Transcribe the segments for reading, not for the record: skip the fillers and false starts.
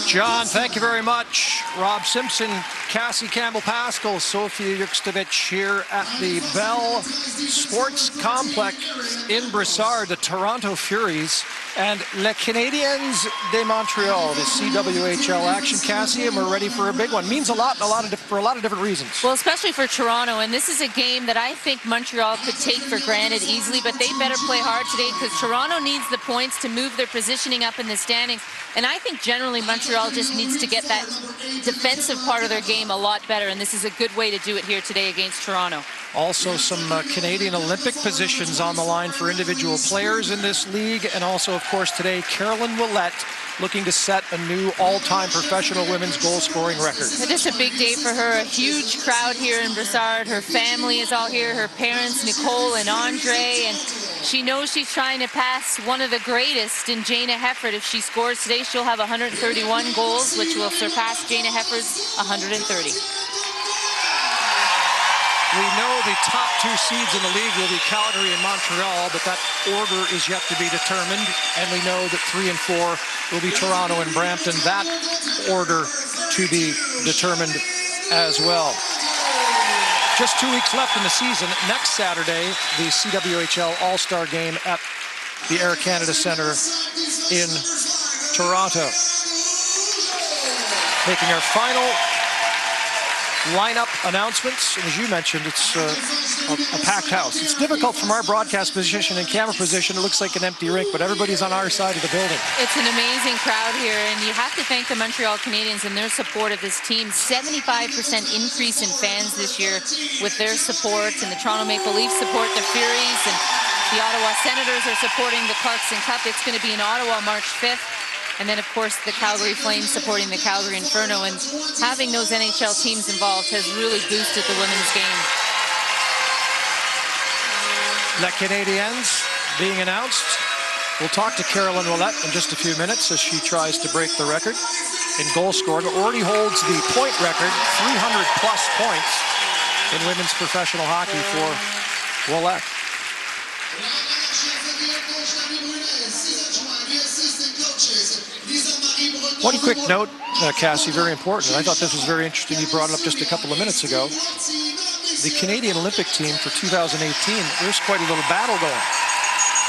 John, thank you very much. Rob Simpson, Cassie Campbell-Pascal, Sofia Jukstovich here at the Bell Sports Complex in Brossard, the Toronto Furies and Les Canadiennes de Montreal, the CWHL action. Cassie, and we're ready for a big one. Means a lot for a lot of different reasons. Well, especially for Toronto, and this is a game that I think Montreal could take for granted easily, but they better play hard today because Toronto needs the points to move their positioning up in the standings. And I think generally Montreal just needs to get that defensive part of their game a lot better, and this is a good way to do it here today against Toronto. Also some Canadian Olympic positions on the line for individual players in this league, and also, of course, today, Caroline Ouellette looking to set a new all-time professional women's goal-scoring record. Just a big day for her. A huge crowd here in Brossard. Her family is all here, her parents, Nicole and Andre, and she knows she's trying to pass one of the greatest in Jayna Hefford. If she scores today, she'll have 131 goals, which will surpass Jayna Hefford's 130. We know the top two seeds in the league will be Calgary and Montreal, but that order is yet to be determined. And we know that 3 and 4 will be Toronto and Brampton. That order to be determined as well. Just 2 weeks left in the season. Next Saturday, the CWHL All-Star Game at the Air Canada Centre in Toronto. Making our final lineup announcements, and as you mentioned, it's a packed house. It's difficult from our broadcast position and camera position. It looks like an empty rink, but everybody's on our side of the building. It's an amazing crowd here, and you have to thank the Montreal Canadiens and their support of this team. 75% increase in fans this year with their support, and the Toronto Maple Leafs support the Furies, and the Ottawa Senators are supporting the Clarkson Cup. It's going to be in Ottawa March 5th. And then, of course, the Calgary Flames supporting the Calgary Inferno. And having those NHL teams involved has really boosted the women's game. Les Canadiennes being announced. We'll talk to Caroline Ouellette in just a few minutes as she tries to break the record in goal scoring. Already holds the point record, 300-plus points in women's professional hockey for Ouellette. One quick note, Cassie, very important. I thought this was very interesting. You brought it up just a couple of minutes ago. The Canadian Olympic team for 2018, there's quite a little battle going.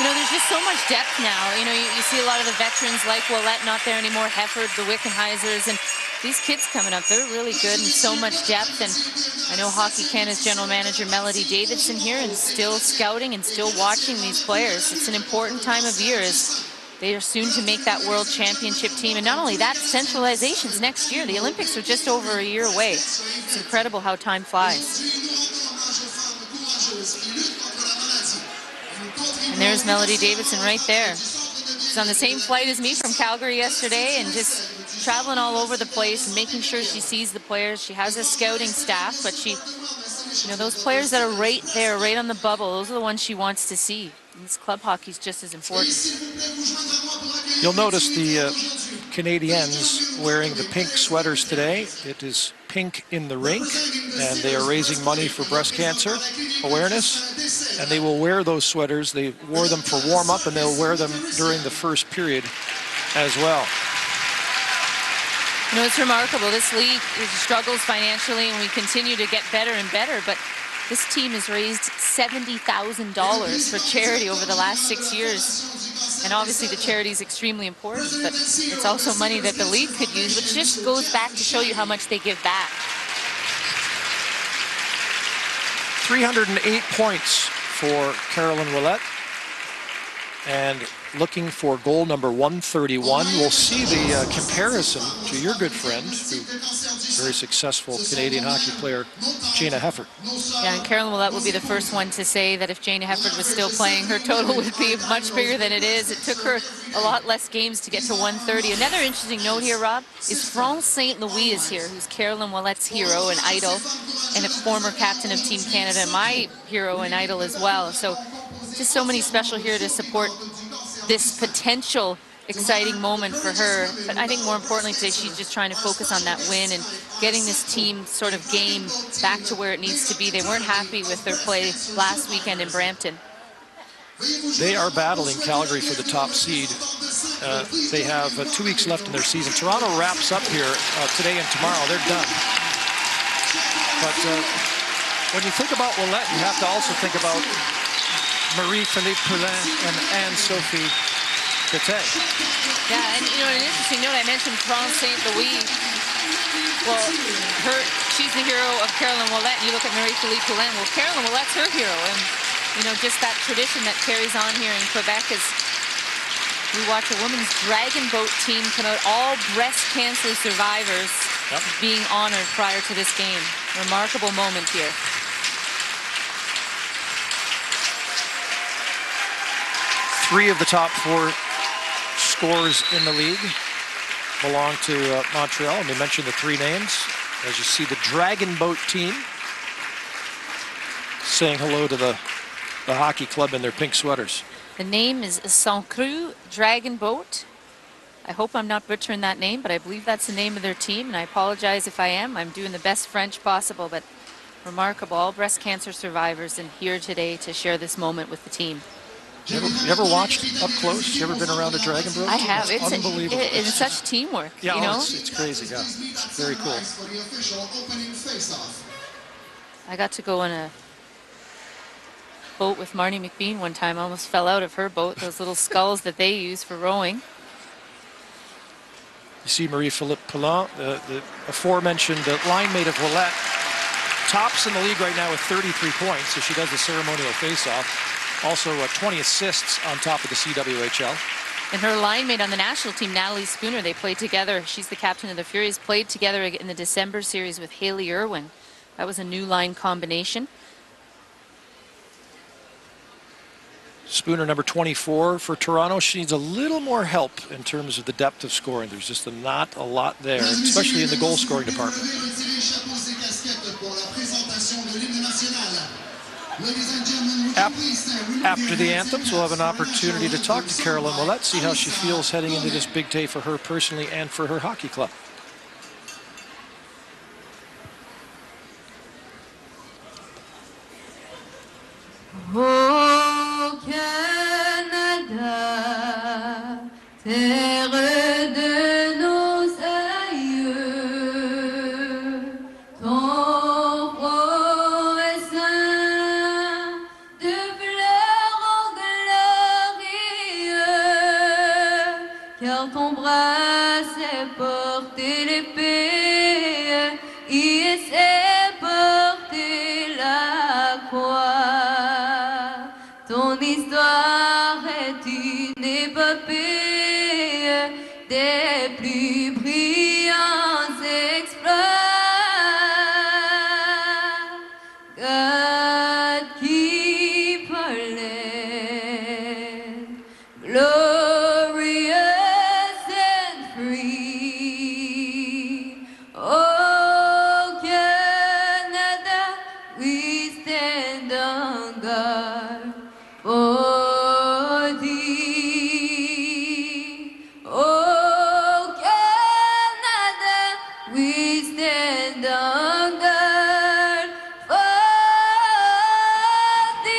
You know, there's just so much depth now. You know, you see a lot of the veterans like Ouellette not there anymore, Hefford, the Wickenheisers, and these kids coming up, they're really good and so much depth. And I know Hockey Canada's general manager, Melody Davidson, here and still scouting and still watching these players. It's an important time of year as they are soon to make that World Championship team. And not only that, centralization's next year. The Olympics are just over a year away. It's incredible how time flies. And there's Melody Davidson right there. She's on the same flight as me from Calgary yesterday and just traveling all over the place and making sure she sees the players. She has a scouting staff, but she, you know, those players that are right there, right on the bubble, those are the ones she wants to see. And this club hockey is just as important. You'll notice the Canadiennes wearing the pink sweaters today. It is pink in the rink, and they are raising money for breast cancer awareness. And they will wear those sweaters. They wore them for warm-up, and they'll wear them during the first period as well. You know, it's remarkable. This league struggles financially, and we continue to get better and better, but this team has raised $70,000 for charity over the last 6 years. And obviously the charity is extremely important, but it's also money that the league could use, which just goes back to show you how much they give back. 308 points for Caroline Ouellette. And looking for goal number 131. We'll see the comparison to your good friend, who very successful Canadian hockey player, Jayna Hefford. Yeah, and Caroline Ouellette will be the first one to say that if Jayna Hefford was still playing, her total would be much bigger than it is. It took her a lot less games to get to 130. Another interesting note here, Rob, is France St. Louis is here, who's Caroline Ouellette's hero and idol, and a former captain of Team Canada, my hero and idol as well. So just so many special here to support this potential exciting moment for her. But I think more importantly today, she's just trying to focus on that win and getting this team sort of game back to where it needs to be. They weren't happy with their play last weekend in Brampton. They are battling Calgary for the top seed They have 2 weeks left in their season. Toronto wraps up here today and tomorrow. They're done. But when you think about Ouellette, you have to also think about Marie-Philippe Poulin and Anne-Sophie Cotet. Yeah, and you know, an interesting note, I mentioned France St. Louis. Well, she's the hero of Caroline Ouellette, and you look at Marie-Philippe Poulin. Well, Caroline Ouellette's her hero, and you know, just that tradition that carries on here in Quebec is we watch a women's dragon boat team come out, all breast cancer survivors being honored prior to this game. Remarkable moment here. Three of the top 4 scores in the league belong to Montreal. And we mentioned the 3 names. As you see the Dragon Boat team saying hello to the hockey club in their pink sweaters. The name is Saint Cru Dragon Boat. I hope I'm not butchering that name, but I believe that's the name of their team, and I apologize if I am. I'm doing the best French possible, but remarkable. All breast cancer survivors in here today to share this moment with the team. You ever watched up close? You ever been around a dragon boat? I have. It's unbelievable. It's such teamwork. Yeah, you know? It's crazy. Yeah, very cool. I got to go on a boat with Marnie McBean one time. I almost fell out of her boat. Those little sculls that they use for rowing. You see Marie-Philippe Poulin, the aforementioned line mate of Ouellette, tops in the league right now with 33 points. So she does the ceremonial face-off. Also 20 assists on top of the CWHL. And her line mate on the national team, Natalie Spooner, they played together. She's the captain of the Furies, played together in the December series with Haley Irwin. That was a new line combination. Spooner, number 24 for Toronto. She needs a little more help in terms of the depth of scoring. There's just not a lot there, especially in the goal scoring department. After the anthems, we'll have an opportunity to talk to Caroline Ouellette, see how she feels heading into this big day for her personally and for her hockey club. Oh Canada, terre de nos aïeux, ton front est ceint de fleurs glorieux, car ton bras sait porter l'épée, il sait porter la croix. Ton histoire est une épopée des plus brillants exploits. God keep our land glorious and free. Oh Canada, we stand on guard for thee. Oh Canada, we stand on guard for thee.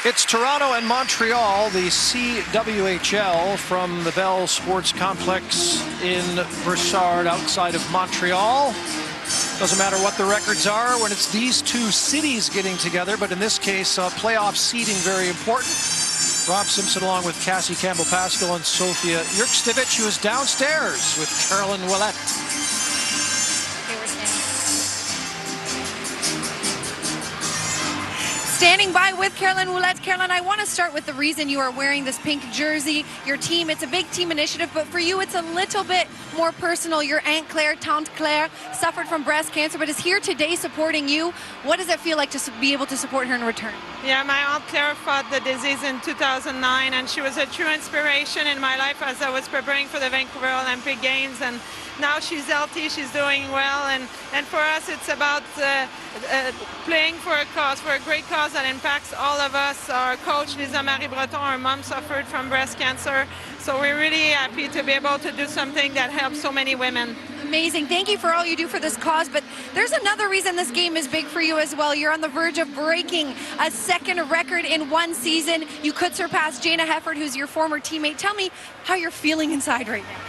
It's Toronto and Montreal, the CWHL from the Bell Sports Complex in Brossard outside of Montreal. Doesn't matter what the records are when it's these two cities getting together, but in this case, playoff seeding very important. Rob Simpson along with Cassie Campbell-Pascal and Sofia Jurkstevich, who is downstairs with Caroline Ouellette. Standing by with Caroline Ouellette. Caroline, I want to start with the reason you are wearing this pink jersey. Your team, it's a big team initiative, but for you, it's a little bit more personal. Your Aunt Claire, Tante Claire, suffered from breast cancer, but is here today supporting you. What does it feel like to be able to support her in return? Yeah, my Aunt Claire fought the disease in 2009, and she was a true inspiration in my life as I was preparing for the Vancouver Olympic Games. And now she's healthy, she's doing well, and for us it's about playing for a cause, for a great cause cause that impacts all of us. Our coach, Lisa-Marie Breton, her mom suffered from breast cancer. So we're really happy to be able to do something that helps so many women. Amazing. Thank you for all you do for this cause, but there's another reason this game is big for you as well. You're on the verge of breaking a second record in one season. You could surpass Jayna Hefford, who's your former teammate. Tell me how you're feeling inside right now.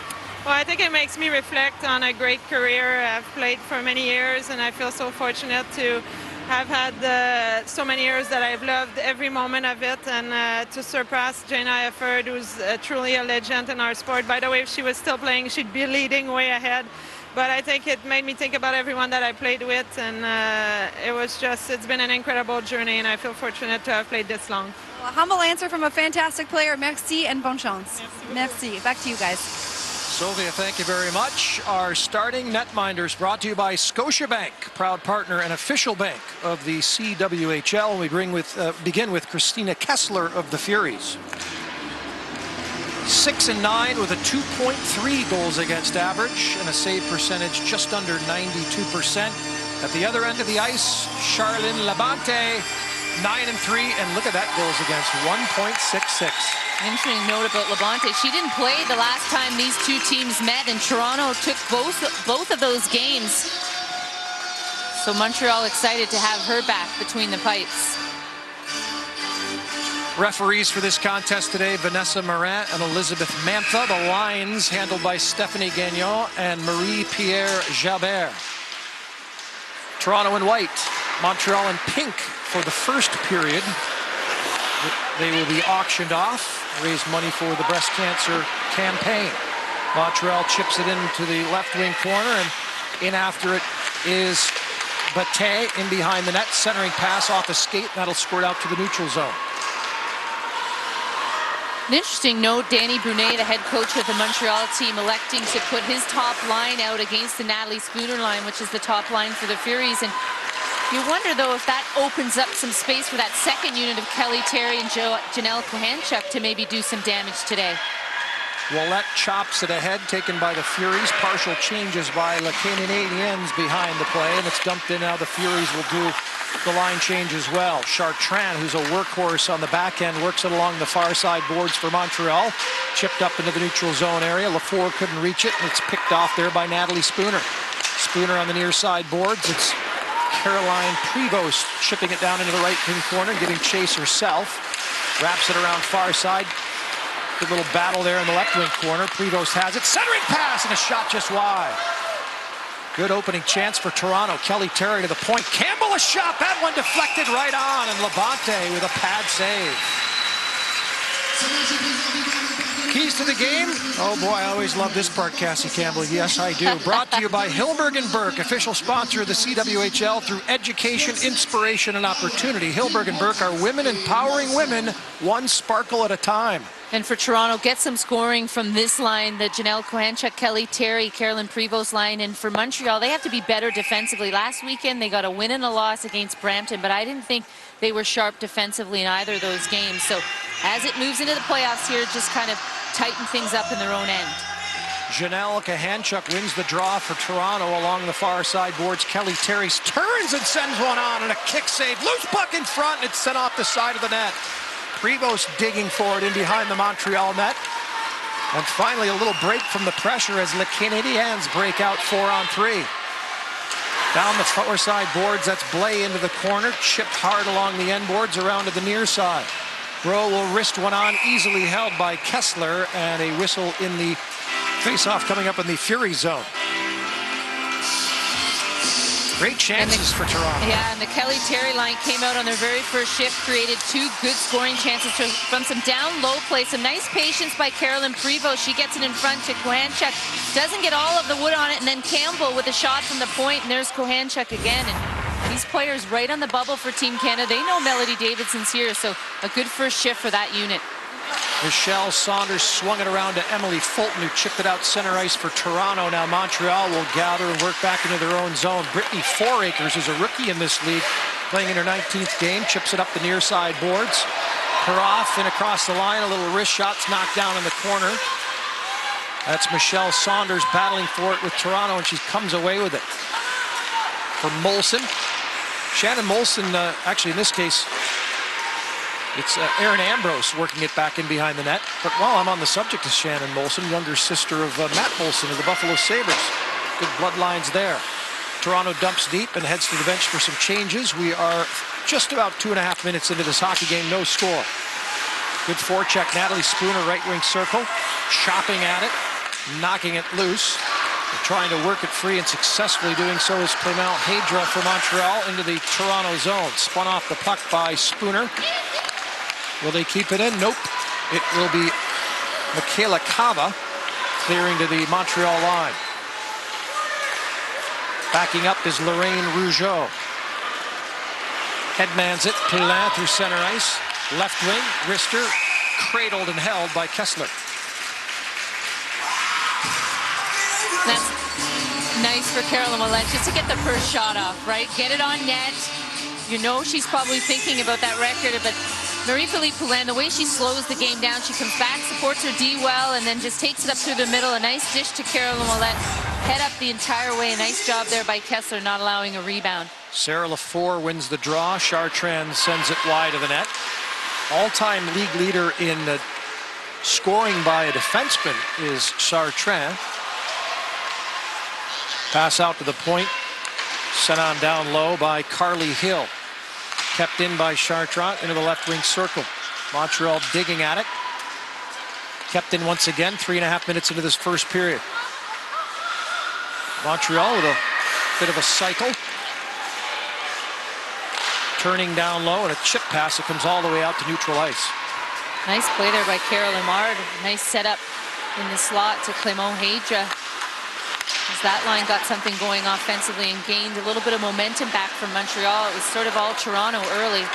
Well, I think it makes me reflect on a great career. I've played for many years, and I feel so fortunate to have had so many years that I've loved every moment of it, and to surpass Jayna Hefford, who's truly a legend in our sport. By the way, if she was still playing, she'd be leading way ahead. But I think it made me think about everyone that I played with, and it's been an incredible journey, and I feel fortunate to have played this long. Well, a humble answer from a fantastic player. Merci and bonne chance. Merci. Back to you guys. Sylvia, thank you very much. Our starting netminders brought to you by Scotiabank, proud partner and official bank of the CWHL. We begin with Christina Kessler of the Furies. 6-9 with a 2.3 goals against average and a save percentage just under 92%. At the other end of the ice, Charlene Labonte, 9-3, and look at that, goals against 1.66. Interesting note about Labonte. She didn't play the last time these two teams met, and Toronto took both of those games. So Montreal excited to have her back between the pipes. Referees for this contest today, Vanessa Morin and Elizabeth Mantha. The lines handled by Stephanie Gagnon and Marie-Pierre Jabert. Toronto in white, Montreal in pink for the first period. They will be auctioned off, raise money for the breast cancer campaign. Montreal chips it into the left wing corner, and in after it is Bate in behind the net, centering pass off a skate, that'll squirt out to the neutral zone. An interesting note, Danny Brunet, the head coach of the Montreal team, electing to put his top line out against the Natalie Spooner line, which is the top line for the Furies. And you wonder, though, if that opens up some space for that second unit of Kelly Terry and Janelle Kohanchuk to maybe do some damage today. Ouellette chops it ahead, taken by the Furies. Partial changes by the Canadiennes behind the play, and it's dumped in now. The Furies will do the line change as well. Chartrand, who's a workhorse on the back end, works it along the far side boards for Montreal. Chipped up into the neutral zone area. Lafleur couldn't reach it, and it's picked off there by Natalie Spooner. Spooner on the near side boards. It's Caroline Prevost chipping it down into the right wing corner, getting chase herself. Wraps it around far side. Good little battle there in the left wing corner. Prevost has it. Centering pass, and a shot just wide. Good opening chance for Toronto. Kelly Terry to the point. Campbell a shot. That one deflected right on, and Labonte with a pad save. Keys to the game? Oh boy, I always love this part, Cassie Campbell. Yes, I do. Brought to you by Hilberg & Burke, official sponsor of the CWHL through education, inspiration, and opportunity. Hilberg & Burke are women empowering women, one sparkle at a time. And for Toronto, get some scoring from this line, the Janelle Kohanchuk, Kelly Terry, Caroline Prevost line. And for Montreal, they have to be better defensively. Last weekend, they got a win and a loss against Brampton, but I didn't think they were sharp defensively in either of those games. So as it moves into the playoffs here, just kind of tighten things up in their own end. Janelle Kohanchuk wins the draw for Toronto along the far side boards. Kelly Terry turns and sends one on, and a kick save. Loose puck in front, and it's sent off the side of the net. Prevost digging for it in behind the Montreal net. And finally a little break from the pressure as the Canadiennes break out 4-on-3. Down the far side boards, that's Blais into the corner, chipped hard along the end boards around to the near side. Bro will wrist one on, easily held by Kessler, and a whistle in the face-off coming up in the Fury zone. Great chances for Toronto. Yeah, and the Kelly Terry line came out on their very first shift, created two good scoring chances from some down-low play. Some nice patience by Caroline Prevost. She gets it in front to Kohanchuk. Doesn't get all of the wood on it, and then Campbell with a shot from the point, and there's Kohanchuk again. And these players right on the bubble for Team Canada. They know Melody Davidson's here, so a good first shift for that unit. Michelle Saunders swung it around to Emily Fulton, who chipped it out center ice for Toronto. Now Montreal will gather and work back into their own zone. Brittany Fouracres is a rookie in this league, playing in her 19th game, chips it up the near side boards. Karoff in across the line, a little wrist shot's knocked down in the corner. That's Michelle Saunders battling for it with Toronto, and she comes away with it. For Molson. Shannon Molson, actually in this case, It's Aaron Ambrose working it back in behind the net. But while I'm on the subject of Shannon Molson, younger sister of Matt Molson of the Buffalo Sabres. Good bloodlines there. Toronto dumps deep and heads to the bench for some changes. We are just about 2.5 minutes into this hockey game, no score. Good forecheck, Natalie Spooner, right wing circle, chopping at it, knocking it loose. They're trying to work it free, and successfully doing so is Clément Hedra for Montreal into the Toronto zone. Spun off the puck by Spooner. Will they keep it in? Nope. It will be Michaela Cava clearing to the Montreal line. Backing up is Lorraine Rougeau. Headmans it, Poulin through center ice. Left wing, wrister, cradled and held by Kessler. That's nice for Caroline Ouellette just to get the first shot off, right? Get it on net. You know she's probably thinking about that record, but Marie-Philippe Poulin, the way she slows the game down, she comes back, supports her D well, and then just takes it up through the middle. A nice dish to Caroline Ouellette. Head up the entire way. A nice job there by Kessler, not allowing a rebound. Sarah Lafour wins the draw. Chartrand sends it wide of the net. All-time league leader in scoring by a defenseman is Chartrand. Pass out to the point. Sent on down low by Carly Hill. Kept in by Chartrand into the left wing circle. Montreal digging at it. Kept in once again, 3.5 minutes into this first period. Montreal with a bit of a cycle. Turning down low and a chip pass that comes all the way out to neutral ice. Nice play there by Carol Lemard. Nice setup in the slot to Clément Hedra. As that line got something going offensively and gained a little bit of momentum back from Montreal. It was sort of all Toronto early.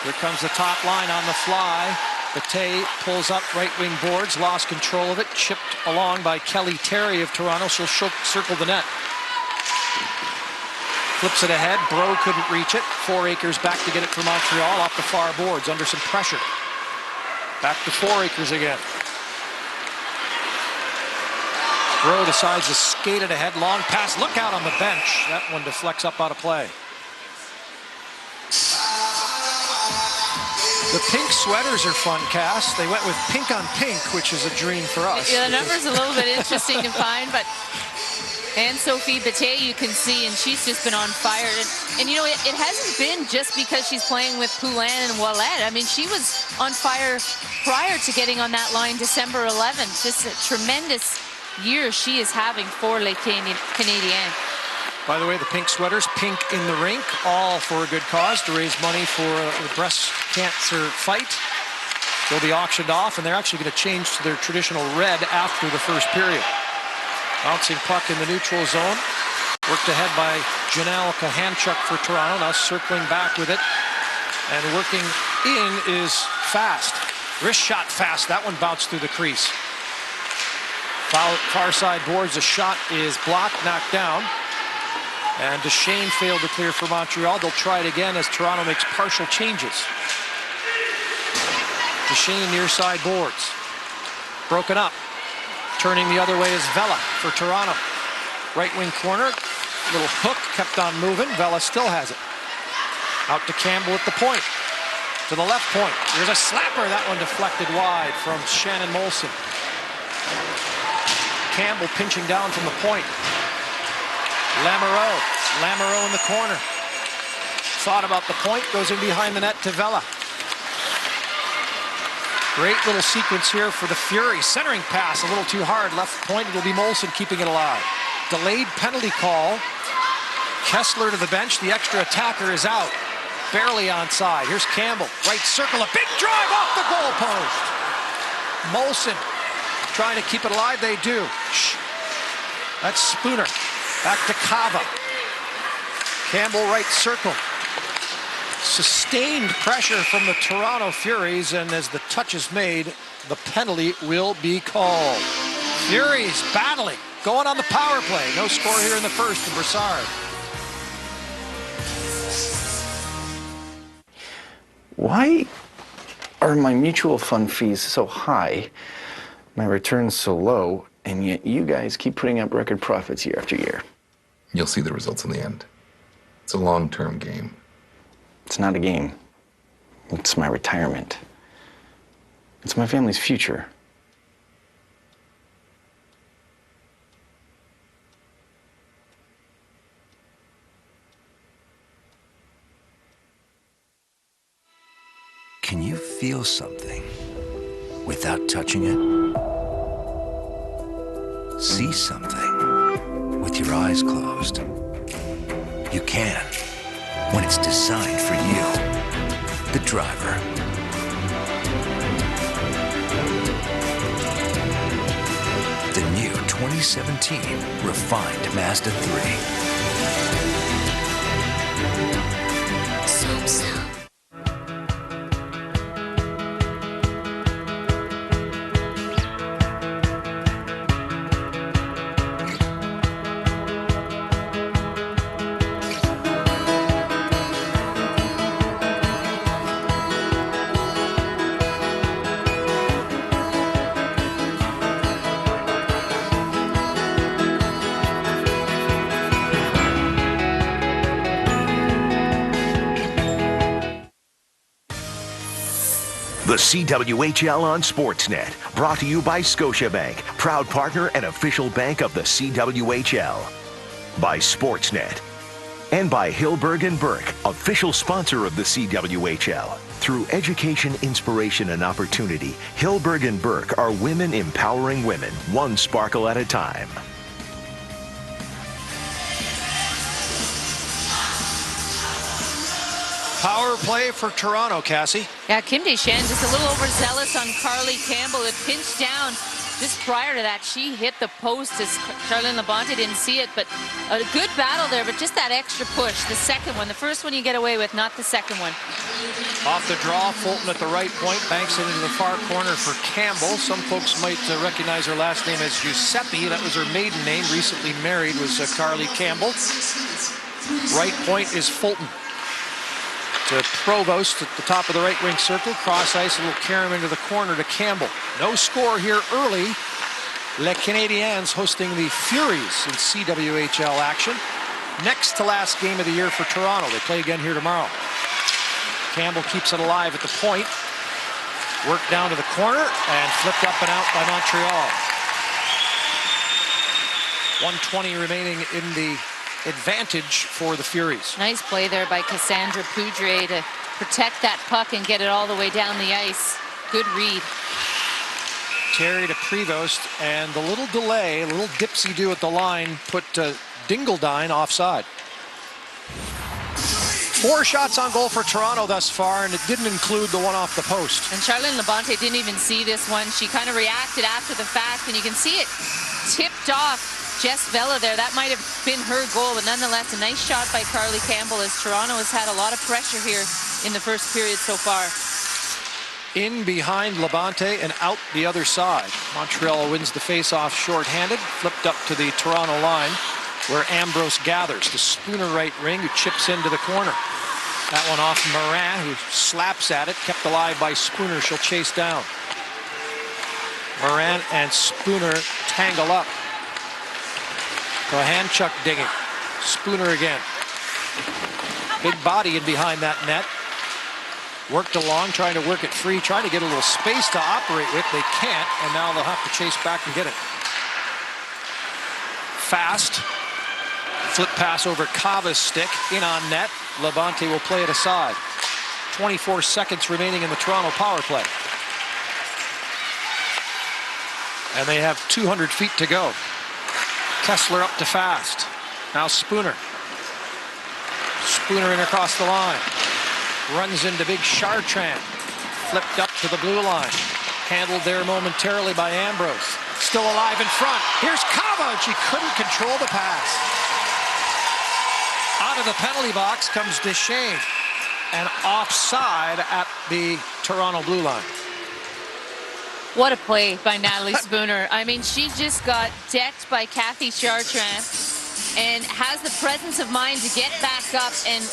Here comes the top line on the fly. Bate pulls up right wing boards, lost control of it, chipped along by Kelly Terry of Toronto. She'll circle the net. Flips it ahead. Bro couldn't reach it. 4 Acres back to get it for Montreal off the far boards under some pressure. Back to 4 Acres again. Bro decides to skate it ahead. Long pass. Look out on the bench. That one deflects up out of play. The pink sweaters are fun, Cass. They went with pink on pink, which is a dream for us. Yeah, the number's a little bit interesting to find, but Anne-Sophie Bate, you can see, and she's just been on fire. And you know, it hasn't been just because she's playing with Poulin and Ouellette. I mean, she was on fire prior to getting on that line December 11th. Just a tremendous year she is having for Les Canadiennes. By the way, the pink sweaters, pink in the rink, all for a good cause to raise money for the breast cancer fight. They'll be auctioned off, and they're actually going to change to their traditional red after the first period. Bouncing puck in the neutral zone. Worked ahead by Janelle Kahanchuk for Toronto. Now circling back with it. And working in is Fast. Wrist shot Fast. That one bounced through the crease. Far side boards. The shot is blocked, knocked down. And Duchesne failed to clear for Montreal. They'll try it again as Toronto makes partial changes. Duchesne near side boards. Broken up. Turning the other way is Vela for Toronto. Right wing corner. Little hook kept on moving. Vela still has it. Out to Campbell at the point. To the left point. There's a slapper. That one deflected wide from Shannon Molson. Campbell pinching down from the point. Lamoureux in the corner. Thought about the point, goes in behind the net to Vela. Great little sequence here for the Furies. Centering pass a little too hard. Left point, it'll be Molson keeping it alive. Delayed penalty call. Kessler to the bench. The extra attacker is out. Barely onside. Here's Campbell. Right circle, a big drive off the goalpost. Molson trying to keep it alive. They do. That's Spooner. Back to Cava. Campbell right circle. Sustained pressure from the Toronto Furies, and as the touch is made, the penalty will be called. Furies battling, going on the power play. No score here in the first to Brassard. Why are my mutual fund fees so high, my returns so low, and yet you guys keep putting up record profits year after year? You'll see the results in the end. It's a long-term game. It's not a game. It's my retirement. It's my family's future. Can you feel something without touching it? See something with your eyes closed? You can when it's designed for you, the driver. The new 2017 refined Mazda 3. So. The CWHL on Sportsnet, brought to you by Scotiabank, proud partner and official bank of the CWHL. By Sportsnet. And by Hilberg & Berk, official sponsor of the CWHL. Through education, inspiration, and opportunity, Hilberg & Berk are women empowering women, one sparkle at a time. Power play for Toronto, Cassie. Yeah, Kim Deschamps just a little overzealous on Carly Campbell. It pinched down just prior to that. She hit the post as Charlene Labonte didn't see it, but a good battle there, but just that extra push. The second one, the first one you get away with, not the second one. Off the draw, Fulton at the right point, banks it into the far corner for Campbell. Some folks might recognize her last name as Giuseppe. That was her maiden name. Recently married was Carly Campbell. Right point is Fulton. To Provost at the top of the right wing circle, cross ice, and will carry him into the corner to Campbell. No score here early. Les Canadiennes hosting the Furies in CWHL action. Next to last game of the year for Toronto. They play again here tomorrow. Campbell keeps it alive at the point. Worked down to the corner and flipped up and out by Montreal. 1:20 remaining in the advantage for the Furies. Nice play there by Cassandra Poudre to protect that puck and get it all the way down the ice. Good read. Terry to Prevost, and the little delay, a little dipsy-do at the line, put Dingledine offside. 4 shots on goal for Toronto thus far, and it didn't include the one off the post. And Charlene Labonte didn't even see this one. She kind of reacted after the fact, and you can see it tipped off Jess Vela there. That might have been her goal, but nonetheless, a nice shot by Carly Campbell as Toronto has had a lot of pressure here in the first period so far. In behind Labonte and out the other side. Montreal wins the face-off shorthanded, flipped up to the Toronto line where Ambrose gathers. The Spooner right ring who chips into the corner. That one off Morin, who slaps at it, kept alive by Spooner. She'll chase down. Morin and Spooner tangle up. So a hand chuck digging. Spooner again. Big body in behind that net. Worked along, trying to work it free, trying to get a little space to operate with. They can't, and now they'll have to chase back and get it. Fast. Flip pass over Cava's stick, in on net. Labonte will play it aside. 24 seconds remaining in the Toronto power play. And they have 200 feet to go. Kessler up to Fast. Now Spooner. Spooner in across the line. Runs into big Chartrand. Flipped up to the blue line. Handled there momentarily by Ambrose. Still alive in front. Here's Cava, and she couldn't control the pass. Out of the penalty box comes Deschamps. And offside at the Toronto blue line. What a play by Natalie Spooner. I mean, she just got decked by Kathy Chartrand and has the presence of mind to get back up and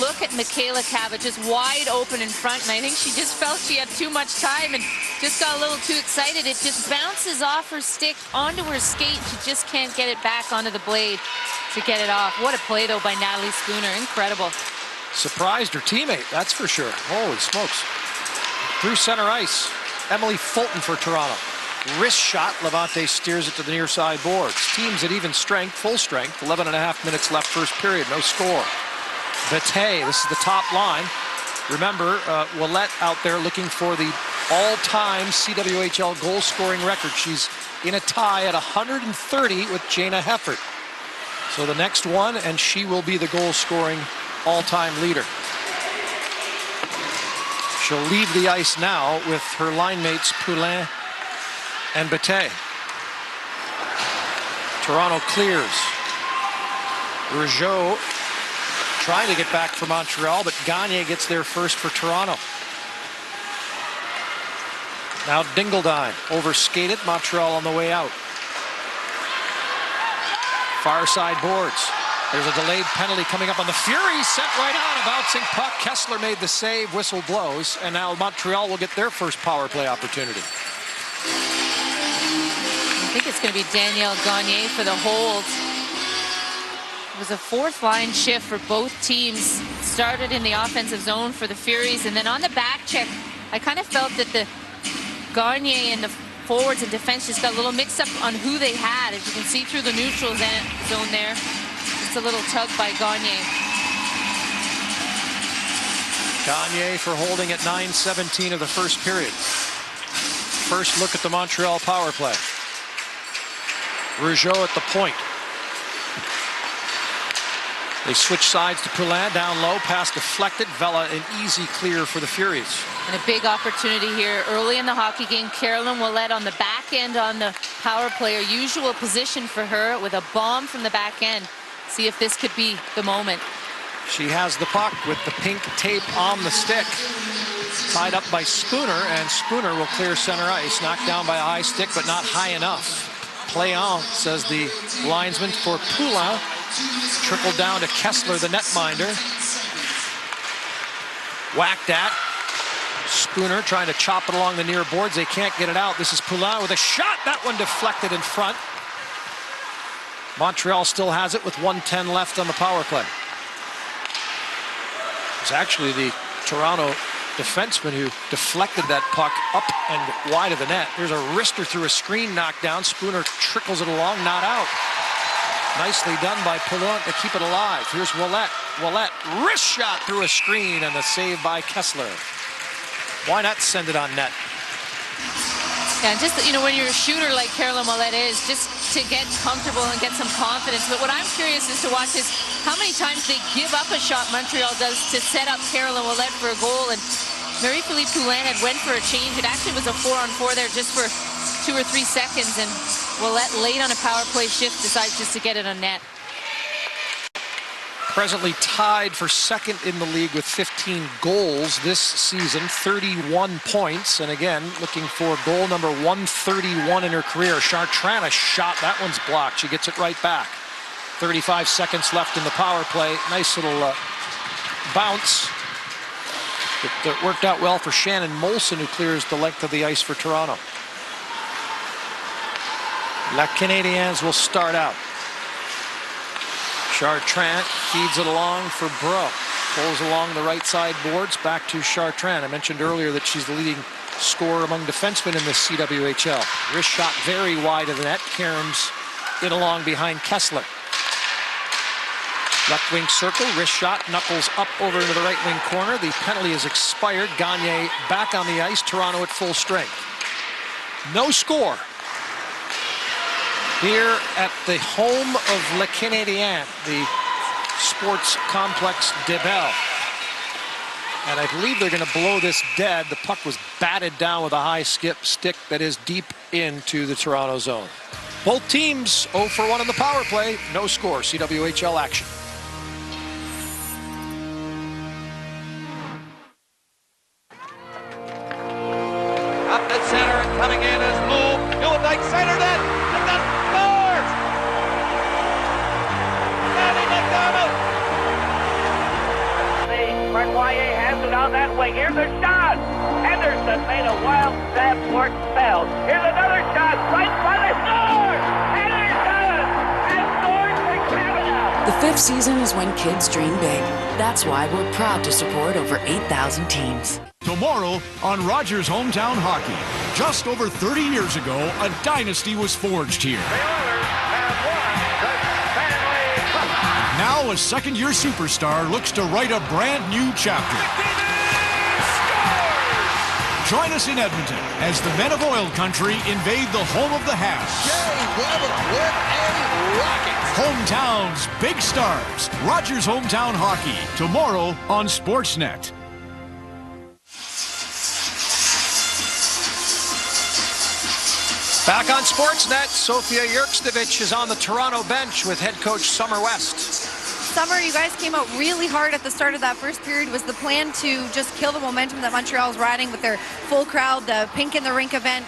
look at Michaela Cava just wide open in front. And I think she just felt she had too much time and just got a little too excited. It just bounces off her stick onto her skate. She just can't get it back onto the blade to get it off. What a play, though, by Natalie Spooner. Incredible. Surprised her teammate, that's for sure. Holy smokes. Through center ice, Emily Fulton for Toronto. Wrist shot, Levante steers it to the near side boards. Teams at even strength, full strength, 11.5 minutes left first period, no score. Bate, this is the top line. Remember, Ouellette out there looking for the all-time CWHL goal-scoring record. She's in a tie at 130 with Jana Heffert. So the next one, and she will be the goal-scoring all-time leader. She'll leave the ice now with her line mates Poulin and Bate. Toronto clears. Rougeau trying to get back for Montreal, but Gagne gets there first for Toronto. Now Dingledine overskated, Montreal on the way out. Far side boards. There's a delayed penalty coming up on the Furies, sent right on, a bouncing puck. Kessler made the save, whistle blows, and now Montreal will get their first power play opportunity. I think it's going to be Danielle Gagne for the hold. It was a fourth line shift for both teams. Started in the offensive zone for the Furies, and then on the back check, I kind of felt that the Gagne and the forwards and defense just got a little mixed up on who they had. As you can see through the neutral zone there, just a little tug by Gagne. Gagne for holding at 9:17 of the first period. First look at the Montreal power play. Rougeau at the point. They switch sides to Poulin, down low, pass deflected. Vela an easy clear for the Furies. And a big opportunity here early in the hockey game. Caroline Ouellette on the back end on the power play, a usual position for her with a bomb from the back end. See if this could be the moment. She has the puck with the pink tape on the stick. Tied up by Spooner, and Spooner will clear center ice. Knocked down by a high stick, but not high enough. Play on, says the linesman for Poulin. Trickled down to Kessler, the netminder. Whacked at. Spooner trying to chop it along the near boards. They can't get it out. This is Poulin with a shot. That one deflected in front. Montreal still has it with 1:10 left on the power play. It's actually the Toronto defenseman who deflected that puck up and wide of the net. There's a wrister through a screen knockdown. Spooner trickles it along, not out. Nicely done by Poulin to keep it alive. Here's Ouellette. Ouellette, wrist shot through a screen, and the save by Kessler. Why not send it on net? Yeah, just, you know, when you're a shooter like Caroline Ouellette is, just to get comfortable and get some confidence. But what I'm curious is to watch is how many times they give up a shot, Montreal does, to set up Caroline Ouellette for a goal. And Marie-Philippe Poulin had went for a change. It actually was a 4-on-4 there just for 2 or 3 seconds. And Ouellette, late on a power play shift, decides just to get it on net. Presently tied for second in the league with 15 goals this season, 31 points. And again, looking for goal number 131 in her career. Chartrand, a shot, that one's blocked. She gets it right back. 35 seconds left in the power play. Nice little bounce. It worked out well for Shannon Molson, who clears the length of the ice for Toronto. La Canadiennes will start out. Chartrand feeds it along for Bro. Pulls along the right side boards, back to Chartrand. I mentioned earlier that she's the leading scorer among defensemen in the CWHL. Wrist shot very wide of the net. Caroms it along behind Kessler. Left wing circle, wrist shot, knuckles up over into the right wing corner. The penalty is expired. Gagne back on the ice. Toronto at full strength. No score here at the home of Le Canadien, the sports complex de Bell. And I believe they're going to blow this dead. The puck was batted down with a high skip stick that is deep into the Toronto zone. Both teams 0 for 1 on the power play. No score. CWHL action. Up the center and coming in is Lou. Newell-Dyke center net. And that scores! Danny McDonald. Marquoyer has it on that wing. Here's a shot. Henderson made a wild stab towards Bell. Here's another shot. Right by the score. Henderson has scored for Canada. The fifth season is when kids dream big. That's why we're proud to support over 8,000 teams. Tomorrow on Rogers Hometown Hockey. Just over 30 years ago, a dynasty was forged here. The Oilers have won the Stanley Cup. Now a second-year superstar looks to write a brand new chapter. Join us in Edmonton as the men of oil country invade the home of the Habs. Jay Weber with a rocket. Hometown's big stars. Rogers Hometown Hockey. Tomorrow on Sportsnet. Back on Sportsnet, Sofia Jurkstevich is on the Toronto bench with head coach Summer West. Summer, you guys came out really hard at the start of that first period. Was the plan to just kill the momentum that Montreal was riding with their full crowd, the Pink in the Rink event?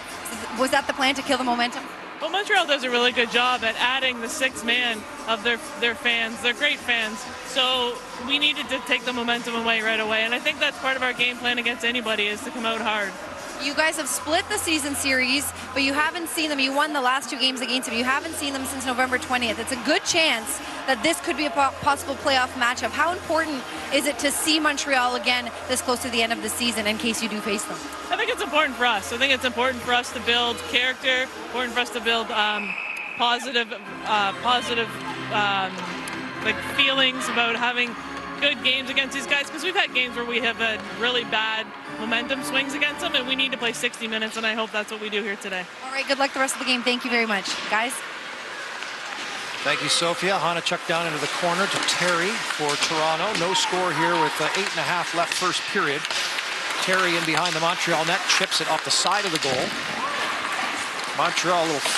Was that the plan, to kill the momentum? Well, Montreal does a really good job at adding the sixth man of their fans. They're great fans. So we needed to take the momentum away right away. And I think that's part of our game plan against anybody, is to come out hard. You guys have split the season series, but you haven't seen them. You won the last 2 games against them. You haven't seen them since November 20th. It's a good chance that this could be a possible playoff matchup. How important is it to see Montreal again this close to the end of the season in case you do face them? I think it's important for us. I think it's important for us to build character, important for us to build positive like feelings about having good games against these guys, because we've had games where we have had really bad momentum swings against them, and we need to play 60 minutes, and I hope that's what we do here today. All right, good luck the rest of the game. Thank you very much, guys. Thank you, Sophia. Hanachuk down into the corner to Terry for Toronto. No score here with 8.5 left first period. Terry in behind the Montreal net, chips it off the side of the goal. Montreal, a little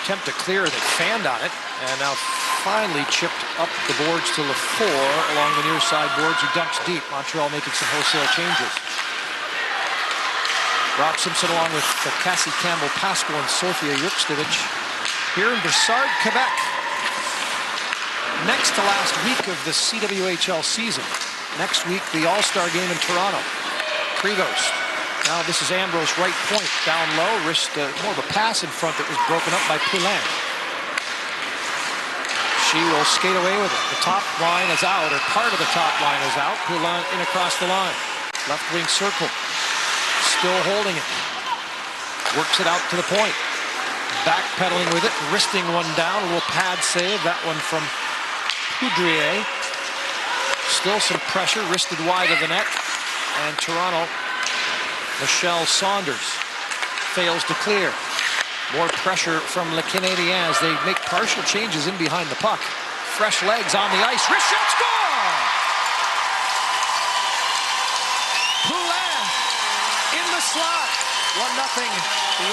attempt to clear, they fanned on it, and now finally chipped up the boards to Lafleur along the near side boards, who dumps deep. Montreal making some wholesale changes. Rob Simpson along with Cassie Campbell-Pascal and Sofia Jurkstevich here in Brossard, Quebec. Next to last week of the CWHL season. Next week, the All-Star game in Toronto. Prevost. Now this is Ambrose, right point, down low, wrist, more of a pass in front that was broken up by Poulin. She will skate away with it. The top line is out, or part of the top line is out. Poulin in across the line. Left wing circle. Still holding it. Works it out to the point. Backpedaling with it, wristing one down. A little pad save. That one from Poudrier. Still some pressure, wristed wide of the net. And Toronto, Michelle Saunders fails to clear. More pressure from Le Canadiennes as they make partial changes in behind the puck. Fresh legs on the ice. Wrist shot, score! Poulin in the slot. 1-0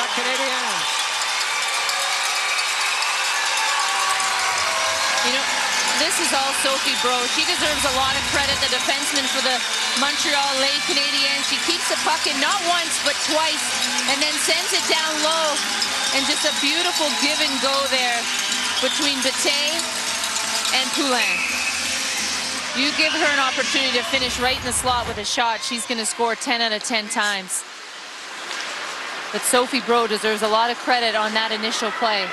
Le Canadiennes. You know, this is all Sophie Bro. She deserves a lot of credit, the defenseman for the Montreal Les Canadiens. She keeps the puck in not once, but twice, and then sends it down low. And just a beautiful give and go there between Bate and Poulin. You give her an opportunity to finish right in the slot with a shot, she's going to score 10 out of 10 times. But Sophie Bro deserves a lot of credit on that initial play.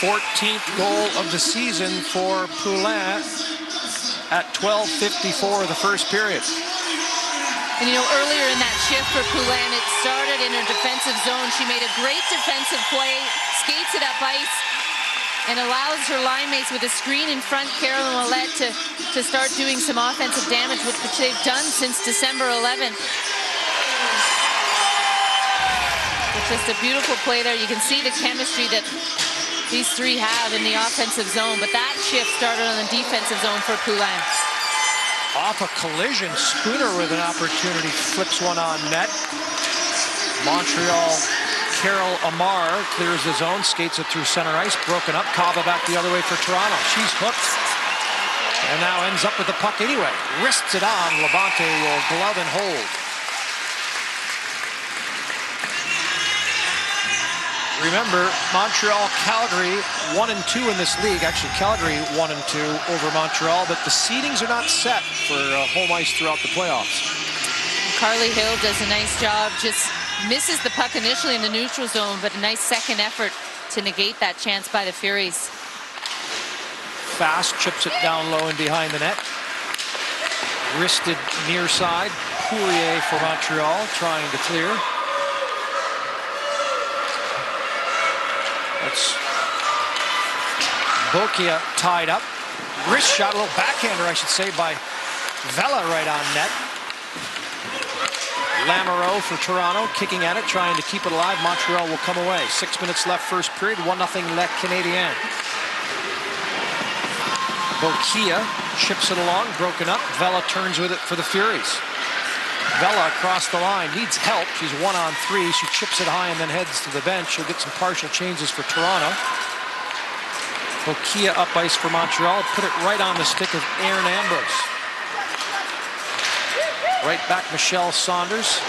14th goal of the season for Poulin at 12:54 of the first period. And you know, earlier in that shift for Poulin, it started in her defensive zone. She made a great defensive play, skates it up ice, and allows her line mates with a screen in front, Caroline Ouellette, to start doing some offensive damage, which they've done since December 11th. It's just a beautiful play there. You can see the chemistry that these three have in the offensive zone, but that shift started on the defensive zone for Poulin. Off a collision, Spooner with an opportunity, flips one on net. Montreal, Carol Amar clears the zone, skates it through center ice, broken up. Kava back the other way for Toronto. She's hooked, and now ends up with the puck anyway. Wrists it on, Labonte will glove and hold. Remember, Montreal, Calgary 1-2 in this league. Actually, Calgary 1-2 over Montreal, but the seedings are not set for home ice throughout the playoffs. Carly Hill does a nice job, just misses the puck initially in the neutral zone, but a nice second effort to negate that chance by the Furies. fast, chips it down low and behind the net. Wristed near side. Poirier for Montreal, trying to clear. That's Bokia tied up. Wrist shot, a little backhander, I should say, by Vela right on net. Lamoureux for Toronto, kicking at it, trying to keep it alive. Montreal will come away. 6 minutes left, first period, 1-0 Le Canadiennes. Bokia chips it along, broken up. Vela turns with it for the Furies. Vela across the line, needs help. She's 1-on-3. She chips it high and then heads to the bench. She'll get some partial changes for Toronto. Bokia up ice for Montreal. Put it right on the stick of Aaron Ambrose. Right back, Michelle Saunders.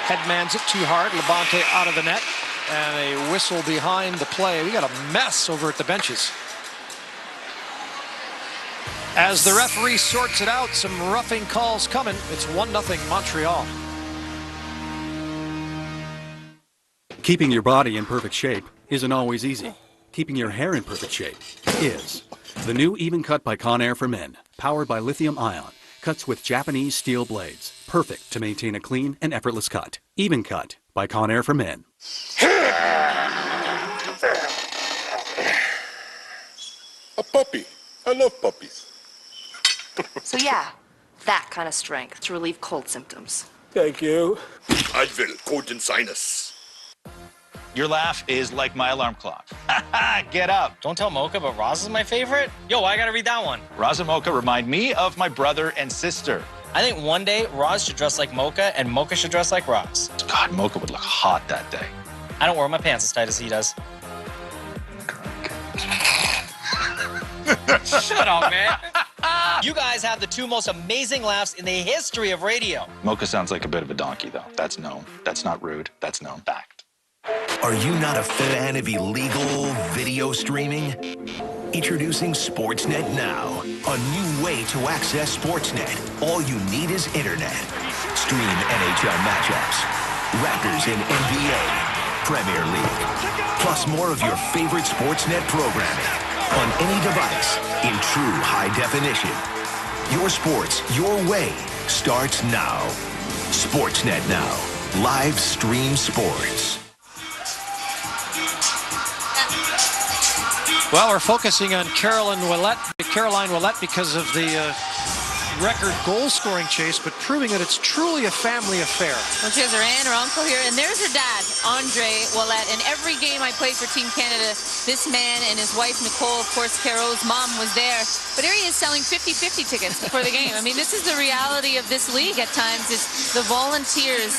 Headmans it too hard. Labonte out of the net. And a whistle behind the play. We got a mess over at the benches. As the referee sorts it out, some roughing calls coming. It's 1-0 Montreal. Keeping your body in perfect shape isn't always easy. Keeping your hair in perfect shape is. The new Even Cut by Conair for Men, powered by lithium ion, cuts with Japanese steel blades. Perfect to maintain a clean and effortless cut. Even Cut by Conair for Men. A puppy. I love puppies. So yeah, that kind of strength to relieve cold symptoms. Thank you. I will cold and sinus. Your laugh is like my alarm clock. Get up. Don't tell Mocha, but Roz is my favorite? Yo, I gotta read that one. Roz and Mocha remind me of my brother and sister. I think one day Roz should dress like Mocha and Mocha should dress like Roz. God, Mocha would look hot that day. I don't wear my pants as tight as he does. Shut up, man. You guys have the two most amazing laughs in the history of radio. Mocha sounds like a bit of a donkey, though. That's known. That's not rude. That's known. Fact. Are you not a fan of illegal video streaming? Introducing Sportsnet Now, a new way to access Sportsnet. All you need is internet. Stream NHL matchups, Raptors in NBA, Premier League, plus more of your favorite Sportsnet programming on any device in true high definition. Your sports, your way, starts now. Sportsnet Now, live stream sports. Well, we're focusing on Caroline Ouellette because of the record goal-scoring chase, but proving that it's truly a family affair. Well, she has her aunt, her uncle here, and there's her dad, Andre Ouellette. And every game I played for Team Canada, this man and his wife, Nicole, of course, Caro's mom was there. But here he is selling 50-50 tickets before the game. I mean, this is the reality of this league at times, is the volunteers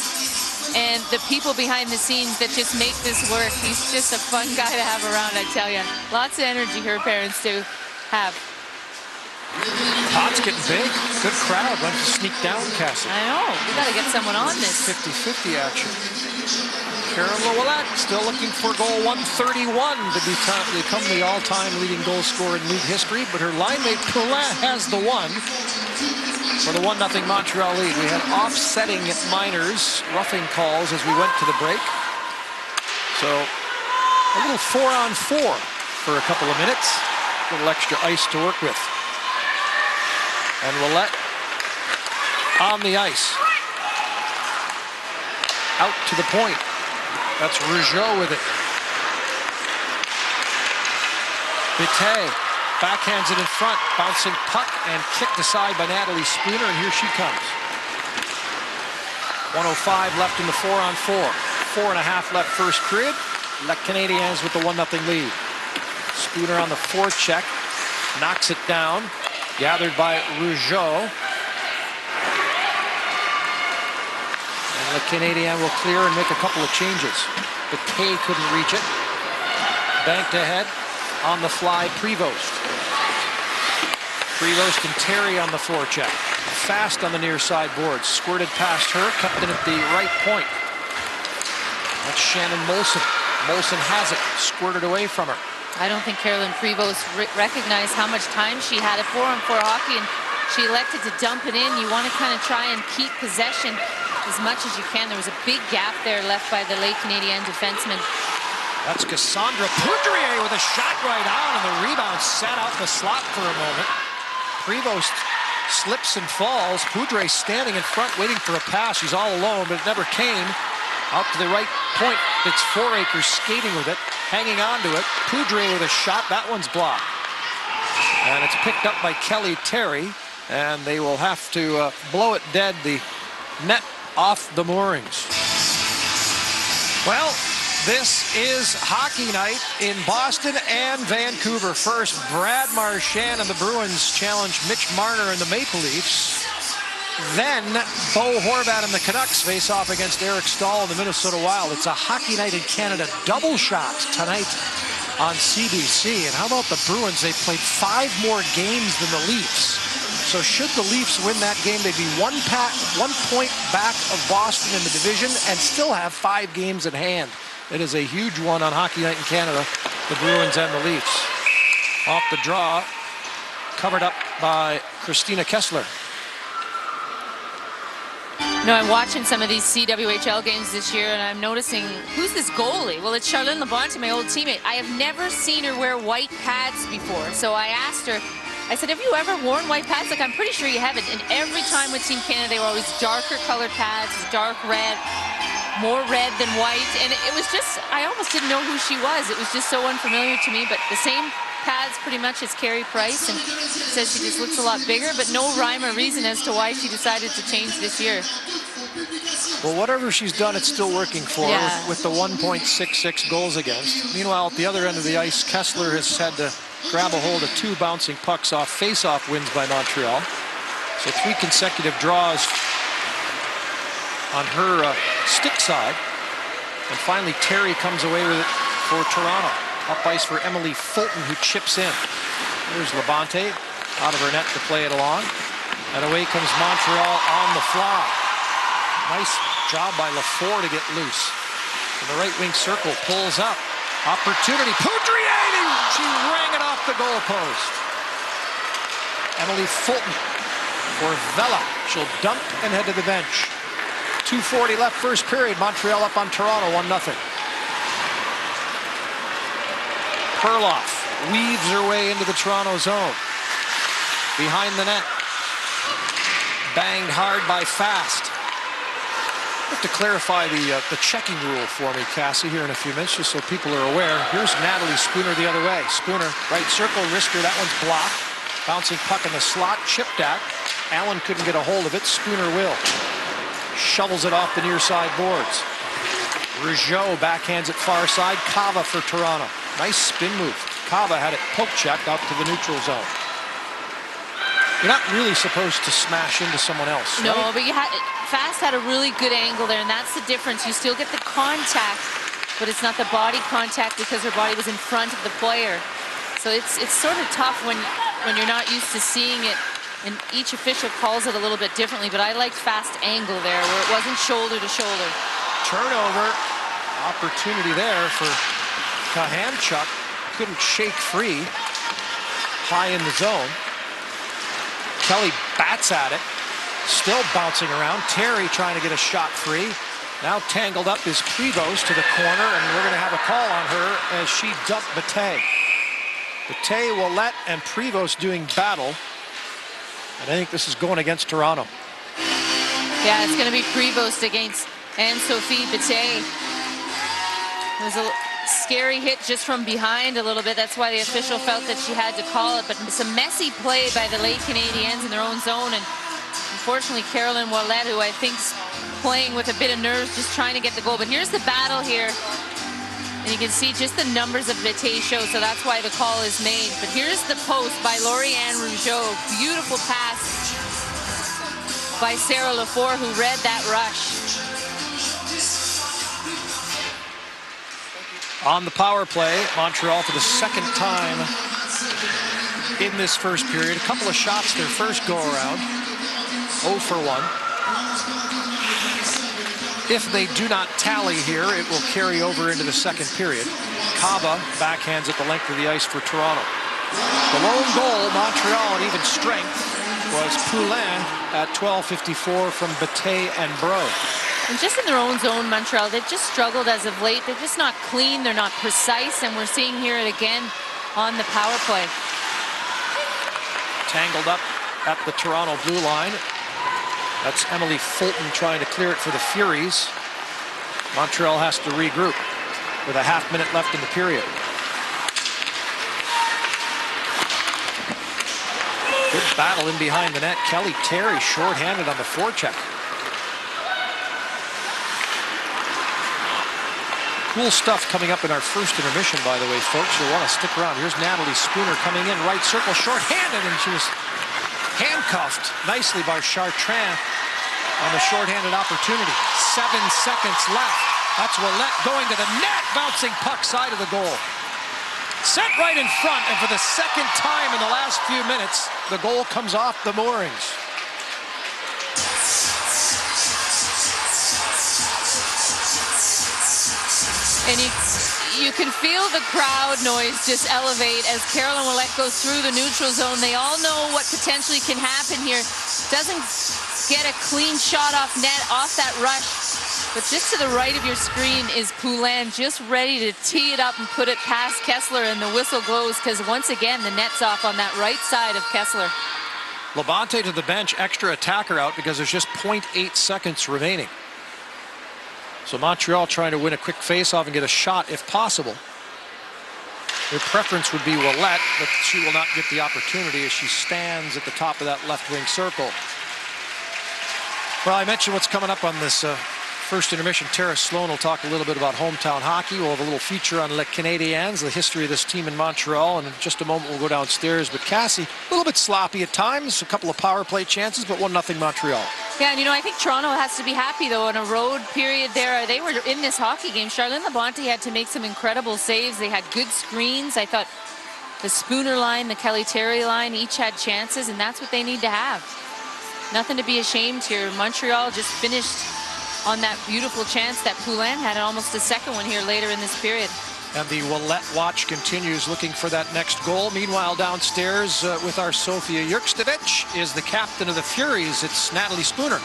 and the people behind the scenes that just make this work. He's just a fun guy to have around, I tell you. Lots of energy her parents do have. Pot's getting big. Good crowd. Why don't you sneak down, Cassie? I know. We got to get someone on this. 50-50 action. Caroline Ouellette still looking for goal 131 to become the all-time leading goal scorer in league history, but her line mate Poulin has the one for the 1-0 Montreal lead. We had offsetting minors, roughing calls as we went to the break. So a little 4-on-4 for a couple of minutes. A little extra ice to work with. And Ouellette on the ice. Out to the point. That's Rougeau with it. Bité backhands it in front. Bouncing puck and kicked aside by Natalie Spooner, and here she comes. 1:05 left in the 4-on-4. 4.5 left first period. Le Canadiennes with the 1-0 lead. Spooner on the forecheck. Knocks it down. Gathered by Rougeau. And Le Canadiens will clear and make a couple of changes. But Kay couldn't reach it. Banked ahead. On the fly, Prevost. Prevost and Terry on the forecheck. Fast on the near side boards. Squirted past her. Kept it at the right point. That's Shannon Molson. Molson has it. Squirted away from her. I don't think Caroline Prevost recognized how much time she had at 4-on-4 hockey, and she elected to dump it in. You want to kind of try and keep possession as much as you can. There was a big gap there left by the late Canadian defenseman. That's Cassandra Poudrier with a shot right on, and the rebound sat out in the slot for a moment. Prevost slips and falls. Poudrier standing in front waiting for a pass. She's all alone, but it never came. Out to the right point. It's Foraker skating with it, hanging on to it. Poudrier with a shot. That one's blocked. And it's picked up by Kelly Terry, and they will have to blow it dead. The net off the moorings. Well, this is hockey night in Boston and Vancouver. First, Brad Marchand and the Bruins challenge Mitch Marner and the Maple Leafs. Then, Bo Horvat and the Canucks face off against Eric Stahl and the Minnesota Wild. It's a hockey night in Canada double shot tonight on CBC. And how about the Bruins? They played 5 more games than the Leafs. So should the Leafs win that game, they'd be 1 point back of Boston in the division and still have 5 games in hand. It is a huge one on Hockey Night in Canada, the Bruins and the Leafs. Off the draw, covered up by Christina Kessler. No, I'm watching some of these CWHL games this year, and I'm noticing, who's this goalie? Well, it's Charlene Labonte, my old teammate. I have never seen her wear white pads before, so I asked her, I said, have you ever worn white pads? Like, I'm pretty sure you haven't. And every time with Team Canada, they were always darker colored pads, dark red, more red than white. And it was just, I almost didn't know who she was. It was just so unfamiliar to me. But the same pads pretty much as Carey Price, and says she just looks a lot bigger, but no rhyme or reason as to why she decided to change this year. Well, whatever she's done, it's still working for her with the 1.66 goals against. Meanwhile, at the other end of the ice, Kessler has had to grab a hold of 2 bouncing pucks off face-off wins by Montreal. So 3 consecutive draws on her stick side. And finally, Terry comes away with it for Toronto. Up ice for Emily Fulton, who chips in. There's Labonte out of her net to play it along. And away comes Montreal on the fly. Nice job by Lafleur to get loose. And the right wing circle pulls up. Opportunity. Poudrier! She rang it off the goal post. Emily Fulton for Vela. She'll dump and head to the bench. 2:40 left first period. Montreal up on Toronto 1-0. Perloff weaves her way into the Toronto zone. Behind the net. Banged hard by Fast. I have to clarify the checking rule for me, Cassie, here in a few minutes, just so people are aware. Here's Natalie Spooner the other way. Spooner, right circle, wrister, that one's blocked. Bouncing puck in the slot, chipped at. Allen couldn't get a hold of it. Spooner will. Shovels it off the near side boards. Rougeau backhands it far side. Cava for Toronto. Nice spin move. Cava had it poke checked out to the neutral zone. You're not really supposed to smash into someone else, right? No, but Fast had a really good angle there, and that's the difference. You still get the contact, but it's not the body contact because her body was in front of the player. So it's sort of tough when you're not used to seeing it, and each official calls it a little bit differently, but I liked Fast angle there where it wasn't shoulder to shoulder. Turnover. Opportunity there for Kahanchuk. Couldn't shake free. High in the zone. Kelly bats at it. Still bouncing around. Terry trying to get a shot free. Now tangled up is Prevost to the corner, and we're going to have a call on her as she dumped Bate. Bate, Ouellette, and Prevost doing battle. And I think this is going against Toronto. Yeah, it's going to be Prevost against Anne-Sophie Bate. It was a scary hit just from behind a little bit. That's why the official felt that she had to call it. But it's a messy play by the late Canadiens in their own zone. And unfortunately, Caroline Ouellette, who I think's playing with a bit of nerves, just trying to get the goal. But here's the battle here. And you can see just the numbers of Bate show, so that's why the call is made. But here's the post by Lauriane Rougeau. Beautiful pass by Sarah Lafleur, who read that rush. On the power play, Montreal for the second time in this first period. A couple of shots their first go-around. 0 for 1. If they do not tally here, it will carry over into the second period. Cava backhands at the length of the ice for Toronto. The lone goal, Montreal at even strength, was Poulin at 12:54 from Bate and Bro. And just in their own zone, Montreal, they've just struggled as of late. They're just not clean, they're not precise, and we're seeing here it again on the power play. Tangled up at the Toronto blue line. That's Emily Fulton trying to clear it for the Furies. Montreal has to regroup with a half-minute left in the period. Good battle in behind the net. Kelly Terry shorthanded on the forecheck. Cool stuff coming up in our first intermission, by the way, folks. You'll want to stick around. Here's Natalie Spooner coming in, right circle, shorthanded, and she was handcuffed nicely by Chartrand on the shorthanded opportunity. 7 seconds left. That's Ouellette going to the net, bouncing puck side of the goal. Sent right in front, and for the second time in the last few minutes, the goal comes off the moorings. And you can feel the crowd noise just elevate as Caroline Ouellette goes through the neutral zone. They all know what potentially can happen here. Doesn't get a clean shot off net, off that rush. But just to the right of your screen is Poulin, just ready to tee it up and put it past Kessler, and the whistle goes because once again the net's off on that right side of Kessler. Labonte to the bench, extra attacker out because there's just 0.8 seconds remaining. So Montreal trying to win a quick face-off and get a shot if possible. Their preference would be Ouellette, but she will not get the opportunity as she stands at the top of that left wing circle. Well, I mentioned what's coming up on this first intermission. Tara Sloan will talk a little bit about hometown hockey. We'll have a little feature on Les Canadiennes, the history of this team in Montreal, and in just a moment we'll go downstairs. But Cassie, a little bit sloppy at times, a couple of power play chances, but 1-0 Montreal. Yeah, and you know, I think Toronto has to be happy, though, in a road period there. They were in this hockey game. Charlene Labonte had to make some incredible saves. They had good screens. I thought the Spooner line, the Kelly Terry line, each had chances, and that's what they need to have. Nothing to be ashamed here. Montreal just finished on that beautiful chance that Poulin had, almost a second one here later in this period. And the Ouellette watch continues looking for that next goal. Meanwhile, downstairs with our Sofia Jurkstevich is the captain of the Furies. It's Natalie Spooner.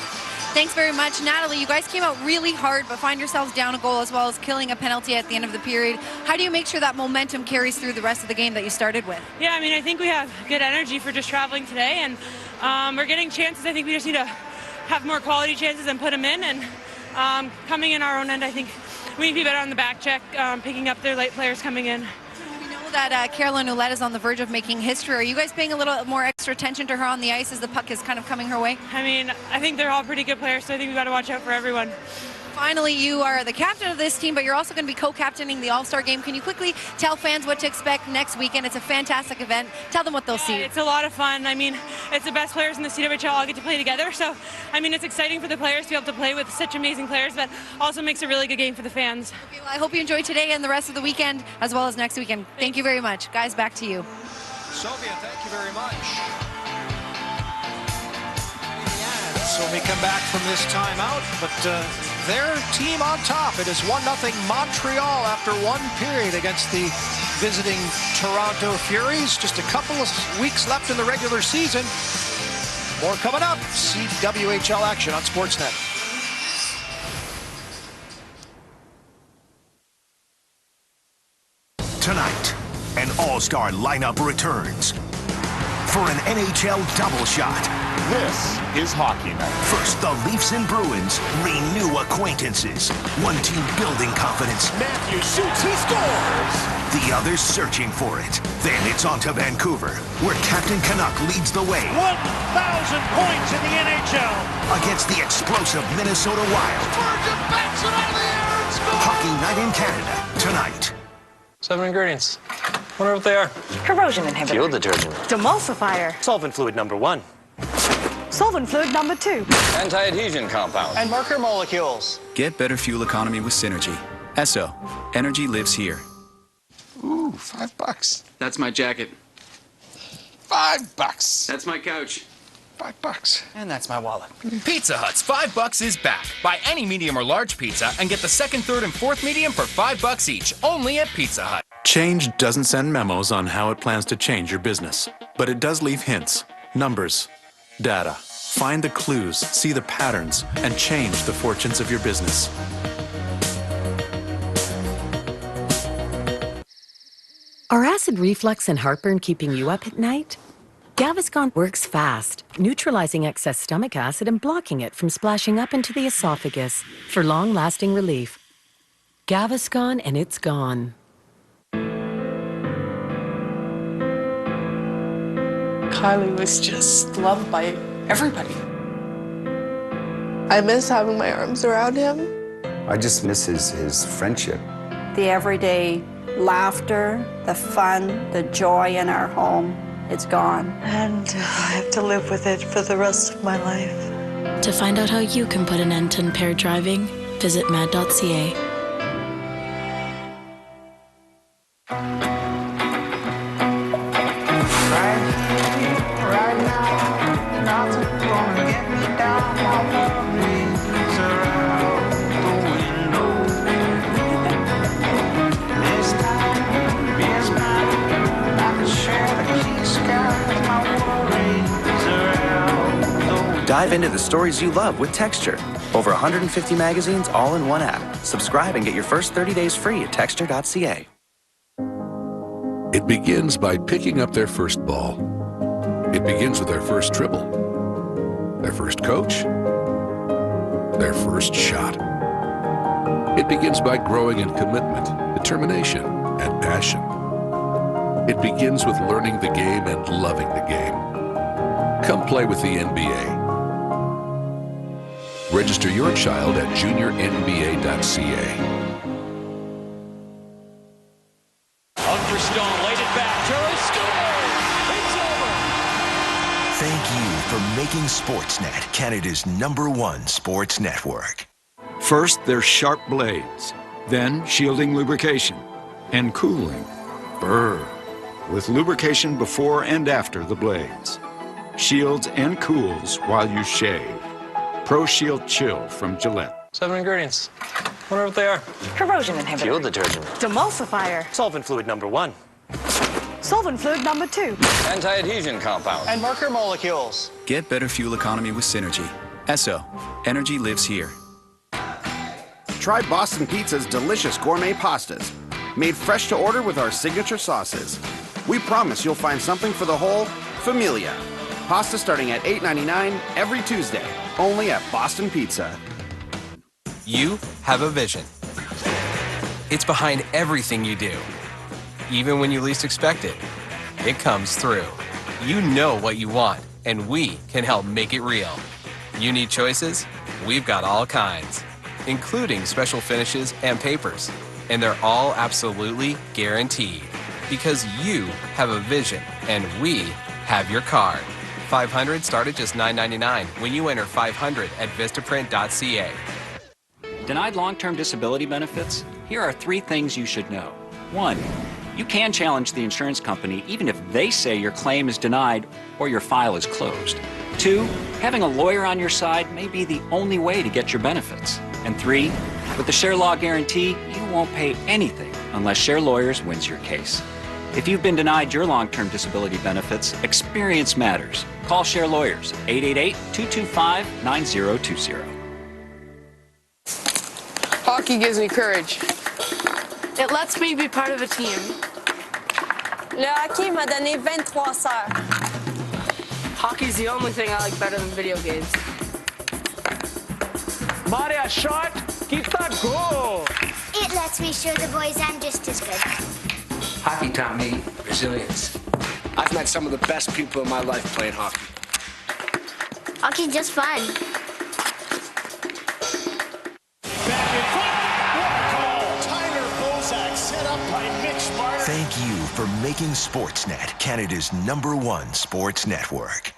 Thanks very much, Natalie. You guys came out really hard, but find yourselves down a goal as well as killing a penalty at the end of the period. How do you make sure that momentum carries through the rest of the game that you started with? Yeah, I mean, I think we have good energy for just traveling today, and we're getting chances. I think we just need to have more quality chances and put them in, and coming in our own end, I think we need to be better on the back check, picking up their late players coming in. We know that Caroline Ouellette is on the verge of making history. Are you guys paying a little more extra attention to her on the ice as the puck is kind of coming her way? I mean, I think they're all pretty good players, so I think we've got to watch out for everyone. Finally, you are the captain of this team, but you're also going to be co-captaining the All-Star game. Can you quickly tell fans what to expect next weekend? It's a fantastic event. Tell them what they'll see. It's a lot of fun. I mean, it's the best players in the CWHL all get to play together. So, I mean, it's exciting for the players to be able to play with such amazing players, but also makes a really good game for the fans. Okay, well, I hope you enjoy today and the rest of the weekend, as well as next weekend. Thank you very much. Guys, back to you. Sylvia, thank you very much. So when we come back from this timeout, but their team on top. It is 1-0 Montreal after one period against the visiting Toronto Furies. Just a couple of weeks left in the regular season. More coming up. CWHL action on Sportsnet. Tonight, an all-star lineup returns for an NHL double shot. This is hockey night. First, the Leafs and Bruins renew acquaintances. One team building confidence. Matthews shoots, he scores! The other searching for it. Then it's on to Vancouver, where Captain Canuck leads the way. 1,000 points in the NHL. Against the explosive Minnesota Wild. Spurgeon backs it out of the air and scores! Hockey night in Canada, tonight. 7 ingredients. Wonder what they are. Corrosion inhibitor. Fuel detergent. Demulsifier. Solvent fluid number 1. Solvent fluid number 2. Anti-adhesion compound. And marker molecules. Get better fuel economy with Synergy. Esso. Energy lives here. Ooh, $5. That's my jacket. $5. That's my couch. $5. And that's my wallet. Pizza Hut's $5 is back. Buy any medium or large pizza and get the second, third, and fourth medium for $5 each, only at Pizza Hut. Change doesn't send memos on how it plans to change your business, but it does leave hints, numbers, data. Find the clues, see the patterns, and change the fortunes of your business. Are acid reflux and heartburn keeping you up at night? Gaviscon works fast, neutralizing excess stomach acid and blocking it from splashing up into the esophagus for long-lasting relief. Gaviscon, and it's gone. Kylie was just loved by everybody. I miss having my arms around him. I just miss his friendship. The everyday laughter, the fun, the joy in our home, it's gone. And I have to live with it for the rest of my life. To find out how you can put an end to impaired driving, visit mad.ca. Dive into the stories you love with Texture. Over 150 magazines all in one app. Subscribe and get your first 30 days free at texture.ca. It begins by picking up their first ball. It begins with their first dribble, their first coach, their first shot. It begins by growing in commitment, determination, and passion. It begins with learning the game and loving the game. Come play with the NBA. Register your child at juniornba.ca. Stone laid it back. Turner scores! It's over! Thank you for making Sportsnet Canada's #1 sports network. First, they're sharp blades. Then, shielding lubrication. And cooling. Brrr. With lubrication before and after the blades. Shields and cools while you shave. Pro Shield Chill from Gillette. 7 ingredients. Wonder what they are. Corrosion inhibitor. Fuel detergent. Demulsifier. Solvent fluid number 1. Solvent fluid number 2. Anti-adhesion compound. And marker molecules. Get better fuel economy with Synergy. Esso. Energy lives here. Try Boston Pizza's delicious gourmet pastas, made fresh to order with our signature sauces. We promise you'll find something for the whole familia. Pasta starting at $8.99 every Tuesday, only at Boston Pizza. You have a vision. It's behind everything you do. Even when you least expect it, it comes through. You know what you want, and we can help make it real. You need choices? We've got all kinds, including special finishes and papers. And they're all absolutely guaranteed, because you have a vision, and we have your card. 500 start at just $9.99 when you enter 500 at vistaprint.ca. Denied long-term disability benefits? Here are 3 things you should know. 1, you can challenge the insurance company even if they say your claim is denied or your file is closed. 2, having a lawyer on your side may be the only way to get your benefits. And 3, with the Share Law Guarantee, you won't pay anything unless Share Lawyers wins your case. If you've been denied your long-term disability benefits, experience matters. Call Share Lawyers, 888-225-9020. Hockey gives me courage. It lets me be part of a team. Le hockey m'a donné 23 heures. Hockey's the only thing I like better than video games. Maria shot, keep that goal. It lets me show the boys I'm just as good. Hockey taught me resilience. I've met some of the best people in my life playing hockey. Hockey's just fun. Thank you for making Sportsnet Canada's #1 sports network.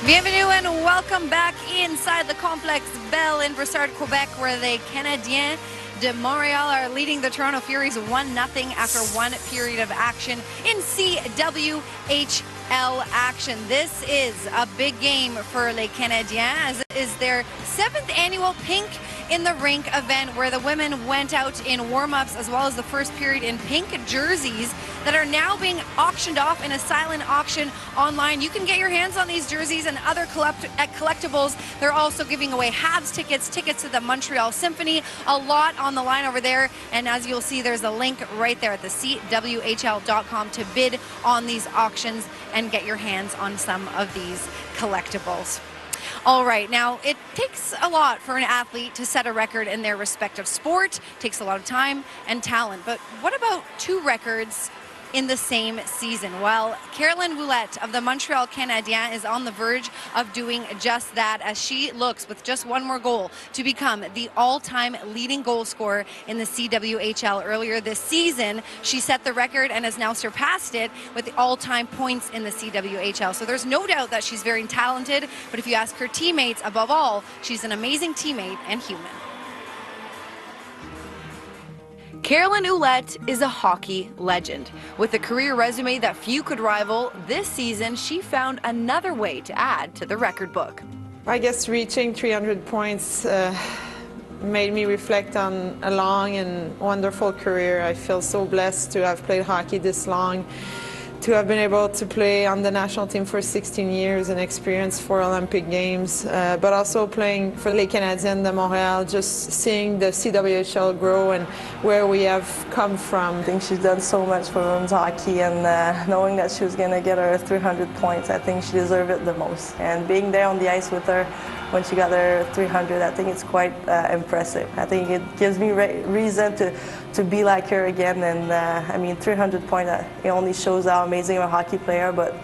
Bienvenue and welcome back inside the Complex Bell in Brossard, Quebec, where the Canadiens de Montreal are leading the Toronto Furies 1-0 after 1 period of action in CWHL action. This is a big game for les Canadiens, as it is their 7th annual Pink in the rink event where the women went out in warm-ups as well as the first period in pink jerseys that are now being auctioned off in a silent auction online. You can get your hands on these jerseys and other collectibles. They're also giving away Habs tickets to the Montreal Symphony, a lot on the line over there. And as you'll see, there's a link right there at the CWHL.com to bid on these auctions and get your hands on some of these collectibles. All right, now it takes a lot for an athlete to set a record in their respective sport. It takes a lot of time and talent, but what about two records in the same season? Well, Caroline Ouellette of the Montreal Canadiens is on the verge of doing just that as she looks, with just one more goal, to become the all-time leading goal scorer in the CWHL. Earlier this season, she set the record and has now surpassed it with the all-time points in the CWHL. So there's no doubt that she's very talented, but if you ask her teammates, above all, she's an amazing teammate and human. Caroline Ouellette is a hockey legend. With a career resume that few could rival, this season she found another way to add to the record book. I guess reaching 300 points made me reflect on a long and wonderful career. I feel so blessed to have played hockey this long, to have been able to play on the national team for 16 years and experience 4 Olympic Games, but also playing for les Canadiennes de Montreal, just seeing the CWHL grow and where we have come from. I think she's done so much for women's hockey, and knowing that she was going to get her 300 points, I think she deserved it the most. And being there on the ice with her when she got her 300, I think it's quite impressive. I think it gives me reason to be like her again. And I mean, 300 points, it only shows how amazing of a hockey player, but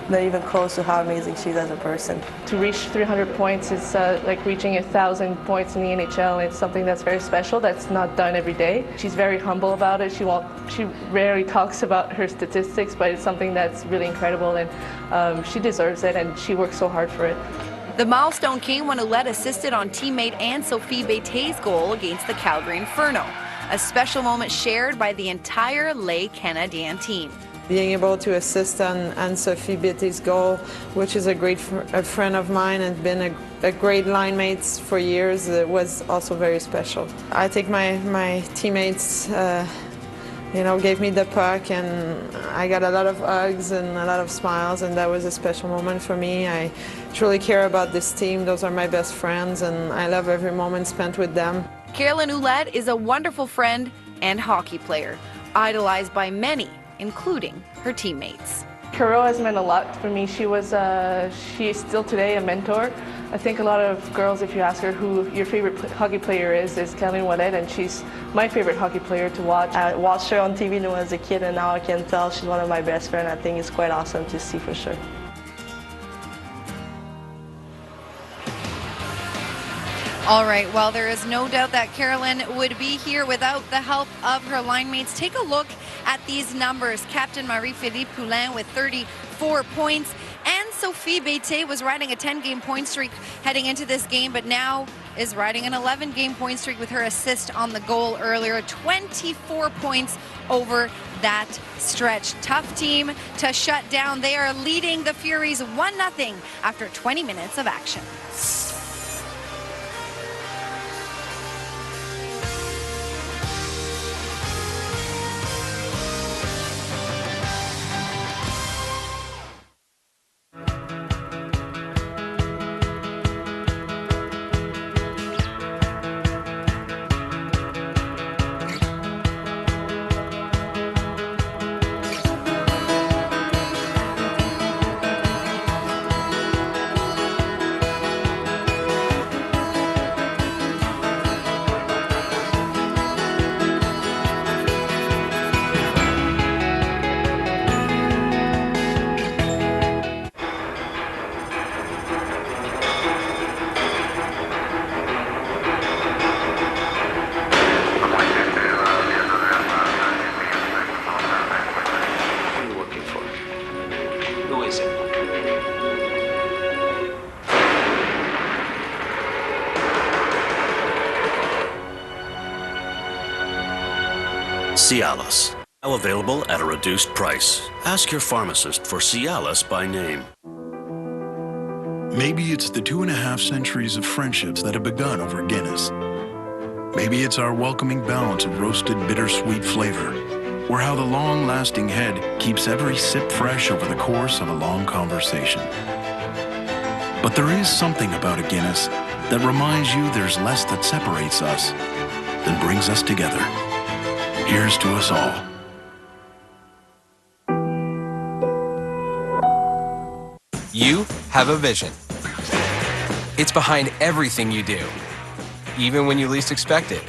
not even close to how amazing she is as a person. To reach 300 points is like reaching 1,000 points in the NHL. It's something that's very special, that's not done every day. She's very humble about it. She rarely talks about her statistics, but it's something that's really incredible, and she deserves it, and she works so hard for it. The milestone came when Ouellette assisted on teammate Anne-Sophie Bété's goal against the Calgary Inferno, a special moment shared by the entire Les Canadiennes team. Being able to assist on Anne-Sophie Bété's goal, which is a great friend of mine and been a great line mate for years, was also very special. I think my teammates gave me the puck, and I got a lot of hugs and a lot of smiles, and that was a special moment for me. I truly care about this team. Those are my best friends, and I love every moment spent with them. Caroline Ouellette is a wonderful friend and hockey player, idolized by many, including her teammates. Caro has meant a lot for me. She is still today a mentor. I think a lot of girls, if you ask her who your favorite hockey player is Caroline Ouellette, and she's my favorite hockey player to watch. I watched her on TV when I was a kid, and now I can tell she's one of my best friends. I think it's quite awesome to see for sure. All right, well, there is no doubt that Caroline would be here without the help of her line mates. Take a look at these numbers. Captain Marie-Philippe Poulin with 34 points. Anne-Sophie Bété was riding a 10-game point streak heading into this game, but now is riding an 11-game point streak with her assist on the goal earlier. 24 points over that stretch. Tough team to shut down. They are leading the Furies 1-0 after 20 minutes of action. Cialis, now available at a reduced price. Ask your pharmacist for Cialis by name. Maybe it's the 2.5 centuries of friendships that have begun over Guinness. Maybe it's our welcoming balance of roasted bittersweet flavor, or how the long-lasting head keeps every sip fresh over the course of a long conversation. But there is something about a Guinness that reminds you there's less that separates us than brings us together. Here's to us all. You have a vision. It's behind everything you do. Even when you least expect it,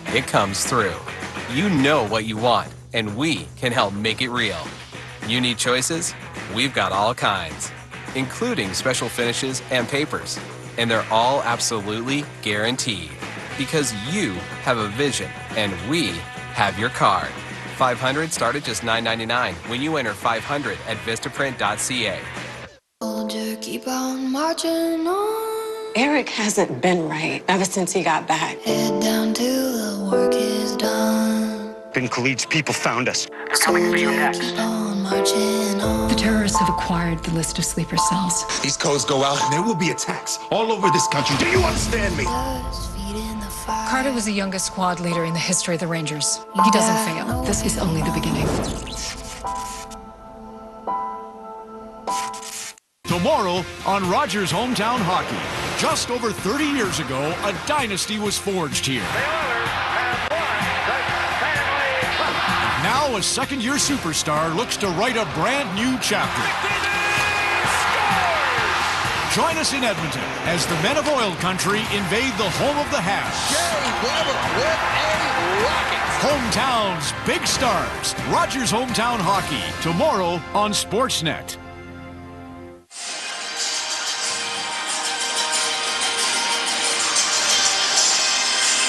it comes through. You know what you want, and we can help make it real. You need choices? We've got all kinds, including special finishes and papers. And they're all absolutely guaranteed. Because you have a vision, and we have your card. 500 start at just $9.99 when you enter 500 at vistaprint.ca. Keep on marching on. Eric hasn't been right ever since he got back. Head down till the work is done. Ben Khalid's people found us. They're coming for you next. Keep on marching on. The terrorists have acquired the list of sleeper cells. These codes go out and there will be attacks all over this country. Do you understand me? Carter was the youngest squad leader in the history of the Rangers. He doesn't fail. This is only the beginning. Tomorrow on Rogers Hometown Hockey. Just over 30 years ago, a dynasty was forged here. Now a second-year superstar looks to write a brand new chapter. Join us in Edmonton as the men of oil country invade the home of the Habs. Jerry Weber with a rocket. Hometown's big stars. Rogers Hometown Hockey. Tomorrow on Sportsnet.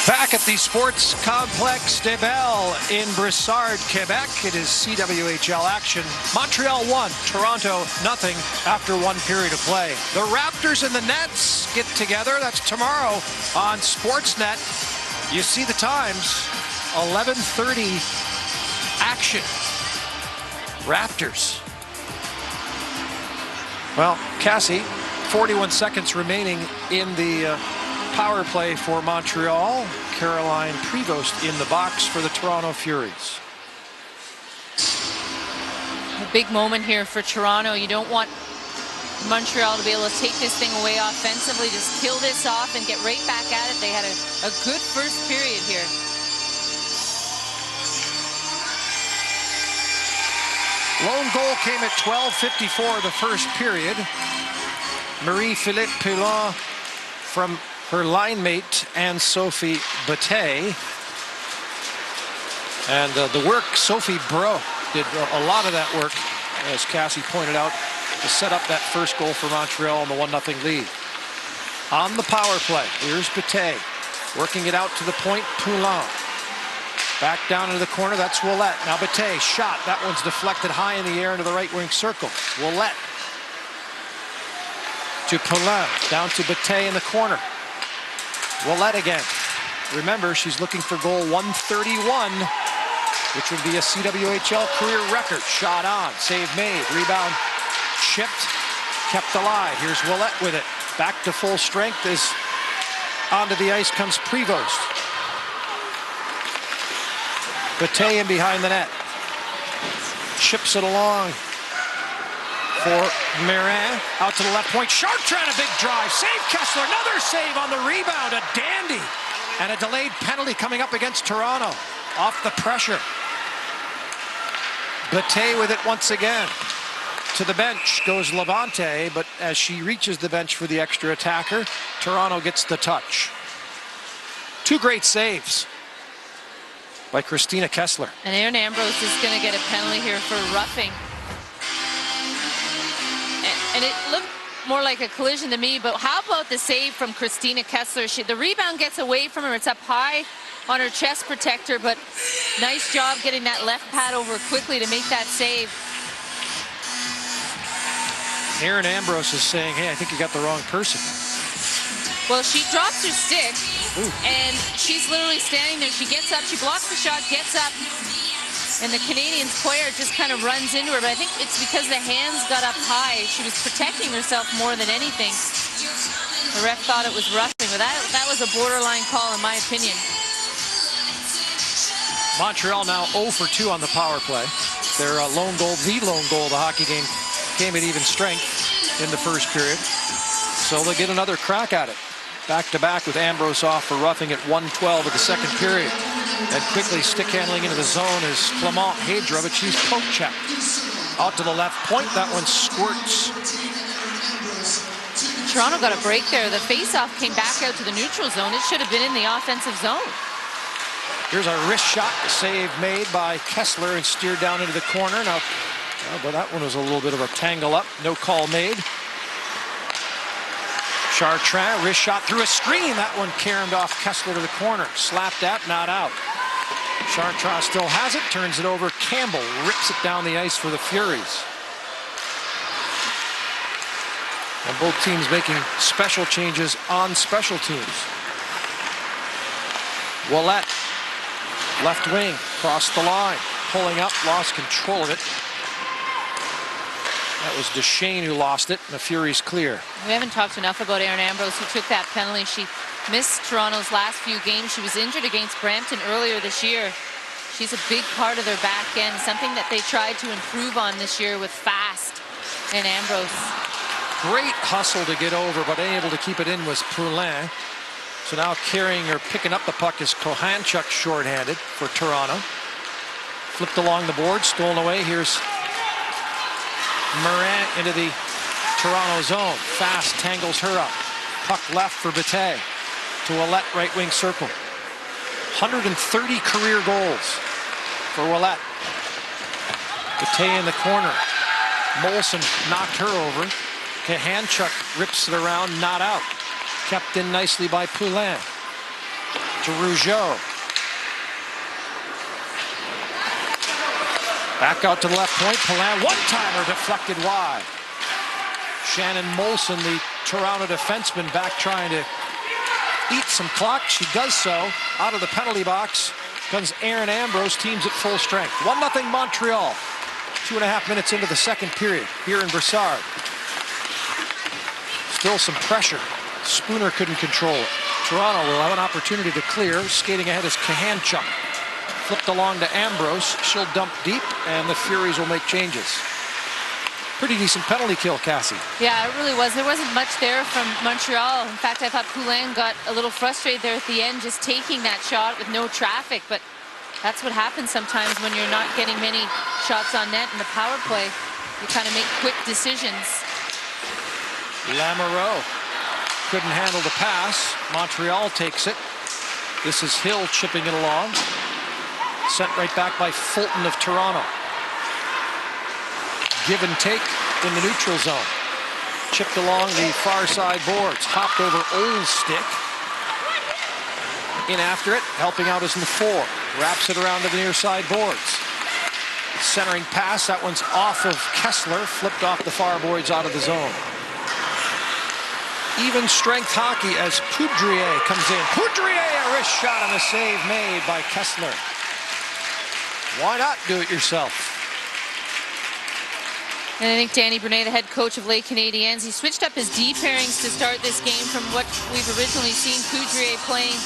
Back at the Sports Complex des Belles in Brossard, Quebec. It is CWHL action. Montreal 1, Toronto nothing after one period of play. The Raptors and the Nets get together. That's tomorrow on Sportsnet. You see the times, 11:30 action. Raptors. Well, Cassie, 41 seconds remaining in the power play for Montreal. Caroline Prevost in the box for the Toronto Furies. A big moment here for Toronto. You don't want Montreal to be able to take this thing away offensively. Just kill this off and get right back at it. They had a good first period here. Lone goal came at 12:54 the first period. Marie-Philippe Poulin from her line mate, Anne-Sophie Bataille. And the work, Sophie Bro did a lot of that work, as Cassie pointed out, to set up that first goal for Montreal in the 1-0 lead. On the power play, here's Bataille, working it out to the point, Poulin. Back down into the corner, that's Ouellette. Now Bataille, shot, that one's deflected high in the air into the right wing circle. Ouellette to Poulin, down to Bataille in the corner. Ouellette again. Remember, she's looking for goal 131, which would be a CWHL career record. Shot on, save made, rebound chipped, kept alive. Here's Ouellette with it. Back to full strength as onto the ice comes Prevost. Bataille in behind the net. Chips it along for Marin, out to the left point. Chartrand, a big drive. Save Kessler, another save on the rebound. A dandy. And a delayed penalty coming up against Toronto. Off the pressure. Bataille with it once again. To the bench goes Levante, but as she reaches the bench for the extra attacker, Toronto gets the touch. Two great saves by Christina Kessler. And Aaron Ambrose is going to get a penalty here for roughing. And it looked more like a collision to me, but how about the save from Christina Kessler? The rebound gets away from her. It's up high on her chest protector, but nice job getting that left pad over quickly to make that save. Aaron Ambrose is saying, hey, I think you got the wrong person. Well, she drops her stick, and she's literally standing there. She gets up, she blocks the shot, gets up, and the Canadiens player just kind of runs into her, but I think it's because the hands got up high. She was protecting herself more than anything. The ref thought it was roughing, but that was a borderline call in my opinion. Montreal now 0 for 2 on the power play. Their lone goal, the lone goal of the hockey game, came at even strength in the first period. So they'll get another crack at it. Back-to-back with Ambrose off for roughing at 1:12 of the second period. And quickly stick handling into the zone is Clement Hedra, but she's poke checked. Out to the left point, that one squirts. Toronto got a break there. The face-off came back out to the neutral zone. It should have been in the offensive zone. Here's a wrist shot, save made by Kessler and steered down into the corner. Now, but that one was a little bit of a tangle up. No call made. Chartrand, wrist shot through a screen. That one caromed off Kessler to the corner. Slapped at, not out. Chartrand still has it, turns it over. Campbell rips it down the ice for the Furies. And both teams making special changes on special teams. Ouellet, left wing, crossed the line, pulling up, lost control of it. That was Duchesne who lost it, and the Furies clear. We haven't talked enough about Erin Ambrose, who took that penalty. She missed Toronto's last few games. She was injured against Brampton earlier this year. She's a big part of their back end, something that they tried to improve on this year with Fast and Ambrose. Great hustle to get over, but unable to keep it in was Poulin. So now carrying or picking up the puck is Kohanchuk, shorthanded for Toronto. Flipped along the board, stolen away. Here's Morin into the Toronto zone. Fast tangles her up. Puck left for Bataille. To Ouellet, right wing circle. 130 career goals for Ouellet. Bataille in the corner. Molson knocked her over. Kohanchuk rips it around, not out. Kept in nicely by Poulin. To Rougeau. Back out to the left point. Poulin, one-timer deflected wide. Shannon Molson, the Toronto defenseman, back trying to eat some clock. She does so. Out of the penalty box comes Erin Ambrose. Teams at full strength. 1-0 Montreal. 2.5 minutes into the second period here in Brassard. Still some pressure. Spooner couldn't control it. Toronto will have an opportunity to clear. Skating ahead is Kohanchuk. Flipped along to Ambrose. She'll dump deep, and the Furies will make changes. Pretty decent penalty kill, Cassie. Yeah, it really was. There wasn't much there from Montreal. In fact, I thought Poulin got a little frustrated there at the end, just taking that shot with no traffic. But that's what happens sometimes when you're not getting many shots on net in the power play. You kind of make quick decisions. Lamoureux couldn't handle the pass. Montreal takes it. This is Hill chipping it along. Sent right back by Fulton of Toronto. Give and take in the neutral zone. Chipped along the far side boards. Hopped over Old Stick. In after it. Helping out is LaFour. Wraps it around to the near side boards. Centering pass. That one's off of Kessler. Flipped off the far boards out of the zone. Even strength hockey as Poudrier comes in. Poudrier, a wrist shot and a save made by Kessler. Why not do it yourself? And I think Danny Brunet, the head coach of Les Canadiennes, he switched up his D pairings to start this game from what we've originally seen Poudrier playing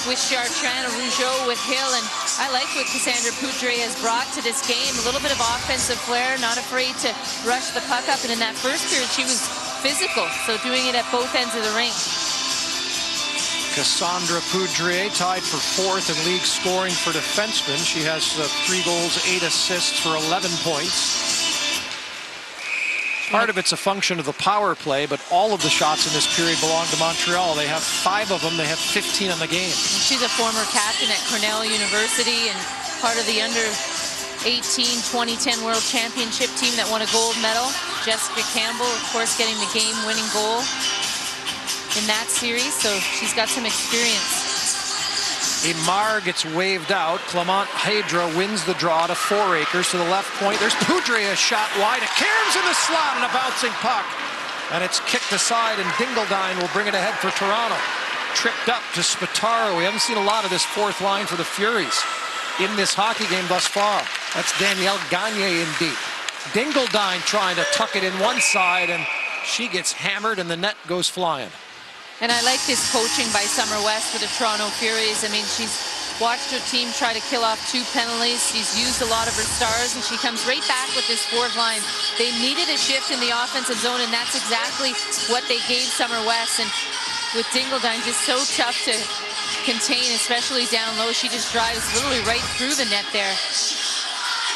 with Chartrand, Rougeau with Hill, and I like what Cassandra Poudrier has brought to this game. A little bit of offensive flair, not afraid to rush the puck up, and in that first period she was physical, so doing it at both ends of the rink. Cassandra Poudrier tied for 4th in league scoring for defensemen. She has 3 goals, 8 assists for 11 points. Part of it's a function of the power play, but all of the shots in this period belong to Montreal. They have 5 of them. They have 15 on the game. And she's a former captain at Cornell University and part of the under-18 2010 World Championship team that won a gold medal. Jessica Campbell, of course, getting the game-winning goal in that series, so she's got some experience. Imar gets waved out. Clement Hedra wins the draw to 4 acres to the left point. There's Poudrier, a shot wide. A Cairns in the slot and a bouncing puck. And it's kicked aside, and Dingledine will bring it ahead for Toronto. Tripped up to Spataro. We haven't seen a lot of this 4th line for the Furies in this hockey game thus far. That's Danielle Gagne in deep. Dingledine trying to tuck it in one side, and she gets hammered, and the net goes flying. And I like this coaching by Summer West for the Toronto Furies. I mean, she's watched her team try to kill off 2 penalties. She's used a lot of her stars, and she comes right back with this fourth line. They needed a shift in the offensive zone, and that's exactly what they gave Summer West. And with Dingledine just so tough to contain, especially down low, she just drives literally right through the net there.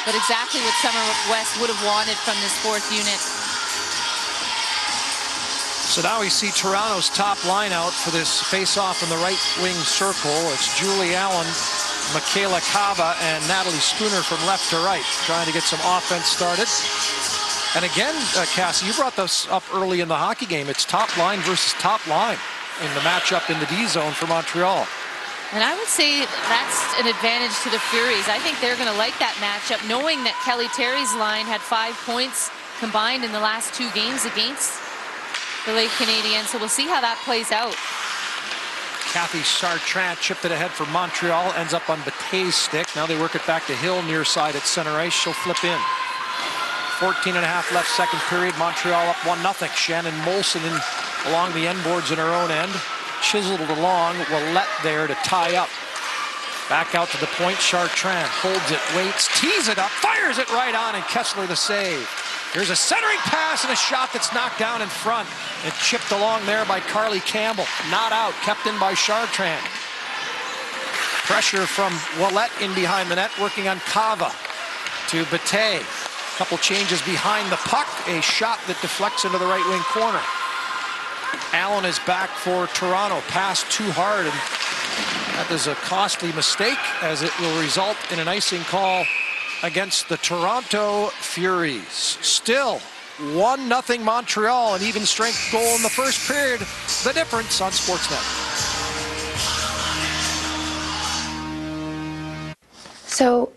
But exactly what Summer West would have wanted from this fourth unit. So now we see Toronto's top line out for this face-off in the right wing circle. It's Julie Allen, Michaela Cava, and Natalie Spooner from left to right, trying to get some offense started. And again, Cassie, you brought this up early in the hockey game. It's top line versus top line in the matchup in the D zone for Montreal. And I would say that's an advantage to the Furies. I think they're going to like that matchup, knowing that Kelly Terry's line had 5 points combined in the last 2 games against the Lake Canadiennes. So we'll see how that plays out. Kathy Sartrand chipped it ahead for Montreal, ends up on Bataille's stick. Now they work it back to Hill near side at center ice. She'll flip in. 14.5 left second period. Montreal up 1-0. Shannon Molson in along the end boards in her own end. Chiseled it along. Willette there to tie up. Back out to the point. Chartrand holds it, waits, tees it up, fires it right on, and Kessler the save. Here's a centering pass and a shot that's knocked down in front and chipped along there by Carly Campbell. Not out, kept in by Chartrand. Pressure from Willette in behind the net, working on Cava to Bataille. Couple changes behind the puck. A shot that deflects into the right wing corner. Allen is back for Toronto. Pass too hard, and that is a costly mistake, as it will result in an icing call against the Toronto Furies. Still 1-0 Montreal, an even strength goal in the first period. The difference on Sportsnet. So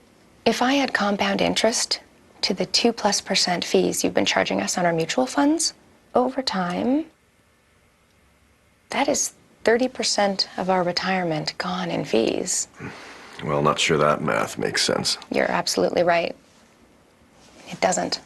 if I add compound interest to the 2+% fees you've been charging us on our mutual funds over time, that is 30% of our retirement gone in fees. Well, not sure that math makes sense. You're absolutely right. It doesn't.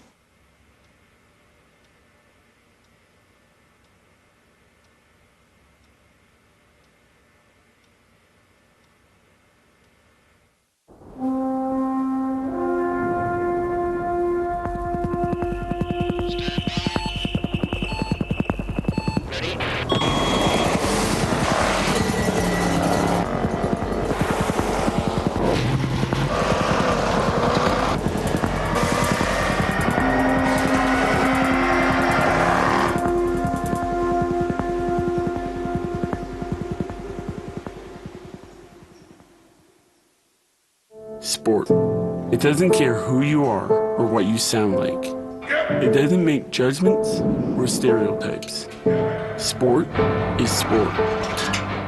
Sport. It doesn't care who you are or what you sound like. It doesn't make judgments or stereotypes. Sport is sport.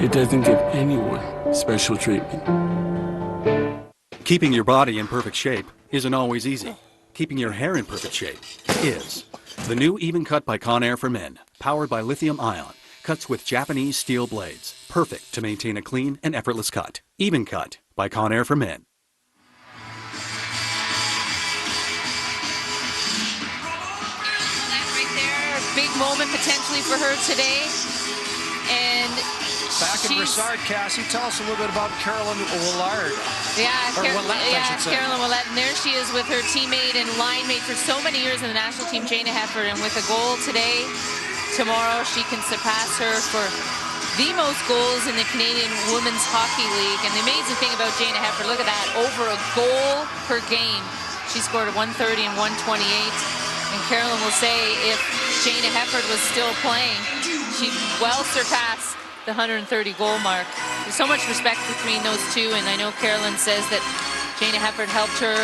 It doesn't give anyone special treatment. Keeping your body in perfect shape isn't always easy. Keeping your hair in perfect shape is. The new Even Cut by Conair for Men, powered by lithium ion, cuts with Japanese steel blades, perfect to maintain a clean and effortless cut. Even Cut by Conair for Men. Big moment potentially for her today, and back in Broussard, Cassie, tell us a little bit about Carolyn Willard. Yeah, Willette, Carolyn Willette, and there she is with her teammate and line mate for so many years in the national team, Jana Hefford, and with a goal today, tomorrow she can surpass her for the most goals in the Canadian Women's Hockey League. And the amazing thing about Jana Hefford, look at that, over a goal per game. She scored 130 and 128. And Carolyn will say if Jana Hefford was still playing, she'd well surpass the 130 goal mark. There's so much respect between those two, and I know Carolyn says that Jana Hefford helped her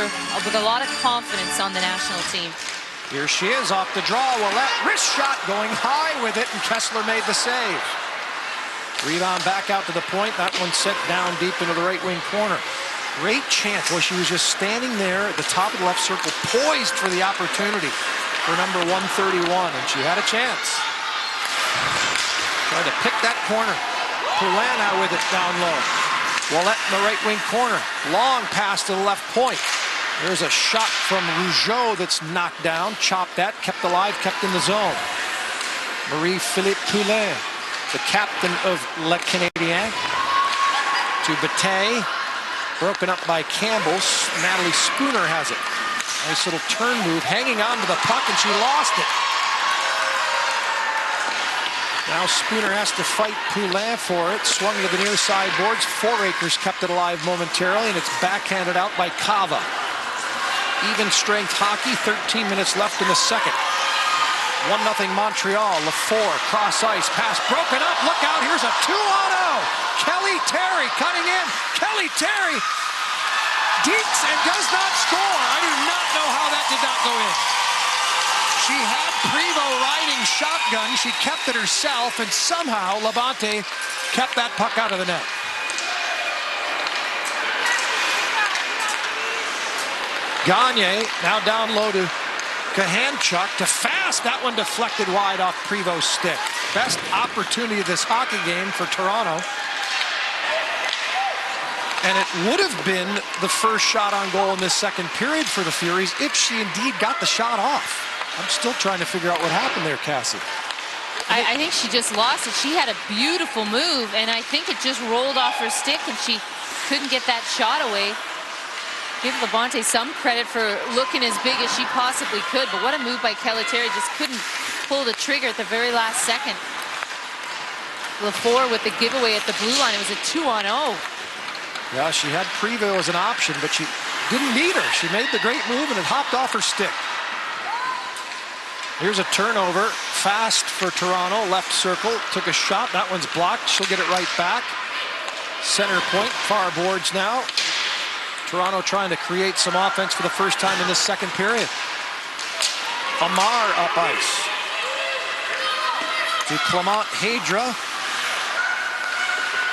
with a lot of confidence on the national team. Here she is off the draw. Willette, wrist shot going high with it, and Kessler made the save. Rebound back out to the point. That one sent down deep into the right wing corner. Great chance. Well, she was just standing there at the top of the left circle, poised for the opportunity for number 131, and she had a chance. Tried to pick that corner. Poulin with it down low. Willette in the right wing corner. Long pass to the left point. There's a shot from Rougeau that's knocked down. Chopped that, kept alive, kept in the zone. Marie-Philippe Poulin, the captain of Le Canadien, to Bataille. Broken up by Campbell. Natalie Spooner has it. Nice little turn move, hanging on to the puck, and she lost it. Now Spooner has to fight Poulin for it. Swung to the near side boards. Fouracres kept it alive momentarily, and it's backhanded out by Cava. Even strength hockey, 13 minutes left in the second. 1-0 Montreal. Lafleur, cross ice, pass broken up. Look out, here's a 2-on-0. Kelly Terry cutting in. Kelly Terry deeks and does not score. I do not know how that did not go in. She had Prevost riding shotgun. She kept it herself, and somehow Labonte kept that puck out of the net. Gagne now down low to Kahanchuk to Fast. That one deflected wide off Prevost's stick. Best opportunity of this hockey game for Toronto. And it would have been the first shot on goal in this second period for the Furies if she indeed got the shot off. I'm still trying to figure out what happened there, Cassie. I think she just lost it. She had a beautiful move, and I think it just rolled off her stick, and she couldn't get that shot away. Give Labonte some credit for looking as big as she possibly could, but what a move by Kelly Terry. Just couldn't pull the trigger at the very last second. Lafleur with the giveaway at the blue line. It was a 2-on-0. Yeah, she had Prevost as an option, but she didn't need her. She made the great move, and it hopped off her stick. Here's a turnover. Fast for Toronto. Left circle. Took a shot. That one's blocked. She'll get it right back. Center point. Far boards now. Toronto trying to create some offense for the first time in this second period. Amar up ice. To Clement Hadra.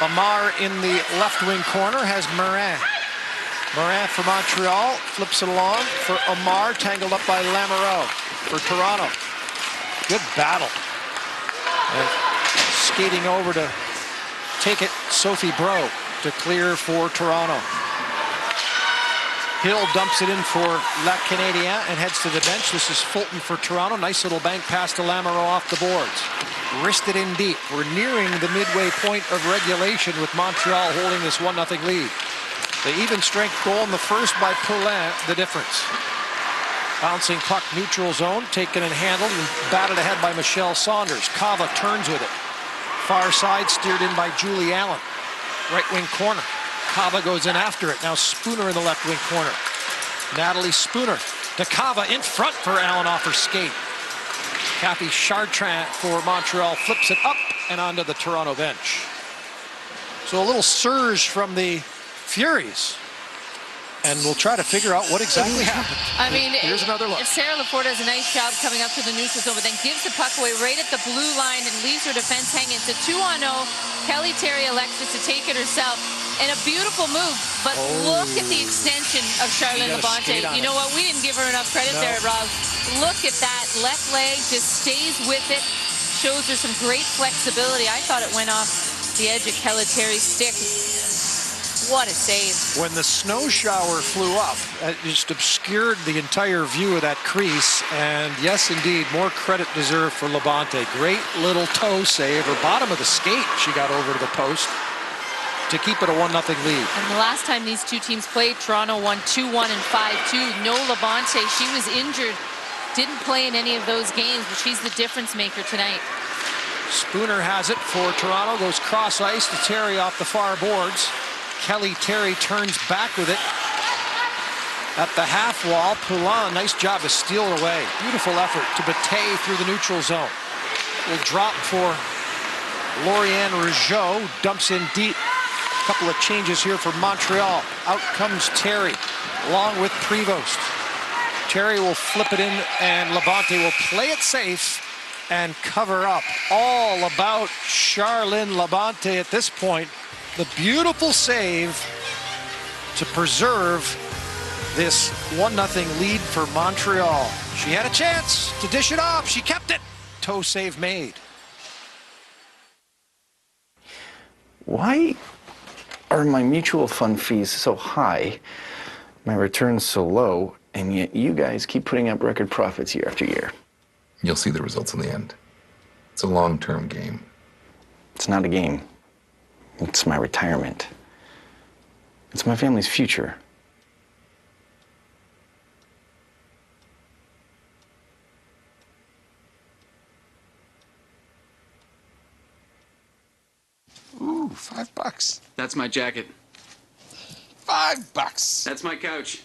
Amar in the left wing corner has Morin. Morin for Montreal. Flips it along for Amar. Tangled up by Lamoureux for Toronto. Good battle. And skating over to take it, Sophie Bro to clear for Toronto. Hill dumps it in for La Canadienne and heads to the bench. This is Fulton for Toronto. Nice little bank pass to Lamoureux off the boards. Wristed in deep. We're nearing the midway point of regulation with Montreal holding this 1-0 lead. The even strength goal in the first by Poulin, the difference. Bouncing puck neutral zone, taken and handled and batted ahead by Michelle Saunders. Cava turns with it. Far side steered in by Julie Allen. Right wing corner. Cava goes in after it. Now Spooner in the left wing corner. Natalie Spooner to Cava in front for Allen off her skate. Kathy Chartrand for Montreal flips it up and onto the Toronto bench. So a little surge from the Furies. And we'll try to figure out what exactly happened. I mean, here's another look. Sarah Lafleur does a nice job coming up to the neutral zone, but then gives the puck away right at the blue line and leaves her defense hanging. It's a 2-on-0. Kelly Terry elects to take it herself. And a beautiful move, but look at the extension of Charlene Labonte. You know what? We didn't give her enough credit there, Rob. Look at that. Left leg just stays with it. Shows her some great flexibility. I thought it went off the edge of Kelly Terry's stick. What a save. When the snow shower flew up, it just obscured the entire view of that crease. And yes, indeed, more credit deserved for Labonte. Great little toe save. Her bottom of the skate, she got over to the post to keep it a 1-0 lead. And the last time these two teams played, Toronto won 2-1 and 5-2. No Labonte, she was injured. Didn't play in any of those games, but she's the difference maker tonight. Spooner has it for Toronto, goes cross ice to Terry off the far boards. Kelly Terry turns back with it at the half wall. Poulin, nice job to steal it away. Beautiful effort to Bataille through the neutral zone. Will drop for Lauriane Rougeau, dumps in deep. Couple of changes here for Montreal. Out comes Terry, along with Prevost. Terry will flip it in, and Labonte will play it safe and cover up. All about Charlene Labonte at this point. The beautiful save to preserve this 1-0 lead for Montreal. She had a chance to dish it off. She kept it. Toe save made. Why are my mutual fund fees so high, my returns so low, and yet you guys keep putting up record profits year after year? You'll see the results in the end. It's a long-term game. It's not a game. It's my retirement. It's my family's future. Ooh, $5. That's my jacket. $5. That's my couch.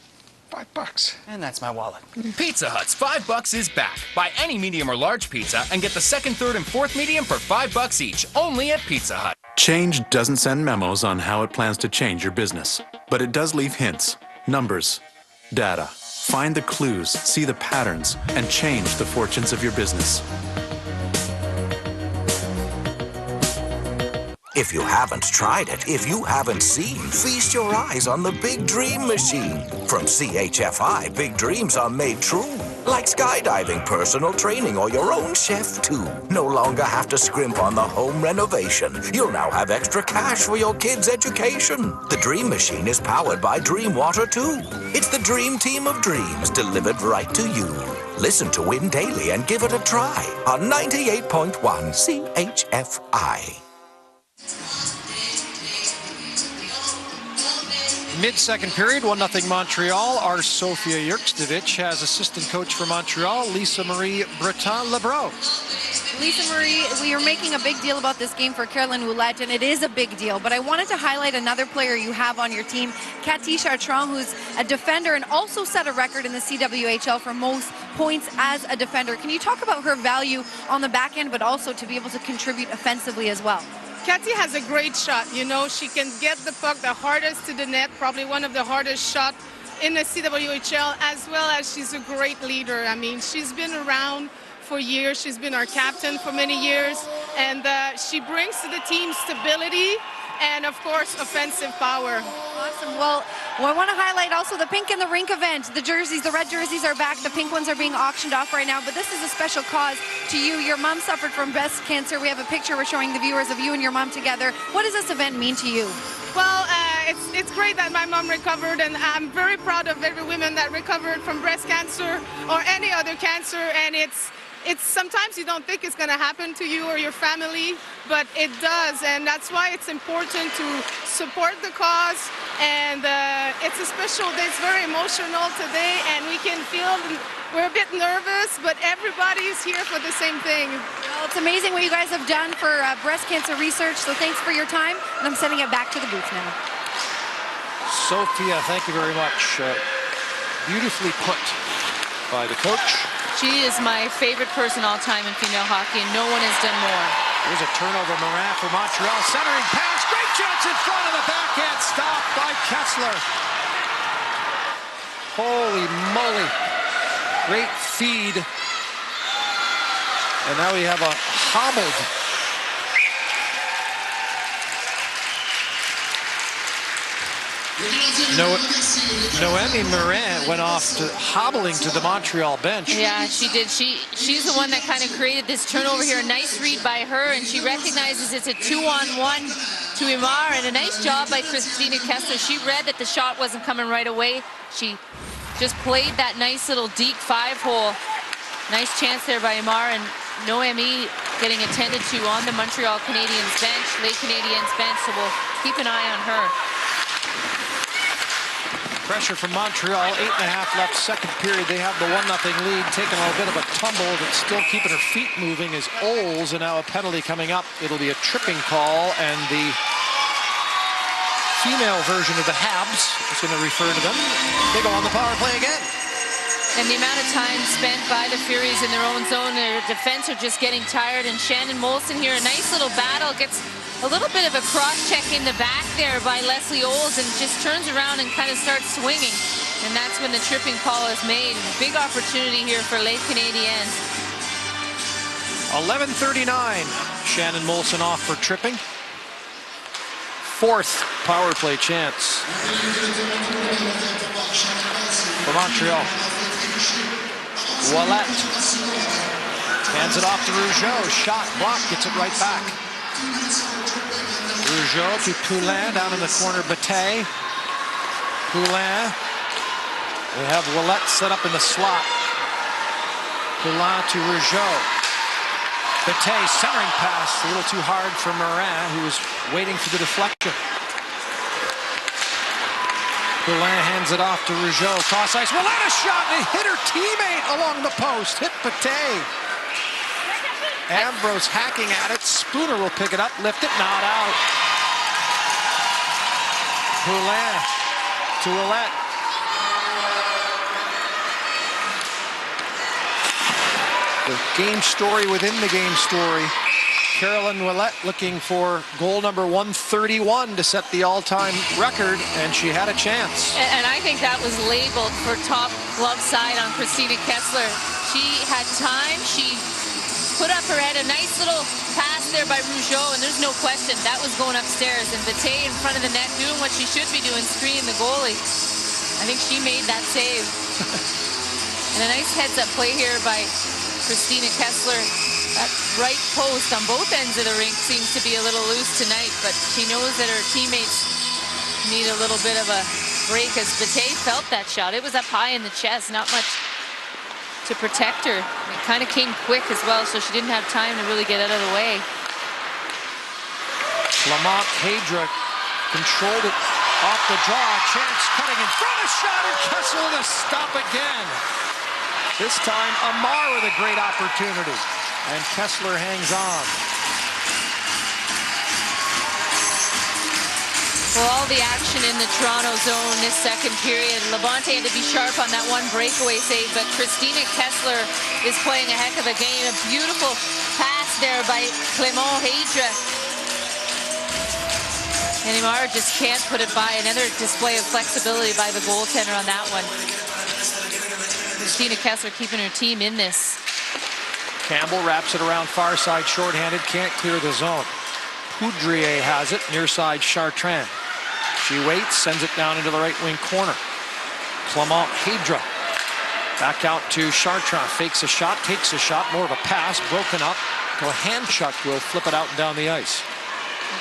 $5. And that's my wallet. Pizza Hut's $5 is back. Buy any medium or large pizza and get the second, third, and fourth medium for $5 each, only at Pizza Hut. Change doesn't send memos on how it plans to change your business, but it does leave hints, numbers, data. Find the clues, see the patterns, and change the fortunes of your business. If you haven't tried it, if you haven't seen, feast your eyes on the Big Dream Machine. From CHFI, big dreams are made true. Like skydiving, personal training, or your own chef, too. No longer have to scrimp on the home renovation. You'll now have extra cash for your kids' education. The Dream Machine is powered by Dream Water, too. It's the dream team of dreams delivered right to you. Listen to Win Daily and give it a try on 98.1 CHFI. Mid-second period, 1-0 Montreal. Our Sofia Jurkstevich has assistant coach for Montreal, Lisa Marie Breton-Lebreau. Lisa Marie, we are making a big deal about this game for Caroline Ouellette, and it is a big deal. But I wanted to highlight another player you have on your team, Cathy Chartrand, who's a defender and also set a record in the CWHL for most points as a defender. Can you talk about her value on the back end, but also to be able to contribute offensively as well? Cathy has a great shot. You know, she can get the puck the hardest to the net, probably one of the hardest shots in the CWHL, as well as she's a great leader. I mean, she's been around for years. She's been our captain for many years, and she brings to the team stability and, of course, offensive power. Awesome. Well, I want to highlight also the Pink in the Rink event. The jerseys, the red jerseys are back. The pink ones are being auctioned off right now, but this is a special cause to you. Your mom suffered from breast cancer. We have a picture we're showing the viewers of you and your mom together. What does this event mean to you? Well, it's great that my mom recovered, and I'm very proud of every woman that recovered from breast cancer or any other cancer, and it's sometimes you don't think it's going to happen to you or your family, but it does, and that's why it's important to support the cause. And it's a special day. It's very emotional today, and we can feel we're a bit nervous, but everybody's here for the same thing. Well, it's amazing what you guys have done for breast cancer research, so thanks for your time, and I'm sending it back to the booth now. Sophia, thank you very much. Beautifully put by the coach. She is my favorite person all time in female hockey, and no one has done more. Here's a turnover, Morin for Montreal. Centering pass, great chance in front of the backhand, stopped by Kessler. Holy moly. Great feed. And now we have a hobbled. Noemi Morin went off hobbling to the Montreal bench. Yeah, she did. She's the one that kind of created this turnover here. A nice read by her, and she recognizes it's a 2-on-1 to Imar, and a nice job by Christina Kessler. She read that the shot wasn't coming right away. She just played that nice little deep 5-hole. Nice chance there by Imar, and Noemi getting attended to on the Montreal Canadiens bench, late Canadiens bench, so we'll keep an eye on her. Pressure from Montreal, 8.5 left, second period. They have the 1-0 lead, taking a little bit of a tumble, but still keeping her feet moving as Oles, and now a penalty coming up. It'll be a tripping call, and the female version of the Habs is going to refer to them. They go on the power play again. And the amount of time spent by the Furies in their own zone, their defense are just getting tired, and Shannon Molson here, a nice little battle, gets a little bit of a cross-check in the back there by Leslie Oles, and just turns around and kind of starts swinging. And that's when the tripping call is made. Big opportunity here for late Canadiennes. 11:39. Shannon Molson off for tripping. Fourth power play chance for Montreal. Ouellette hands it off to Rougeau. Shot blocked, gets it right back. Rougeau to Poulin, down in the corner, Bataille. Poulin. We have Ouellette set up in the slot. Poulin to Rougeau. Bataille centering pass, a little too hard for Morin, who was waiting for the deflection. Poulin hands it off to Rougeau. Cross ice. Willette a shot, and it hit her teammate along the post. Hit Bate. Ambrose hacking at it. Spooner will pick it up, lift it, not out. Poulin to Willette. The game story within the game story. Caroline Willette looking for goal number 131 to set the all-time record, and she had a chance. And I think that was labeled for top glove side on Christina Kessler. She had time. She put up her head, a nice little pass there by Rougeau, and there's no question that was going upstairs. And Bate in front of the net doing what she should be doing, screening the goalie. I think she made that save. And a nice heads-up play here by Christina Kessler. That right post on both ends of the rink seems to be a little loose tonight, but she knows that her teammates need a little bit of a break as Bate felt that shot. It was up high in the chest, not much to protect her. It kind of came quick as well, so she didn't have time to really get out of the way. Lamont Hadra controlled it off the draw. Chance cutting in front, a shot, and Kessler to stop again. This time, Amar with a great opportunity. And Kessler hangs on. Well, all the action in the Toronto zone this second period. Labonte had to be sharp on that one breakaway save, but Christina Kessler is playing a heck of a game. A beautiful pass there by Clément Hadra. And Amar just can't put it by. Another display of flexibility by the goaltender on that one. Christina Kessler keeping her team in this. Campbell wraps it around far side, shorthanded, can't clear the zone. Poudrier has it, near side Chartrand. She waits, sends it down into the right wing corner. Clément Hadra back out to Chartrand, fakes a shot, takes a shot, more of a pass, broken up. Kohanchuk will flip it out and down the ice.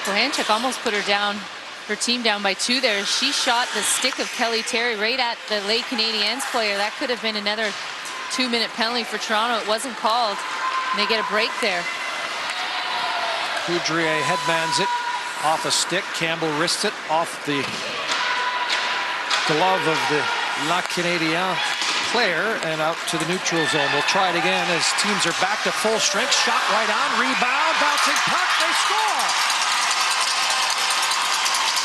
Kohanchuk almost put her team down by 2 there. She shot the stick of Kelly Terry right at the Les Canadiennes player. That could have been another 2-minute penalty for Toronto. It wasn't called, and they get a break there. Poudrier headmans it off a stick. Campbell wrists it off the glove of the La Canadienne player and out to the neutral zone. We'll try it again as teams are back to full strength. Shot right on, rebound, bouncing puck, they score!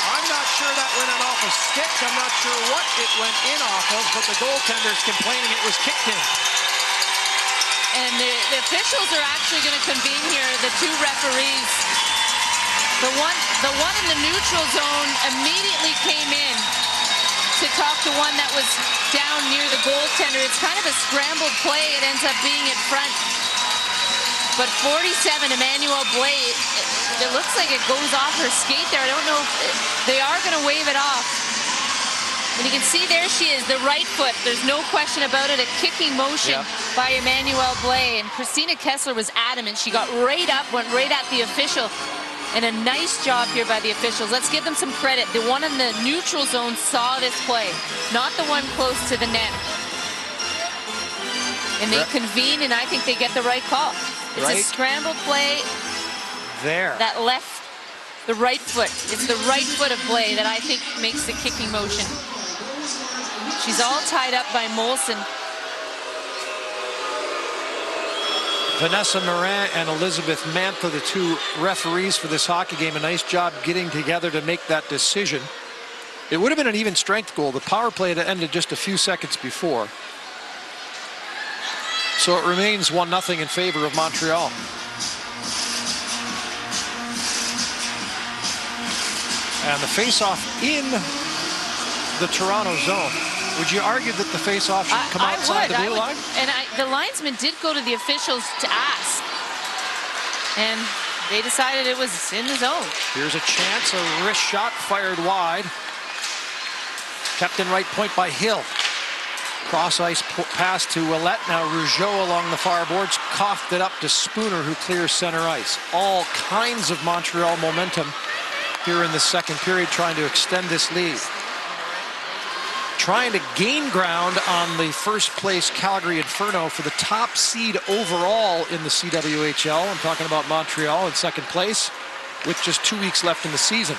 I'm not sure that went on off a stick. I'm not sure what it went in off of, but the goaltender's complaining it was kicked in. And the officials are actually going to convene here, the 2 referees. The one in the neutral zone immediately came in to talk to one that was down near the goaltender. It's kind of a scrambled play. It ends up being in front. But 47, Emmanuel Blais, it looks like it goes off her skate there. I don't know if they are going to wave it off. And you can see there she is, the right foot. There's no question about it. A kicking motion by Emmanuel Blais. And Christina Kessler was adamant. She got right up, went right at the official. And a nice job here by the officials. Let's give them some credit. The one in the neutral zone saw this play, not the one close to the net. And they convene, and I think they get the right call. It's a scrambled play. There. That left, the right foot. It's the right foot of Blais that I think makes the kicking motion. She's all tied up by Molson. Vanessa Morin and Elizabeth Mantha, the 2 referees for this hockey game, a nice job getting together to make that decision. It would have been an even strength goal. The power play had ended just a few seconds before. So it remains 1-0 in favor of Montreal. And the face-off in the Toronto zone. Would you argue that the face-off should come outside the blue line? And the linesman did go to the officials to ask. And they decided it was in the zone. Here's a chance, a wrist shot fired wide. Kept in right point by Hill. Cross-ice pass to Willette. Now Rougeau along the far boards. Coughed it up to Spooner, who clears center ice. All kinds of Montreal momentum here in the second period, trying to extend this lead. Trying to gain ground on the first place Calgary Inferno for the top seed overall in the CWHL. I'm talking about Montreal in second place with just 2 weeks left in the season.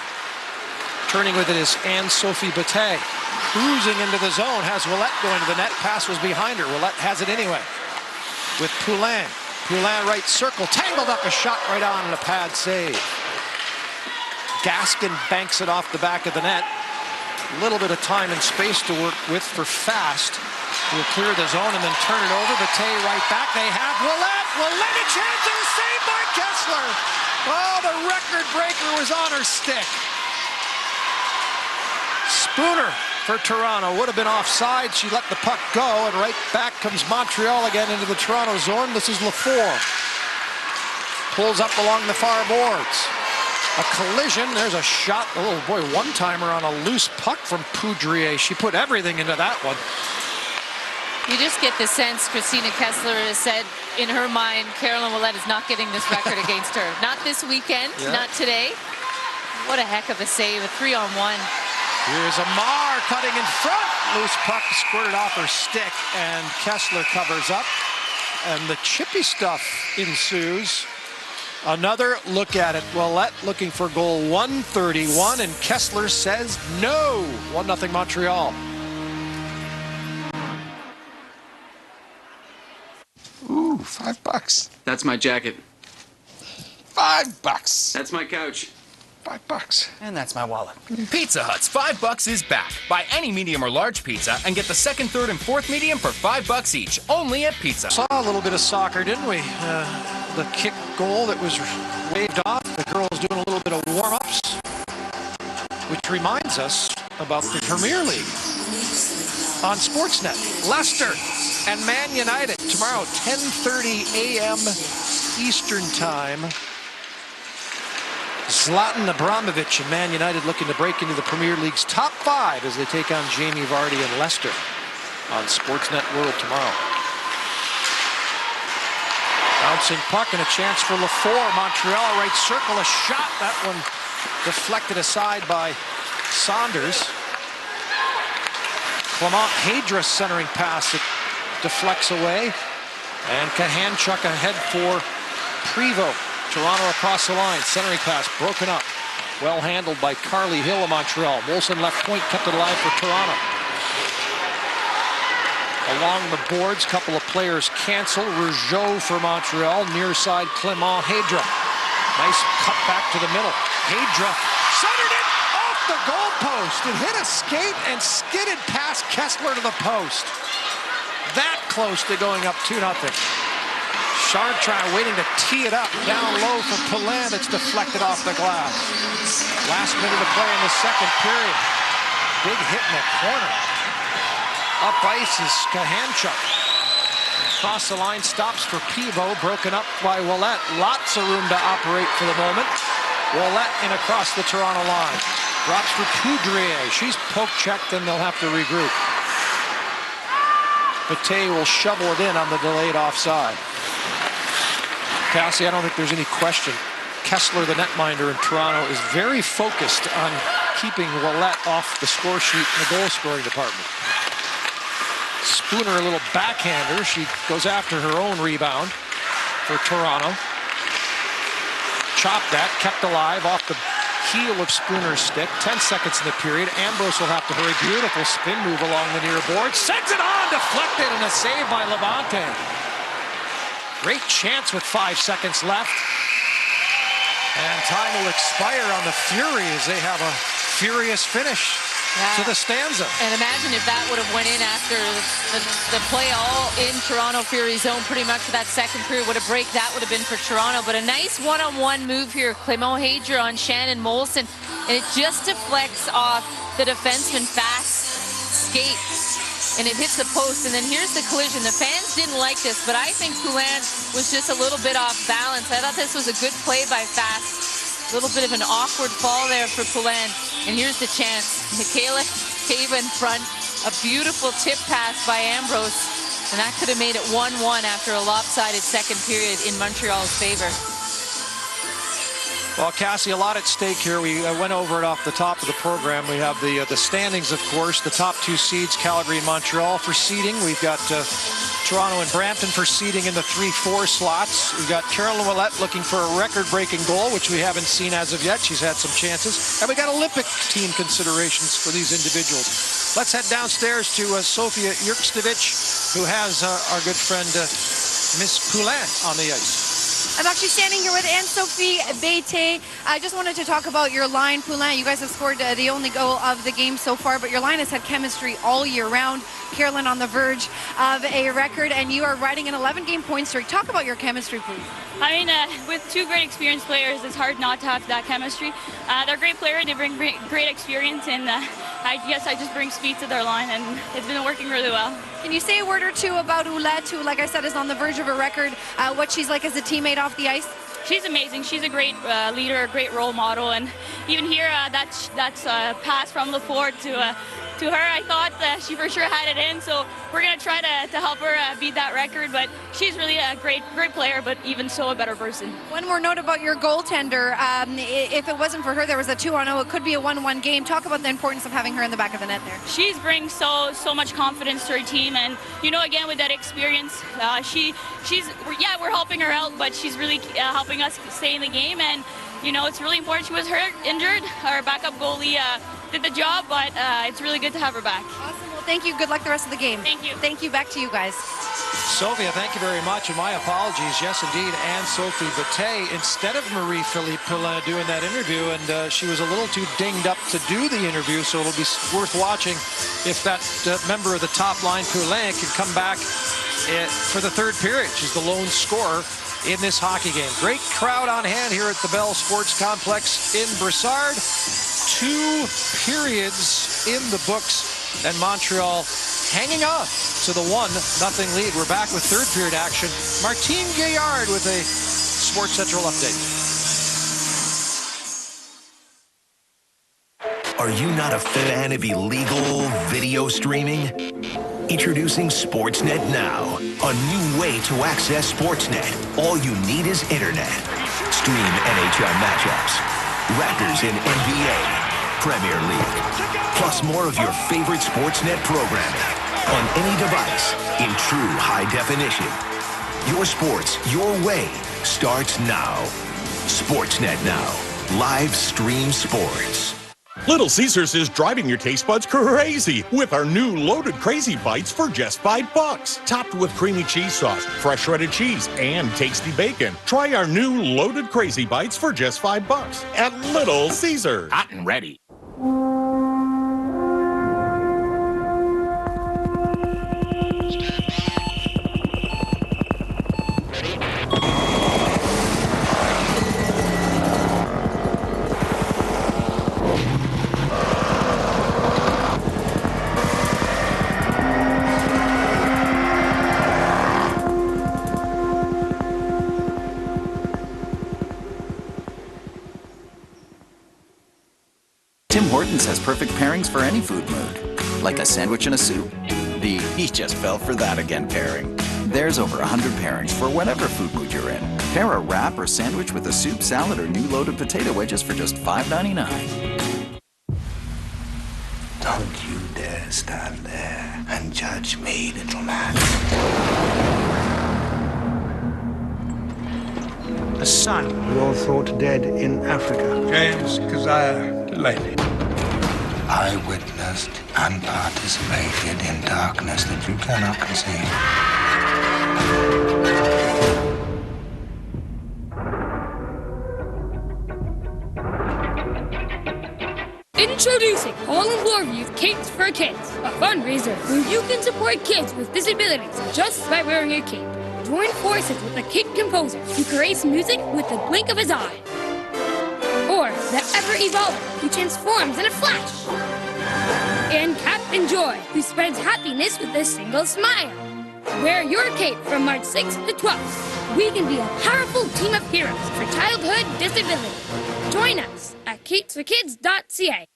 Turning with it is Anne-Sophie Bataille. Cruising into the zone, has Ouellette going to the net. Pass was behind her. Ouellette has it anyway. With Poulin. Poulin right circle. Tangled up a shot right on and a pad save. Gaskin banks it off the back of the net. A little bit of time and space to work with for Fast. Will clear the zone and then turn it over. Bataille right back. They have Ouellette. Ouellette a chance and a save by Kessler. Oh, the record breaker was on her stick. Spooner for Toronto would have been offside. She let the puck go, and right back comes Montreal again into the Toronto zone. This is Lafleur. Pulls up along the far boards. A collision. There's a shot. Oh boy, one-timer on a loose puck from Poudrier. She put everything into that one. You just get the sense Christina Kessler has said in her mind, Caroline Ouellette is not getting this record against her. Not this weekend, not today. What a heck of a save, a 3-on-1. Here's Amar cutting in front. Loose puck squirted off her stick, and Kessler covers up. And the chippy stuff ensues. Another look at it. Ouellette looking for goal 131, and Kessler says no. 1-0 Montreal. Ooh, $5. That's my jacket. $5. That's my couch. $5. And that's my wallet. Pizza Hut's $5 is back. Buy any medium or large pizza and get the second, third, and fourth medium for $5 each. Only at Pizza Hut. Saw a little bit of soccer, didn't we? The kick goal that was waved off. The girls doing a little bit of warm-ups, which reminds us about the Premier League on Sportsnet. Leicester and Man United tomorrow, 10:30 a.m. Eastern Time. Zlatan Ibrahimovic and Man United looking to break into the Premier League's top 5 as they take on Jamie Vardy and Leicester on Sportsnet World tomorrow. Bouncing puck and a chance for Lafleur. Montreal right circle, a shot. That one deflected aside by Saunders. Clement Hadra centering pass. It deflects away. And Kahanchuk ahead for Prevost. Toronto across the line. Centering pass broken up. Well handled by Carly Hill of Montreal. Molson left point kept it alive for Toronto. Along the boards, couple of players cancel. Rougeau for Montreal. Near side, Clement Hadra. Nice cut back to the middle. Hadra centered it off the goalpost. It hit a skate and skidded past Kessler to the post. That close to going up 2-0. Chartrand waiting to tee it up. Down low for Poulin. It's deflected off the glass. Last minute of play in the second period. Big hit in the corner. Up ice is Kahanchuk. Across the line, stops for Pivo. Broken up by Ouellette. Lots of room to operate for the moment. Ouellette in across the Toronto line. Drops for Poudrier. She's poke checked and they'll have to regroup. Bataille will shovel it in on the delayed offside. Cassie, I don't think there's any question. Kessler, the netminder in Toronto, is very focused on keeping Ouellette off the score sheet in the goal-scoring department. Spooner, a little backhander. She goes after her own rebound for Toronto. Chopped that, kept alive off the heel of Spooner's stick. 10 seconds in the period. Ambrose will have to hurry. Beautiful spin move along the near board. Sends it on, deflected, and a save by Levante. Great chance with 5 seconds left. And time will expire on the Furies. They have a furious finish to the stanza. And imagine if that would have went in after the play all in Toronto Fury zone pretty much for that second period. What a break that would have been for Toronto. But a nice one-on-one move here. Clement Hadra on Shannon Molson. And it just deflects off the defenseman Fast skate. And it hits the post, and then here's the collision. The fans didn't like this, but I think Poulin was just a little bit off balance. I thought this was a good play by Fast. A little bit of an awkward fall there for Poulin. And here's the chance. Michaela Cava in front. A beautiful tip pass by Ambrose. And that could have made it 1-1 after a lopsided second period in Montreal's favor. Well, Cassie, a lot at stake here. We went over it off the top of the program. We have the standings, of course. The top 2 seeds, Calgary and Montreal. For seeding, we've got Toronto and Brampton for seeding in the 3-4 slots. We've got Carolyn Ouellette looking for a record-breaking goal, which we haven't seen as of yet. She's had some chances. And we got Olympic team considerations for these individuals. Let's head downstairs to Sofia Jurkstevich, who has our good friend Miss Poulin on the ice. I'm actually standing here with Anne-Sophie Bété. I just wanted to talk about your line, Poulin. You guys have scored the only goal of the game so far, but your line has had chemistry all year round. Carolyn on the verge of a record, and you are riding an 11-game point streak. Talk about your chemistry, please. I mean, with two great experienced players, it's hard not to have that chemistry. They're great players, they bring great experience, and I guess I just bring speed to their line, and it's been working really well. Can you say a word or two about Ouellette, who, like I said, is on the verge of a record, what she's like as a teammate off the ice? She's amazing. She's a great leader, a great role model, and even here, that's pass from LaFord to her. I thought she for sure had it in, so we're going to try to help her beat that record, but she's really a great player, but even so a better person. One more note about your goaltender. If it wasn't for her, there was a 2-0. It could be a 1-1 game. Talk about the importance of having her in the back of the net there. She's brings so much confidence to her team, and you know, again, with that experience, we're helping her out, but she's really helping us stay in the game, and you know, it's really important. She was hurt, injured. Our backup goalie did the job, but it's really good to have her back. Awesome. Well, thank you. Good luck the rest of the game. Thank you. Thank you. Back to you guys. Sophia, thank you very much, and my apologies. Yes, indeed, Anne-Sophie Bété instead of Marie-Philippe Poulin doing that interview, and she was a little too dinged up to do the interview, so it'll be worth watching if that member of the top line, Poulin, can come back for the third period. She's the lone scorer in this hockey game. Great crowd on hand here at the Bell Sports Complex in Brossard. 2 periods in the books, and Montreal hanging on to the 1-0 lead. We're back with third period action. Martine Gaillard with a Sports Central update. Are you not a fan of illegal video streaming? Introducing Sportsnet Now, a new way to access Sportsnet. All you need is internet. Stream NHL matchups, Raptors in NBA, Premier League, plus more of your favorite Sportsnet programming on any device in true high definition. Your sports, your way, starts now. Sportsnet Now, live stream sports. Little Caesars is driving your taste buds crazy with our new Loaded Crazy Bites for just $5. Topped with creamy cheese sauce, fresh shredded cheese, and tasty bacon. Try our new Loaded Crazy Bites for just $5 at Little Caesars. Hot and ready. Tim Hortons has perfect pairings for any food mood, like a sandwich and a soup. The "he just fell for that again" pairing. There's over 100 pairings for whatever food mood you're in. Pair a wrap or sandwich with a soup, salad, or new loaded potato wedges for just $5.99. Don't you dare stand there and judge me, little man. A son, we all thought dead in Africa. James Keziah Delaney. I witnessed and participated in darkness that you cannot conceive. Introducing Holland Glory's Capes for Kids, a fundraiser where you can support kids with disabilities just by wearing a cape. Join forces with a cape composer who creates music with the blink of his eye. Or the ever-evolving who transforms in a flash. And Captain Joy, who spreads happiness with a single smile. Wear your cape from March 6th to 12th. We can be a powerful team of heroes for childhood disability. Join us at capesforkids.ca.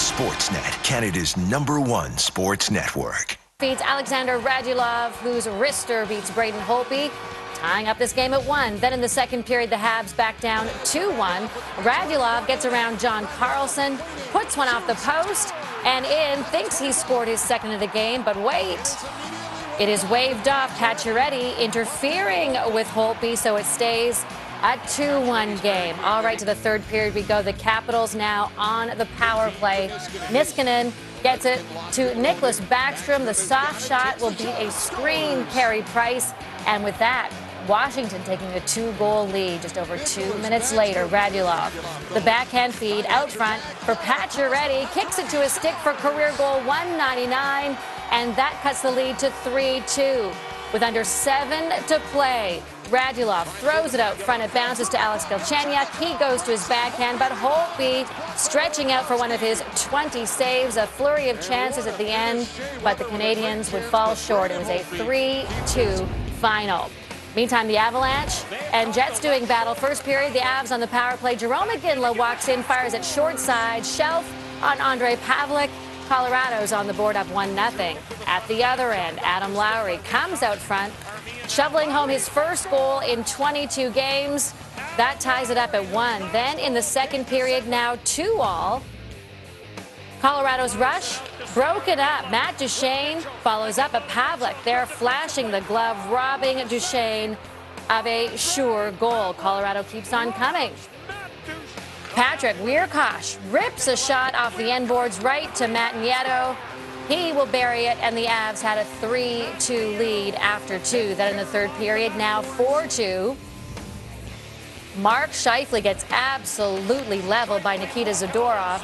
Sportsnet, Canada's #1 sports network. Beats Alexander Radulov, whose wrister beats Braden Holtby, tying up this game at 1. Then in the second period, the Habs back down 2-1. Radulov gets around John Carlson, puts one off the post, and in, thinks he scored his second of the game, but wait. It is waved off. Pacioretty interfering with Holtby, so it stays a 2-1 game. All right, to the third period we go. The Capitals now on the power play. Niskanen gets it to Nicholas Backstrom. The soft shot will beat a screen Carey Price. And with that, Washington taking a 2-goal lead just over 2 minutes later. Radulov, the backhand feed out front for Pacioretty, kicks it to his stick for career goal 199, and that cuts the lead to 3-2. With under 7 to play, Radulov throws it out front. It bounces to Alex Galchenyuk. He goes to his backhand, but Holtby stretching out for one of his 20 saves. A flurry of chances at the end, but the Canadiens would fall short. It was a 3-2 final. Meantime, the Avalanche and Jets doing battle. First period, the Avs on the power play. Jerome McGinley walks in, fires at short side. Shelf on Andre Pavlik. Colorado's on the board up 1-0. At the other end, Adam Lowry comes out front, shoveling home his first goal in 22 games. That ties it up at 1. Then in the second period, now 2-2. Colorado's rush broken up. Matt Duchene follows up a Pavlik. They're flashing the glove, robbing Duchene of a sure goal. Colorado keeps on coming. Patrick Wierkosh rips a shot off the end boards right to Matt Nieto. He will bury it, and the Avs had a 3-2 lead after 2. Then in the third period, now 4-2. Mark Scheifele gets absolutely leveled by Nikita Zadorov.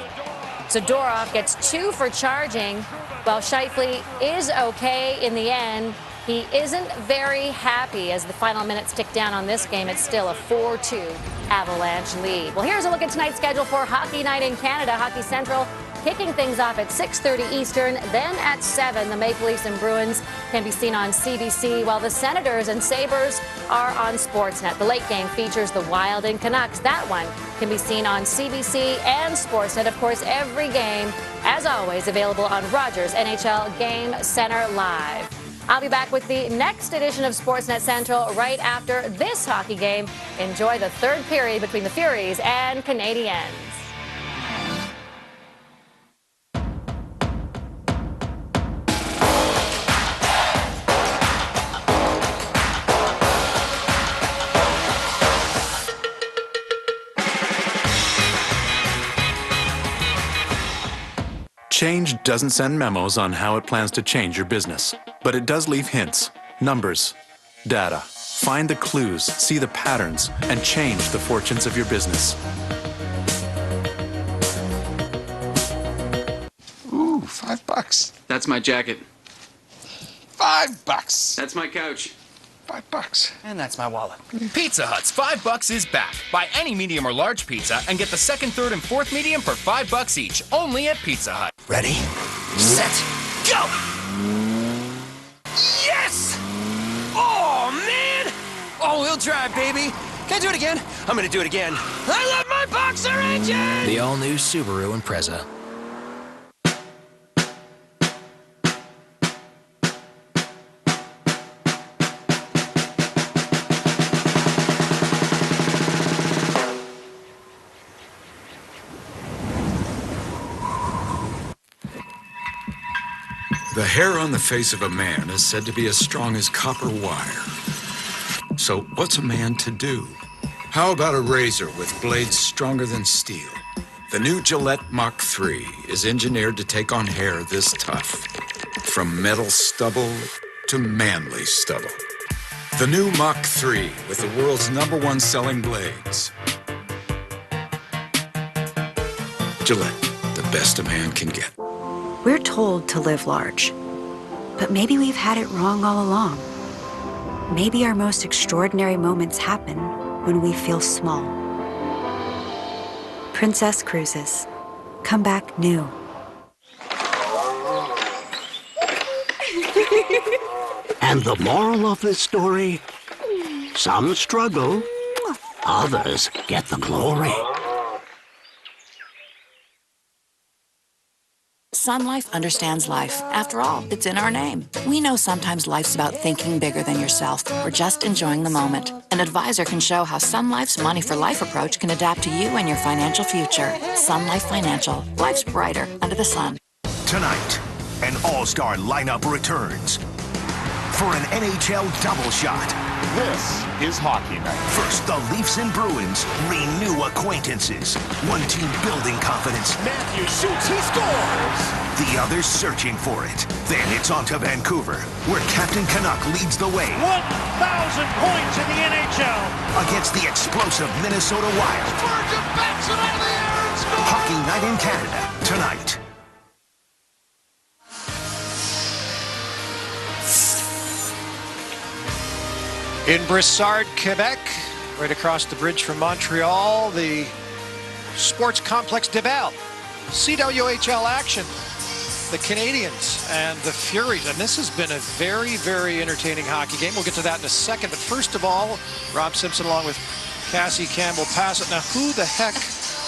Zadorov gets 2 for charging, while Scheifele is okay in the end. He isn't very happy as the final minutes tick down on this game. It's still a 4-2 Avalanche lead. Well, here's a look at tonight's schedule for Hockey Night in Canada. Hockey Central kicking things off at 6:30 Eastern. Then at 7, the Maple Leafs and Bruins can be seen on CBC, while the Senators and Sabres are on Sportsnet. The late game features the Wild and Canucks. That one can be seen on CBC and Sportsnet. Of course, every game, as always, available on Rogers NHL Game Center Live. I'll be back with the next edition of Sportsnet Central right after this hockey game. Enjoy the third period between the Furies and Canadiennes. Change doesn't send memos on how it plans to change your business, but it does leave hints, numbers, data. Find the clues, see the patterns, and change the fortunes of your business. Ooh, $5. That's my jacket. $5. That's my couch. $5. And that's my wallet. Pizza Hut's $5 is back. Buy any medium or large pizza and get the second, third, and fourth medium for $5 each. Only at Pizza Hut. Ready, set, go! Yes! Oh, man! All-wheel drive, baby. Can I do it again? I'm gonna do it again. I love my boxer engine! The all-new Subaru Impreza. The hair on the face of a man is said to be as strong as copper wire. So what's a man to do? How about a razor with blades stronger than steel? The new Gillette Mach 3 is engineered to take on hair this tough. From metal stubble to manly stubble. The new Mach 3 with the world's #1 selling blades. Gillette, the best a man can get. We're told to live large, but maybe we've had it wrong all along. Maybe our most extraordinary moments happen when we feel small. Princess Cruises. Come back new. And the moral of this story? Some struggle, others get the glory. Sun Life understands life. After all, it's in our name. We know sometimes life's about thinking bigger than yourself or just enjoying the moment. An advisor can show how Sun Life's Money for Life approach can adapt to you and your financial future. Sun Life Financial. Life's brighter under the sun. Tonight, an all-star lineup returns for an NHL double shot. This is hockey night. First, the Leafs and Bruins renew acquaintances. One team building confidence. Matthew shoots, he scores! The other searching for it. Then it's on to Vancouver, where Captain Canuck leads the way. 1,000 points in the NHL. Against the explosive Minnesota Wild. Spurgeon backs it out of the air and scores! Hockey Night in Canada, tonight. In Brissard, Quebec, right across the bridge from Montreal, the sports complex de Bell. CWHL action. The Canadiennes and the Furies. And this has been a very, very entertaining hockey game. We'll get to that in a second. But first of all, Rob Simpson along with Cassie Campbell pass it. Now, who the heck?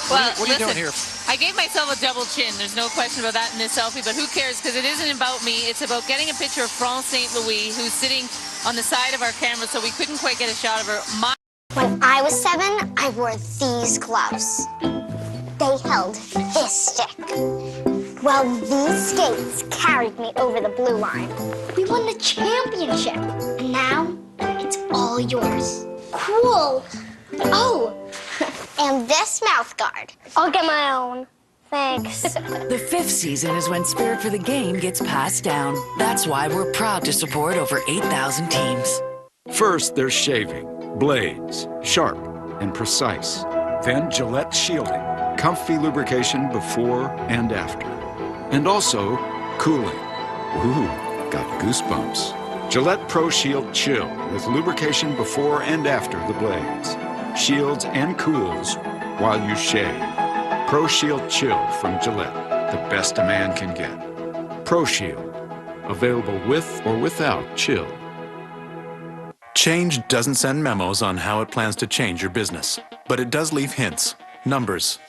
What are you doing here? I gave myself a double chin. There's no question about that in this selfie, but who cares? Because it isn't about me. It's about getting a picture of France St. Louis, who's sitting on the side of our camera, so we couldn't quite get a shot of her. When I was 7, I wore these gloves. They held this stick. Well, these skates carried me over the blue line. We won the championship, and now it's all yours. Cool. Oh, and this mouth guard. I'll get my own. Thanks. The 5th season is when spirit for the game gets passed down. That's why we're proud to support over 8,000 teams. First, there's shaving, blades, sharp and precise. Then Gillette shielding, comfy lubrication before and after. And also, cooling. Ooh, got goosebumps. Gillette Pro Shield Chill with lubrication before and after the blades. Shields and cools while you shave. Pro Shield Chill from Gillette, the best a man can get. Pro Shield, available with or without chill. Change doesn't send memos on how it plans to change your business, but it does leave hints, numbers,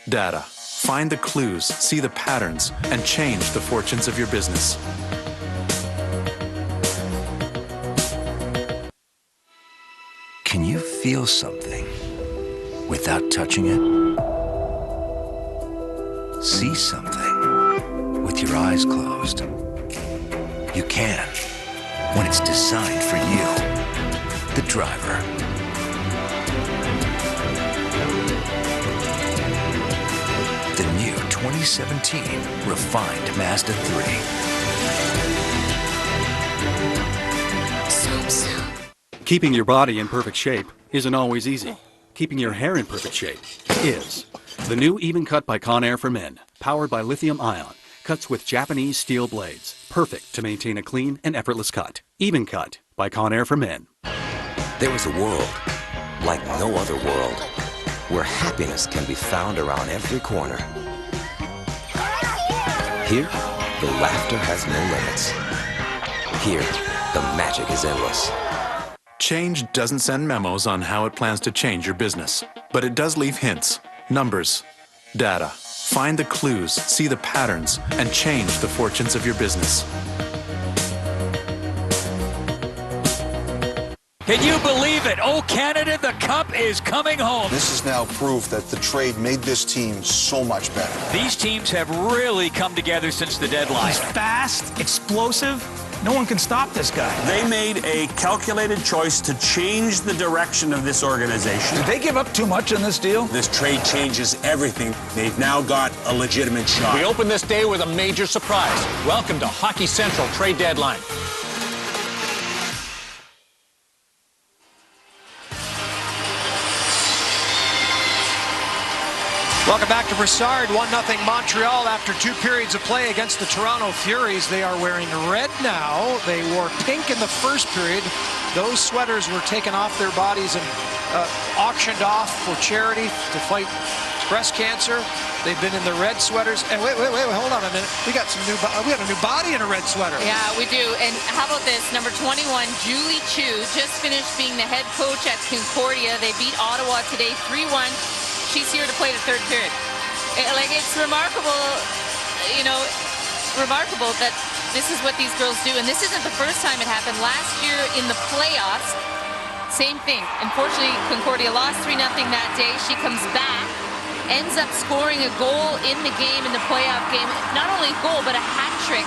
data. Find the clues, see the patterns, and change the fortunes of your business. Can you feel something without touching it? See something with your eyes closed? You can, when it's designed for you, the driver. The new 2017 refined Mazda 3. Keeping your body in perfect shape isn't always easy. Keeping your hair in perfect shape is. The new Even Cut by Conair for Men, powered by lithium ion, cuts with Japanese steel blades, perfect to maintain a clean and effortless cut. Even Cut by Conair for Men. There is a world like no other world, where happiness can be found around every corner. Here, the laughter has no limits. Here, the magic is endless. Change doesn't send memos on how it plans to change your business, but it does leave hints, numbers, data. Find the clues, see the patterns, and change the fortunes of your business. Can you believe it? Oh, Canada, the cup is coming home. This is now proof that the trade made this team so much better. These teams have really come together since the deadline. He's fast, explosive. No one can stop this guy. They made a calculated choice to change the direction of this organization. Did they give up too much in this deal? This trade changes everything. They've now got a legitimate shot. We open this day with a major surprise. Welcome to Hockey Central Trade Deadline. Welcome back to Brissard. 1-0 Montreal after 2 periods of play against the Toronto Furies. They are wearing red now. They wore pink in the first period. Those sweaters were taken off their bodies and auctioned off for charity to fight breast cancer. They've been in the red sweaters. And wait, hold on a minute. We got some we got a new body in a red sweater. Yeah, we do. And how about this? Number 21, Julie Chu, just finished being the head coach at Concordia. They beat Ottawa today 3-1. She's here to play the 3rd period. Like, it's remarkable, you know, remarkable that this is what these girls do. And this isn't the first time it happened. Last year in the playoffs, same thing. Unfortunately, Concordia lost 3-0 that day. She comes back, ends up scoring a goal in the game, in the playoff game. Not only a goal, but a hat trick.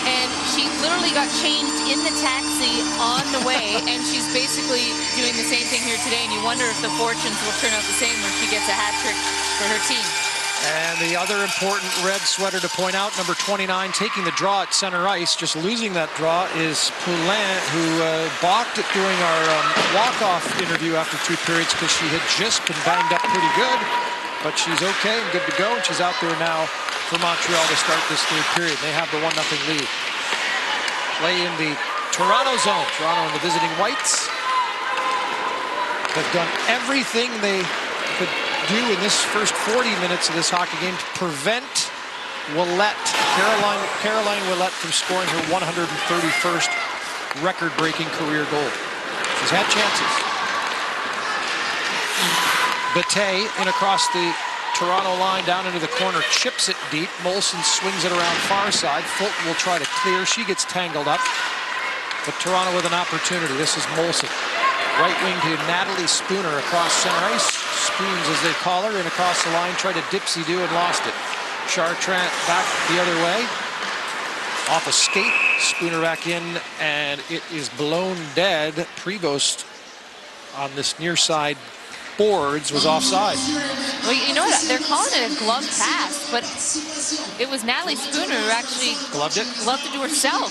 And she literally got changed in the taxi on the way, and she's basically doing the same thing here today. And you wonder if the fortunes will turn out the same when she gets a hat trick for her team. And the other important red sweater to point out, number 29, taking the draw at center ice. Just losing that draw is Poulin, who balked at doing our walk-off interview after 2 periods because she had just been banged up pretty good. But she's okay and good to go, and she's out there now for Montreal to start this 3rd period. They have the 1-0 lead. Play in the Toronto zone. Toronto and the visiting Whites have done everything they could do in this first 40 minutes of this hockey game to prevent Caroline Ouellette from scoring her 131st record-breaking career goal. She's had chances. Bate in across the Toronto line down into the corner, chips it deep. Molson swings it around far side. Fulton will try to clear. She gets tangled up. But Toronto with an opportunity. This is Molson. Right wing to Natalie Spooner across center ice. Spoons, as they call her, in across the line. Tried to dipsy-do and lost it. Chartrand back the other way. Off a skate. Spooner back in, and it is blown dead. Prevost on this near side boards was offside. Well, you know what? They're calling it a glove pass, but it was Natalie Spooner who actually gloved it to herself.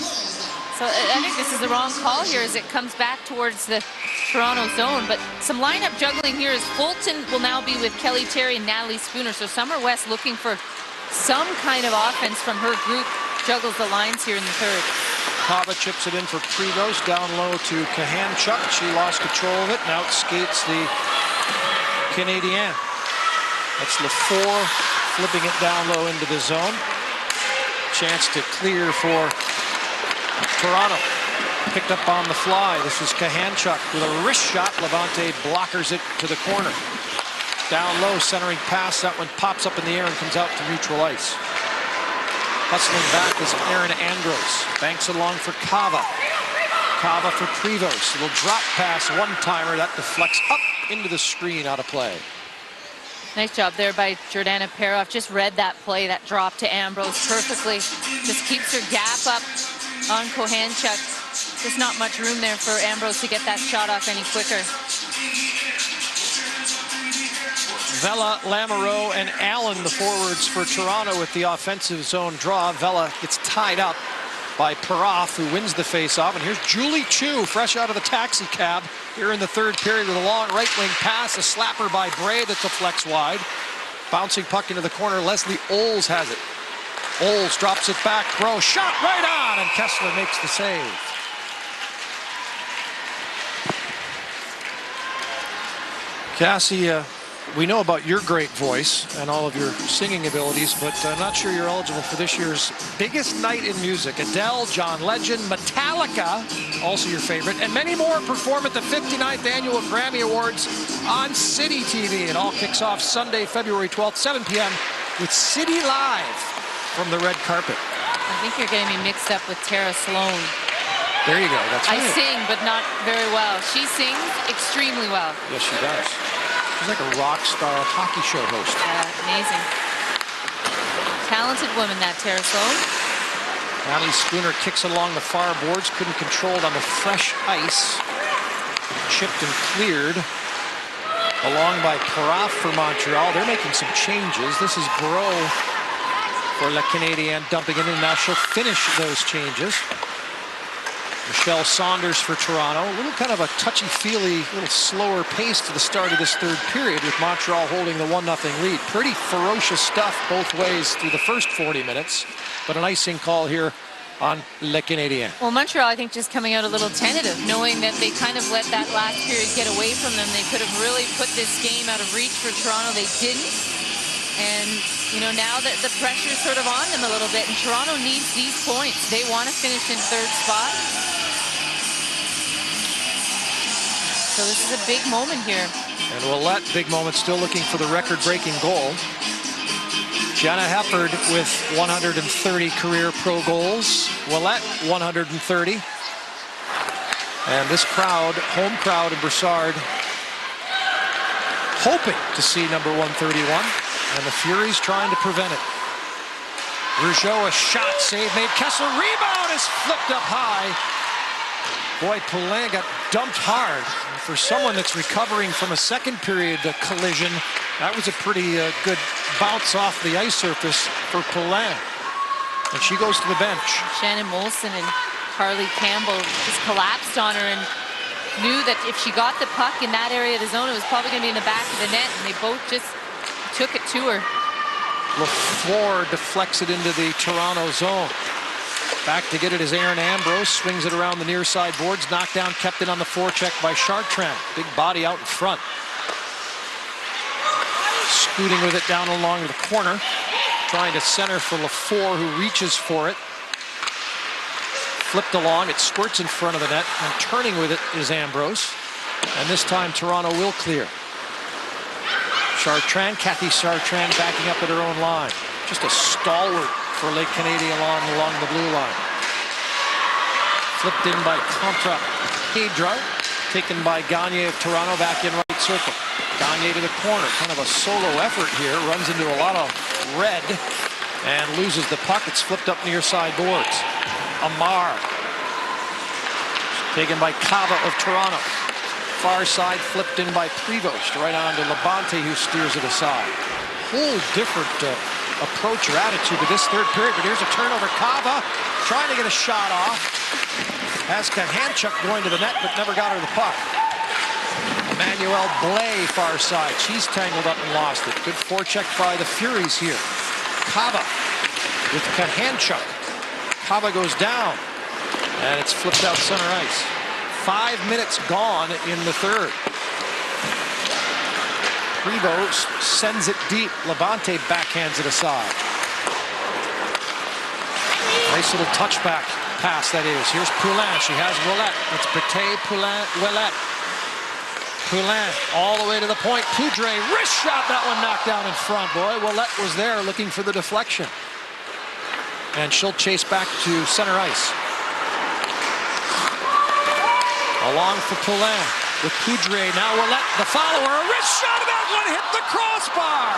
So I think this is the wrong call here as it comes back towards the Toronto zone. But some lineup juggling here as Fulton will now be with Kelly Terry and Natalie Spooner. So Summer West looking for some kind of offense from her group. Juggles the lines here in the 3rd. Kava chips it in for Prevost, down low to Kahanchuk. She lost control of it and out skates the Canadiennes. That's Lafleur flipping it down low into the zone. Chance to clear for Toronto. Picked up on the fly. This is Kahanchuk with a wrist shot. Levante blockers it to the corner. Down low, centering pass. That one pops up in the air and comes out to neutral ice. Hustling back is Aaron Andros. Banks it along for Kava. Kava for Prevost. A little drop pass, one-timer. That deflects up into the screen, out of play. Nice job there by Jordana Peroff. Just read that play, that drop to Ambrose perfectly. Just keeps her gap up on Kohanchuk. Just not much room there for Ambrose to get that shot off any quicker. Vela, Lamoureux, and Allen, the forwards for Toronto with the offensive zone draw. Vela gets tied up by Peroff, who wins the faceoff. And here's Julie Chu, fresh out of the taxi cab, here in the 3rd period with a long right wing pass, a slapper by Bray that deflects wide. Bouncing puck into the corner, Leslie Olds has it. Olds drops it back, throw, shot right on, and Kessler makes the save. Cassie, we know about your great voice and all of your singing abilities, but I'm not sure you're eligible for this year's biggest night in music. Adele, John Legend, Metallica, also your favorite, and many more perform at the 59th Annual Grammy Awards on City TV. It all kicks off Sunday, February 12th, 7 p.m. with City Live from the red carpet. I think you're getting me mixed up with Tara Sloan. There you go. That's right. I sing, but not very well. She sings extremely well. Yes, she does. She's like a rock star hockey show host. Amazing. Talented woman, that Tara Sloan. Natalie Spooner kicks along the far boards, couldn't control it on the fresh ice. Chipped and cleared. Along by Peroff for Montreal. They're making some changes. This is Gros for La Canadienne dumping it in. Now she'll finish those changes. Michelle Saunders for Toronto. A little kind of a touchy-feely, little slower pace to the start of this 3rd period with Montreal holding the 1-0 lead. Pretty ferocious stuff both ways through the first 40 minutes, but an icing call here on Le Canadien. Well, Montreal, I think, just coming out a little tentative, knowing that they kind of let that last period get away from them. They could have really put this game out of reach for Toronto. They didn't. And, you know, now that the pressure's sort of on them a little bit, and Toronto needs these points. They want to finish in 3rd spot. So this is a big moment here. And Ouellette, big moment, still looking for the record-breaking goal. Jenna Hefford with 130 career pro goals. Willette, 130. And this crowd, home crowd in Broussard, hoping to see number 131. And the Furies trying to prevent it. Rougeau, a shot, save made. Kessler, rebound is flipped up high. Boy, Poulin got dumped hard. And for someone that's recovering from a second period collision, that was a pretty good bounce off the ice surface for Poulin. And she goes to the bench. Shannon Molson and Carly Campbell just collapsed on her and knew that if she got the puck in that area of the zone, it was probably going to be in the back of the net, and they both just took it to her. LaFleur deflects it into the Toronto zone. Back to get it is Aaron Ambrose. Swings it around the near side boards. Knocked down, kept it on the forecheck by Chartrand. Big body out in front. Scooting with it down along the corner. Trying to center for LaFleur, who reaches for it. Flipped along, it squirts in front of the net, and turning with it is Ambrose. And this time Toronto will clear. Chartrand, Kathy Chartrand backing up at her own line. Just a stalwart for Lake Canadian along the blue line. Flipped in by Contra Pedro. Taken by Gagne of Toronto back in right circle. Gagne to the corner, kind of a solo effort here. Runs into a lot of red and loses the puck. It's flipped up near side boards. Amar. Taken by Cava of Toronto. Far side flipped in by Prevost. Right on to Labonte, who steers it aside. Whole different approach or attitude to this third period. But here's a turnover. Cava trying to get a shot off. Has Kahanchuk going to the net, but never got her the puck. Emmanuel Blais, far side. She's tangled up and lost it. Good forecheck by the Furies here. Cava with Kahanchuk. Cava goes down, and it's flipped out center ice. 5 minutes gone in the third. Prevost sends it deep. Labonte backhands it aside. Nice little touchback pass, that is. Here's Poulin. She has Willette. It's Bate, Poulin, Willette. Poulin all the way to the point. Poudre, wrist shot. That one knocked down in front. Boy, Willette was there looking for the deflection. And she'll chase back to center ice. Along for Poulin with Poudre. Now Willette, the follower. A wrist shot. That one hit the crossbar.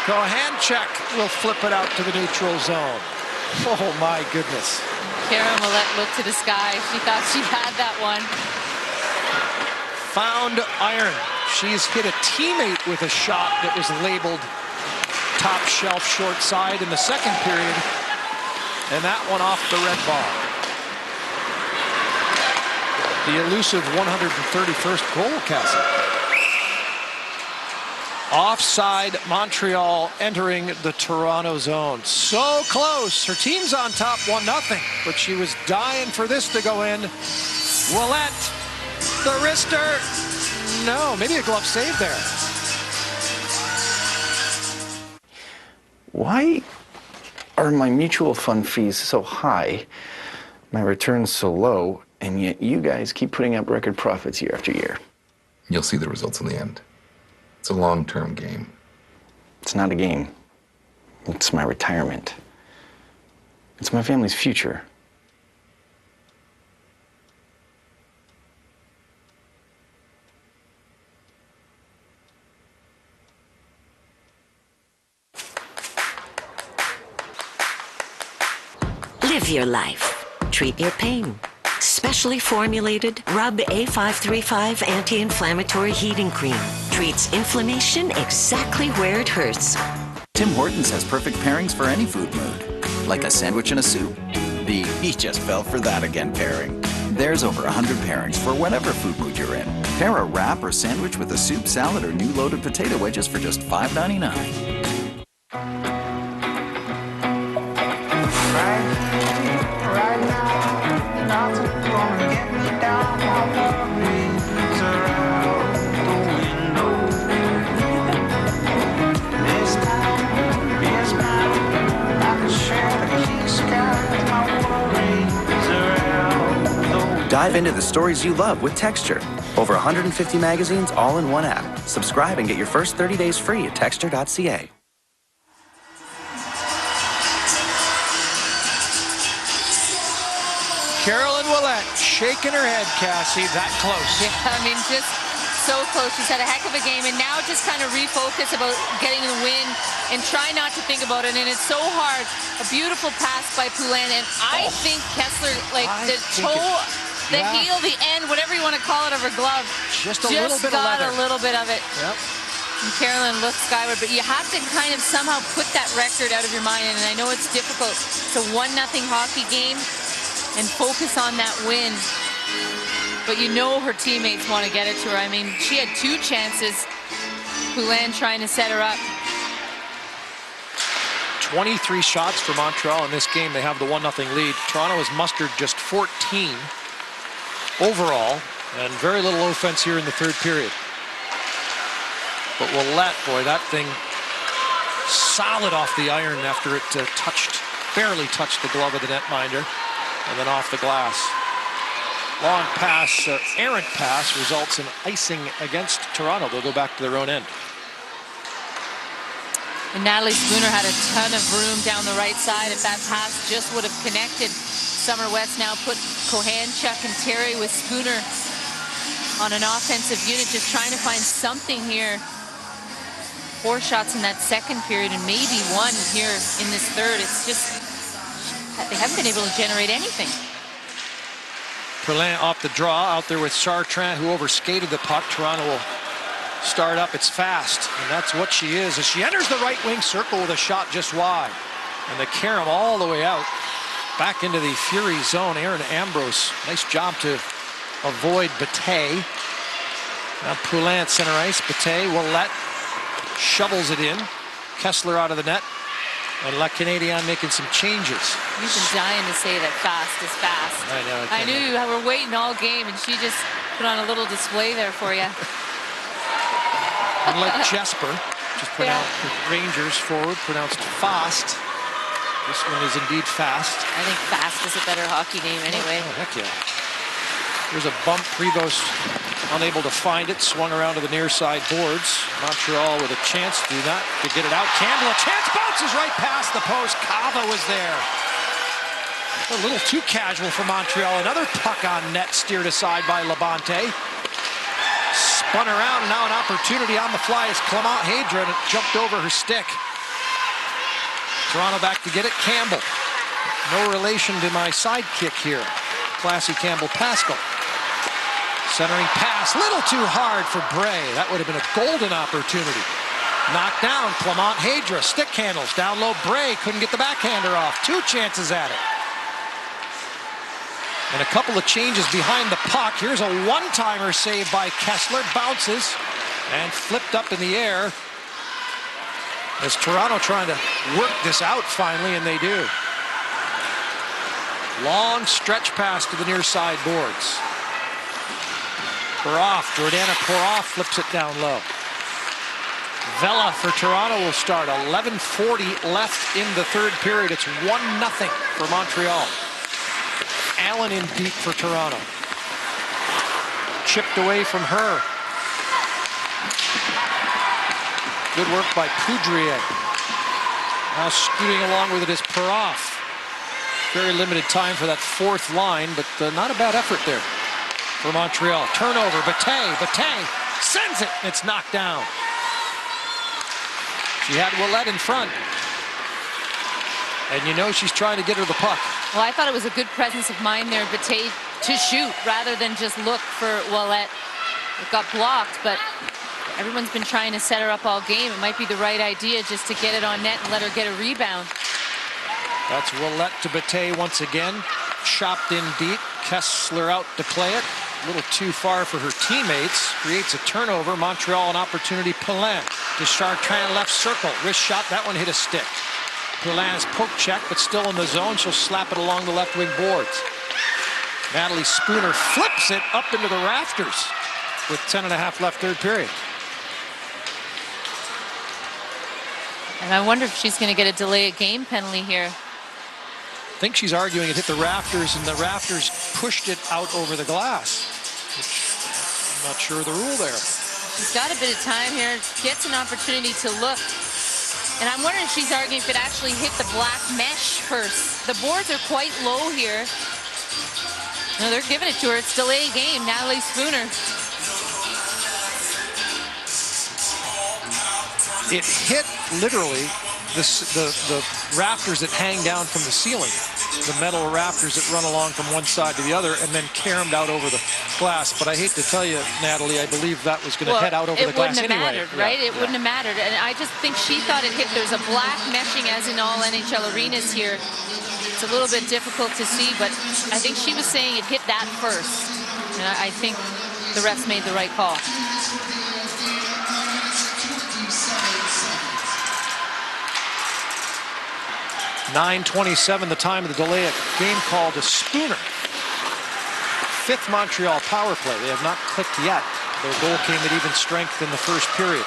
Kahanchuk will flip it out to the neutral zone. Oh my goodness. Karen Willette looked to the sky. She thought she had that one. Found iron. She's hit a teammate with a shot that was labeled top shelf short side in the second period. And that one off the red bar. The elusive 131st goal, Cassie. Offside, Montreal entering the Toronto zone. So close. Her team's on top 1-0, but she was dying for this to go in. Willette, the wrister. No, maybe a glove save there. Why are my mutual fund fees so high, my returns so low, and yet you guys keep putting up record profits year after year? You'll see the results in the end. It's a long-term game. It's not a game. It's my retirement. It's my family's future. Live your life. Treat your pain. Specially formulated Rub A535 anti-inflammatory heating cream. Treats inflammation exactly where it hurts. Tim Hortons has perfect pairings for any food mood. Like a sandwich and a soup. The he just fell for that again pairing. There's over 100 pairings for whatever food mood you're in. Pair a wrap or sandwich with a soup, salad, or new loaded potato wedges for just $5.99. Dive into the stories you love with Texture. Over 150 magazines all in one app. Subscribe and get your first 30 days free at texture.ca. Carolyn Ouellette shaking her head, Cassie, that close. Yeah, I mean, just so close. She's had a heck of a game, and now just kind of refocus about getting the win and try not to think about it. And it's so hard. A beautiful pass by Poulin, and I think Kessler, like the toe, the heel, the end, whatever you want to call it, of her glove, just a little bit of leather. A little bit of it. Yep. And Carolyn looks skyward, but you have to kind of somehow put that record out of your mind. And I know it's difficult. It's a 1-0 hockey game. And focus on that win. But you know her teammates want to get it to her. I mean, she had 2 chances. Poulin trying to set her up. 23 shots for Montreal in this game. They have the 1-0 lead. Toronto has mustered just 14 overall, and very little offense here in the third period. But Ouellette, boy, that thing solid off the iron after it barely touched the glove of the netminder. And then off the glass. Long pass, errant pass, results in icing against Toronto. They'll go back to their own end. And Natalie Spooner had a ton of room down the right side. If that pass just would have connected, Summer West now put Cohan, Chuck, and Terry with Spooner on an offensive unit, just trying to find something here. 4 shots in that second period and maybe 1 here in this third. It's just, they haven't been able to generate anything. Poulin off the draw out there with Chartrand, who overskated the puck. Toronto will start up. It's fast, and that's what she is. As she enters the right wing circle with a shot just wide. And the carom all the way out. Back into the Fury zone. Aaron Ambrose, nice job to avoid Bataille. Now Poulin at center ice. Bataille, Ouellette shovels it in. Kessler out of the net. And La Canadienne making some changes. You've been dying to say that fast is fast. I know. I knew you were waiting all game, and she just put on a little display there for you. Unlike Jesper, just pronounced Rangers forward, pronounced fast. This one is indeed fast. I think fast is a better hockey name anyway. Oh, heck yeah. There's a bump. Prevost unable to find it. Swung around to the near side boards. Montreal with a chance to get it out. Campbell, a chance, bounces right past the post. Cava was there. A little too casual for Montreal. Another puck on net steered aside by Labonte. Spun around, and now an opportunity on the fly is Clement Hadra, and it jumped over her stick. Toronto back to get it. Campbell. No relation to my sidekick here. Classy Campbell Pascal. Centering pass, little too hard for Bray. That would have been a golden opportunity. Knocked down, Clement Hadra, stick handles, down low, Bray couldn't get the backhander off. 2 chances at it. And a couple of changes behind the puck. Here's a one-timer saved by Kessler, bounces, and flipped up in the air. As Toronto trying to work this out finally, and they do. Long stretch pass to the near side boards. Poroff, Jordana Poroff flips it down low. Vela for Toronto will start. 11:40 left in the third period. It's 1-0 for Montreal. Allen in deep for Toronto. Chipped away from her. Good work by Poudrier. Now scooting along with it is Poroff. Very limited time for that fourth line, but not a bad effort there for Montreal. Turnover, Bataille sends it. It's knocked down. She had Ouellette in front. And you know she's trying to get her the puck. Well, I thought it was a good presence of mind there, Bataille, to shoot rather than just look for Ouellette. It got blocked, but everyone's been trying to set her up all game. It might be the right idea just to get it on net and let her get a rebound. That's Ouellette to Bataille once again. Chopped in deep. Kessler out to play it. A little too far for her teammates. Creates a turnover. Montreal an opportunity. Poulin to Chartrand left circle. Wrist shot. That one hit a stick. Poulin's poke check, but still in the zone. She'll slap it along the left wing boards. Natalie Spooner flips it up into the rafters with 10.5 left third period. And I wonder if she's going to get a delay of game penalty here. I think she's arguing it hit the rafters, and the rafters pushed it out over the glass. Which I'm not sure of the rule there. She's got a bit of time here, gets an opportunity to look. And I'm wondering if she's arguing if it actually hit the black mesh first. The boards are quite low here. No, they're giving it to her. It's delay game. Natalie Spooner. It hit literally the rafters that hang down from the ceiling. The metal rafters that run along from one side to the other and then caromed out over the glass. But I hate to tell you, Natalie, I believe that was going to head out over the glass anyway. It wouldn't have mattered, right? It wouldn't have mattered. And I just think she thought it hit. There's a black meshing as in all NHL arenas here. It's a little bit difficult to see, but I think she was saying it hit that first. And I think the refs made the right call. .9:27 the time of the delay. A game call to Spooner. 5th Montreal power play. They have not clicked yet. Their goal came at even strength in the first period.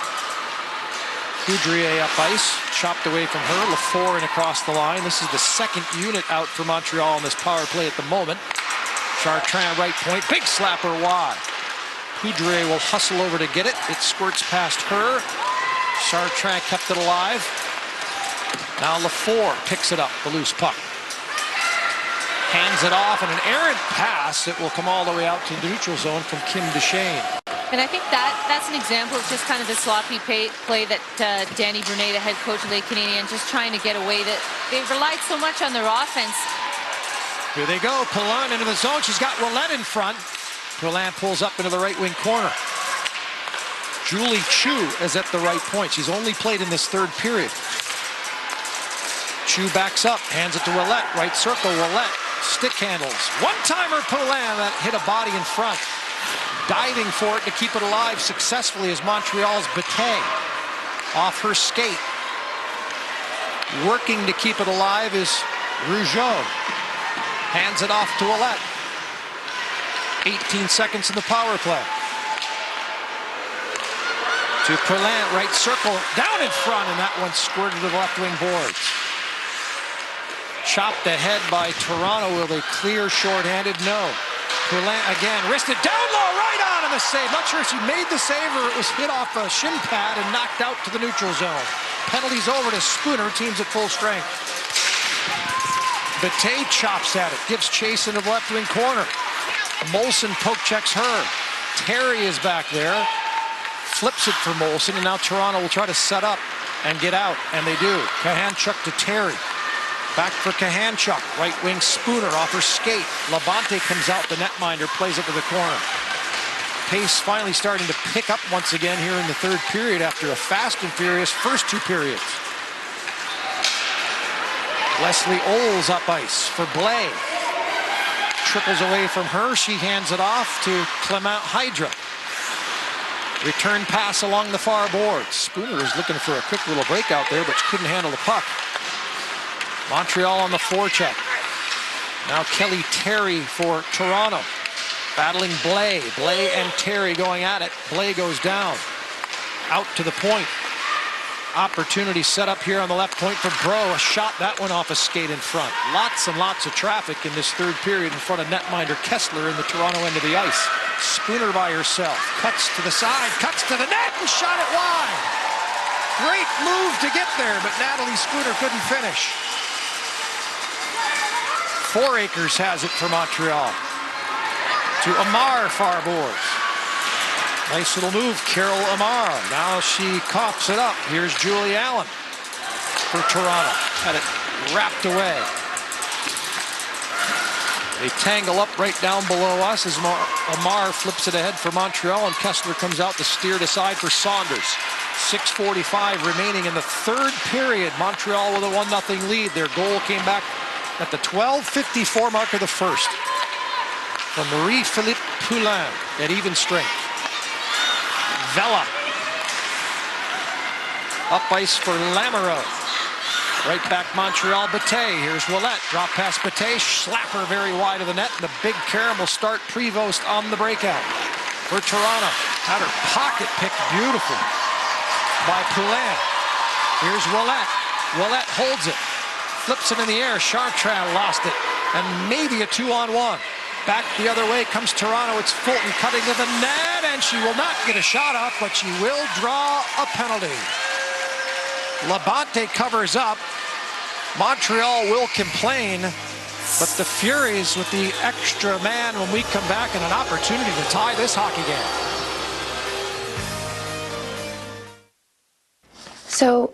Coudrier up ice, chopped away from her. Lafleur in across the line. This is the 2nd unit out for Montreal in this power play at the moment. Chartrand right point, big slapper wide. Coudrier will hustle over to get it. It squirts past her. Chartrand kept it alive. Now Lafleur picks it up, the loose puck. Hands it off, and an errant pass that will come all the way out to the neutral zone from Kim Duchesne. And I think that's an example of just kind of the sloppy play that Danny Brunet, the head coach of the Canadiens, just trying to get away. That they relied so much on their offense. Here they go, Poulin into the zone. She's got Ouellette in front. Poulin pulls up into the right wing corner. Julie Chu is at the right point. She's only played in this 3rd period. Chu backs up, hands it to Ouellette, right circle, Ouellette, stick handles. One-timer Poulin that hit a body in front. Diving for it to keep it alive successfully is Montreal's Bataille. Off her skate. Working to keep it alive is Rougeau. Hands it off to Ouellette. 18 seconds in the power play. To Poulin, right circle, down in front, and that one squirted to the left wing boards. Chopped ahead by Toronto. Will they clear shorthanded? No. Poulin again, wristed down low, right on in the save. Not sure if she made the save or it was hit off a shin pad and knocked out to the neutral zone. Penalties over to Spooner, team's at full strength. Bataille chops at it, gives chase into the left wing corner. Molson poke checks her. Terry is back there. Flips it for Molson, and now Toronto will try to set up and get out, and they do. Kahanchuk to Terry. Back for Kahanchuk, right wing Spooner off her skate. Labonte comes out, the netminder plays it to the corner. Pace finally starting to pick up once again here in the 3rd period after a fast and furious first 2 periods. Leslie Olds up ice for Blais. Trickles away from her, she hands it off to Clement Hydra. Return pass along the far boards. Spooner is looking for a quick little breakout there, but she couldn't handle the puck. Montreal on the forecheck. Now Kelly Terry for Toronto. Battling Blais. Blais and Terry going at it. Blais goes down. Out to the point. Opportunity set up here on the left point for Bro. A shot, that one off a skate in front. Lots and lots of traffic in this 3rd period in front of netminder Kessler in the Toronto end of the ice. Spooner by herself. Cuts to the side, cuts to the net, and shot it wide. Great move to get there, but Natalie Spooner couldn't finish. Fouracres has it for Montreal. To Amar, far boards. Nice little move, Carol Amar. Now she coughs it up. Here's Julie Allen for Toronto. Had it wrapped away. They tangle up right down below us as Amar flips it ahead for Montreal, and Kessler comes out to steer it aside for Saunders. 6:45 remaining in the 3rd period. Montreal with a 1-0 lead. Their goal came back at the 12:54 mark of the 1st. From Marie-Philippe Poulin at even strength. Vela. Up ice for Lamoureux. Right back Montreal, Bataille. Here's Ouellette. Drop pass Bataille. Slapper very wide of the net. And the big carom will start Prevost on the breakout. For Toronto. Had her pocket picked beautifully by Poulin. Here's Ouellette. Ouellette holds it. Flips it in the air. Chartrand lost it. And maybe a 2-on-1. Back the other way comes Toronto. It's Fulton cutting to the net, and she will not get a shot off, but she will draw a penalty. Labonte covers up. Montreal will complain, but the Furies with the extra man when we come back and an opportunity to tie this hockey game. So,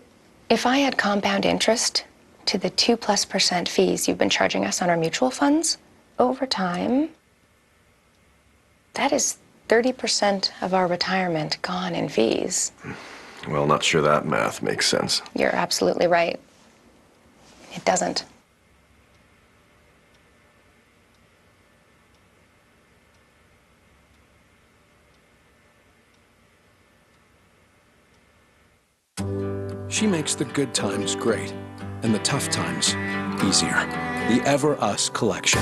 if I add compound interest to the 2+% fees you've been charging us on our mutual funds, over time, that is 30% of our retirement gone in fees. Well, not sure that math makes sense. You're absolutely right. It doesn't. She makes the good times great and the tough times easier. The Ever Us collection.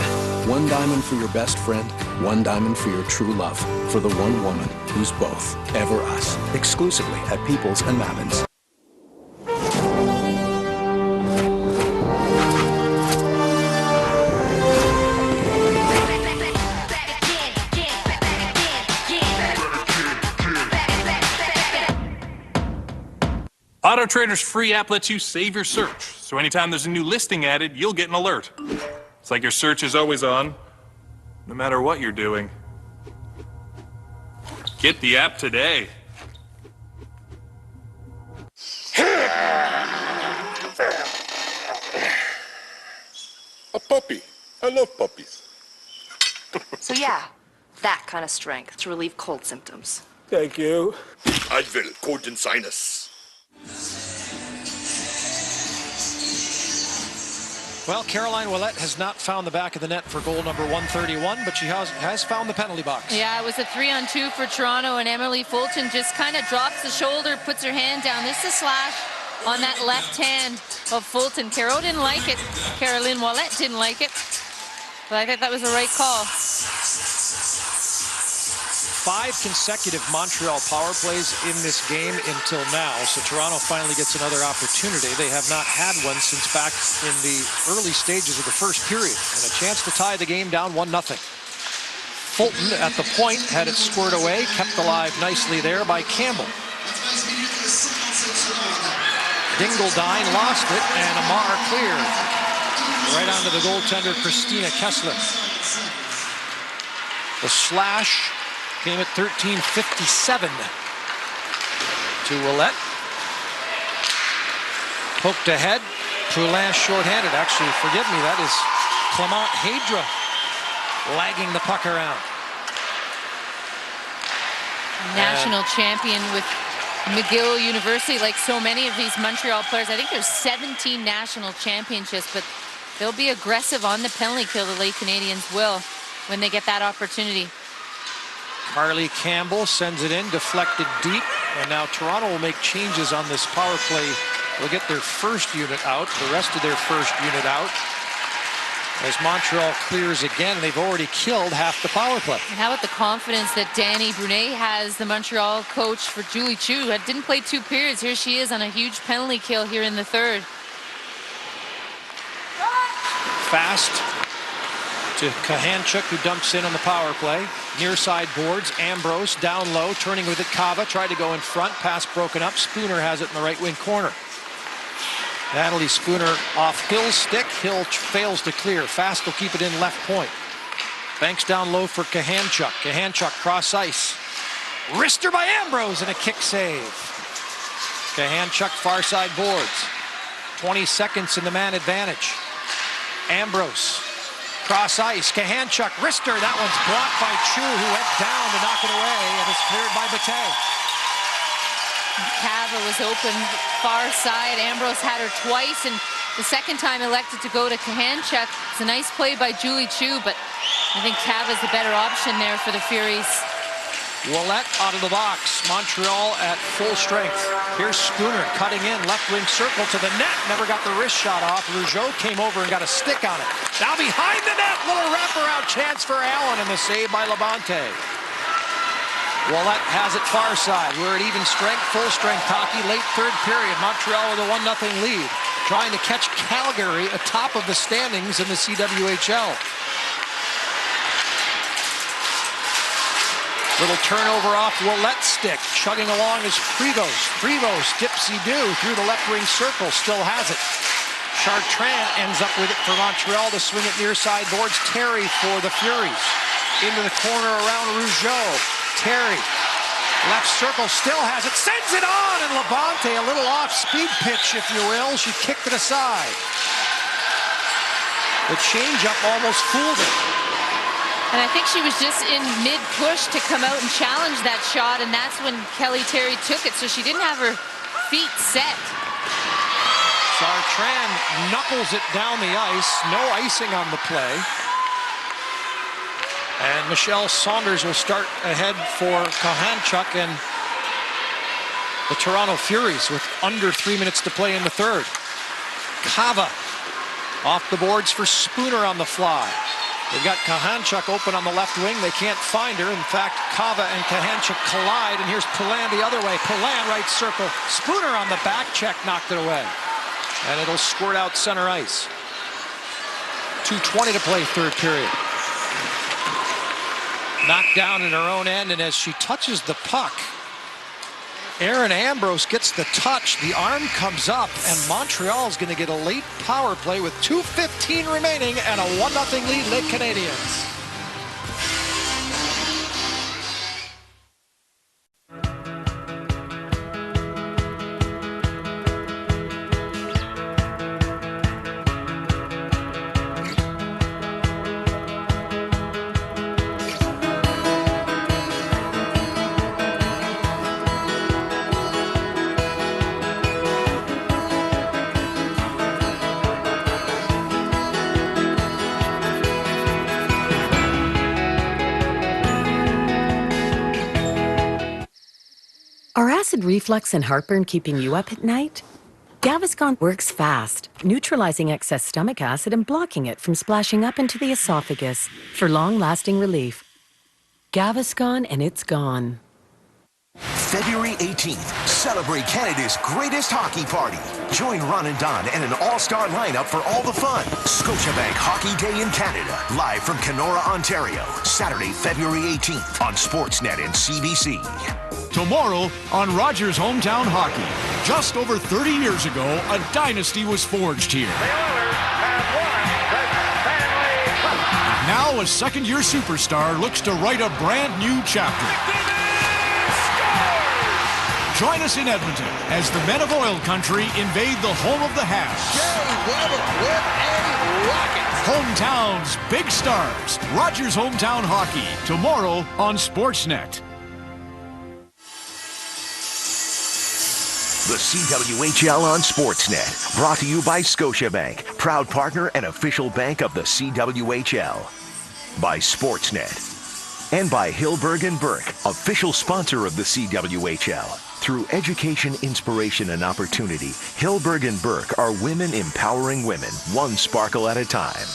One diamond for your best friend, one diamond for your true love. For the one woman who's both. Ever Us. Exclusively at Peoples and Mabbins. AutoTrader's free app lets you save your search, so anytime there's a new listing added, you'll get an alert. It's like your search is always on, no matter what you're doing. Get the app today. A puppy. I love puppies. So yeah, that kind of strength to relieve cold symptoms. Thank you. Advil, cold and sinus. Well, Caroline Ouellette has not found the back of the net for goal number 131, but she has found the penalty box. Yeah, it was a 3-on-2 for Toronto, and Emily Fulton just kind of drops the shoulder, puts her hand down. This is a slash on that left hand of Fulton. Caro didn't like it. Caroline Ouellette didn't like it. But I think that was the right call. 5 consecutive Montreal power plays in this game until now, so Toronto finally gets another opportunity. They have not had one since back in the early stages of the first period, and a chance to tie the game down 1-0. Fulton at the point had it squared away, kept alive nicely there by Campbell. Dingledine lost it, and Amar cleared right onto the goaltender Christina Kessler. The slash came at 13:57 to Ouellette. Poked ahead. Poulin shorthanded. Actually, forgive me, that is Clement Hadra lagging the puck around. National champion with McGill University, like so many of these Montreal players. I think there's 17 national championships, but they'll be aggressive on the penalty kill, the late Canadiens will, when they get that opportunity. Carly Campbell sends it in, deflected deep, and now Toronto will make changes on this power play. They'll get their first unit out, the rest of their first unit out, as Montreal clears again. They've already killed half the power play. And how about the confidence that Danny Brunet has, the Montreal coach for Julie Chu, who didn't play 2 periods. Here she is on a huge penalty kill here in the third. Fast to Kahanchuk, who dumps in on the power play. Near side boards, Ambrose down low, turning with it. Kava tried to go in front, pass broken up. Spooner has it in the right wing corner. Natalie Spooner off Hill's stick. Hill fails to clear. Fast will keep it in left point. Banks down low for Kahanchuk. Kahanchuk cross ice. Wrister by Ambrose and a kick save. Kahanchuk far side boards. 20 seconds in the man advantage. Ambrose. Cross ice, Kahanchuk, wrister, that one's blocked by Chu, who went down to knock it away, and it's cleared by Bate. Cava was open far side. Ambrose had her twice, and the second time elected to go to Kahanchuk. It's a nice play by Julie Chu, but I think Cava's the better option there for the Furies. Ouellette out of the box. Montreal at full strength. Here's Spooner cutting in, left wing circle to the net. Never got the wrist shot off. Rougeau came over and got a stick on it. Now behind the net, little wraparound chance for Allen, and the save by Labonte. Ouellette has it far side. We're at even strength, full strength hockey. Late third period. Montreal with a 1-0 lead. Trying to catch Calgary atop of the standings in the CWHL. Little turnover off Ouellette's stick. Chugging along is Prevos. Prevos, dipsy-do through the left wing circle. Still has it. Chartrand ends up with it for Montreal to swing it near side boards. Terry for the Furies. Into the corner around Rougeau. Terry, left circle, still has it. Sends it on, and Labonte, a little off-speed pitch, if you will. She kicked it aside. The changeup almost fooled her. And I think she was just in mid-push to come out and challenge that shot, and that's when Kelly Terry took it, so she didn't have her feet set. Chartrand knuckles it down the ice. No icing on the play. And Michelle Saunders will start ahead for Kohanchuk and the Toronto Furies with under 3 minutes to play in the third. Kava off the boards for Spooner on the fly. They've got Kohanchuk open on the left wing. They can't find her. In fact, Kava and Kohanchuk collide, and here's Poulin the other way. Poulin right circle. Spooner on the back check, knocked it away. And it'll squirt out center ice. 2:20 to play third period. Knocked down in her own end, and as she touches the puck, Aaron Ambrose gets the touch. The arm comes up, and Montreal is going to get a late power play with 2:15 remaining and a 1-0 lead, Les Canadiens. Are acid reflux and heartburn keeping you up at night? Gaviscon works fast, neutralizing excess stomach acid and blocking it from splashing up into the esophagus for long-lasting relief. Gaviscon, and it's gone. February 18th, celebrate Canada's greatest hockey party. Join Ron and Don and an all-star lineup for all the fun. Scotiabank Hockey Day in Canada, live from Kenora, Ontario. Saturday, February 18th on Sportsnet and CBC. Tomorrow on Rogers Hometown Hockey. Just over 30 years ago, a dynasty was forged here. Now a second-year superstar looks to write a brand new chapter. Join us in Edmonton as the men of oil country invade the home of the Habs. Hometown's big stars. Rogers Hometown Hockey. Tomorrow on Sportsnet. The CWHL on Sportsnet, brought to you by Scotiabank, proud partner and official bank of the CWHL. By Sportsnet. And by Hilberg & Burke, official sponsor of the CWHL. Through education, inspiration, and opportunity, Hilberg & Burke are women empowering women, one sparkle at a time.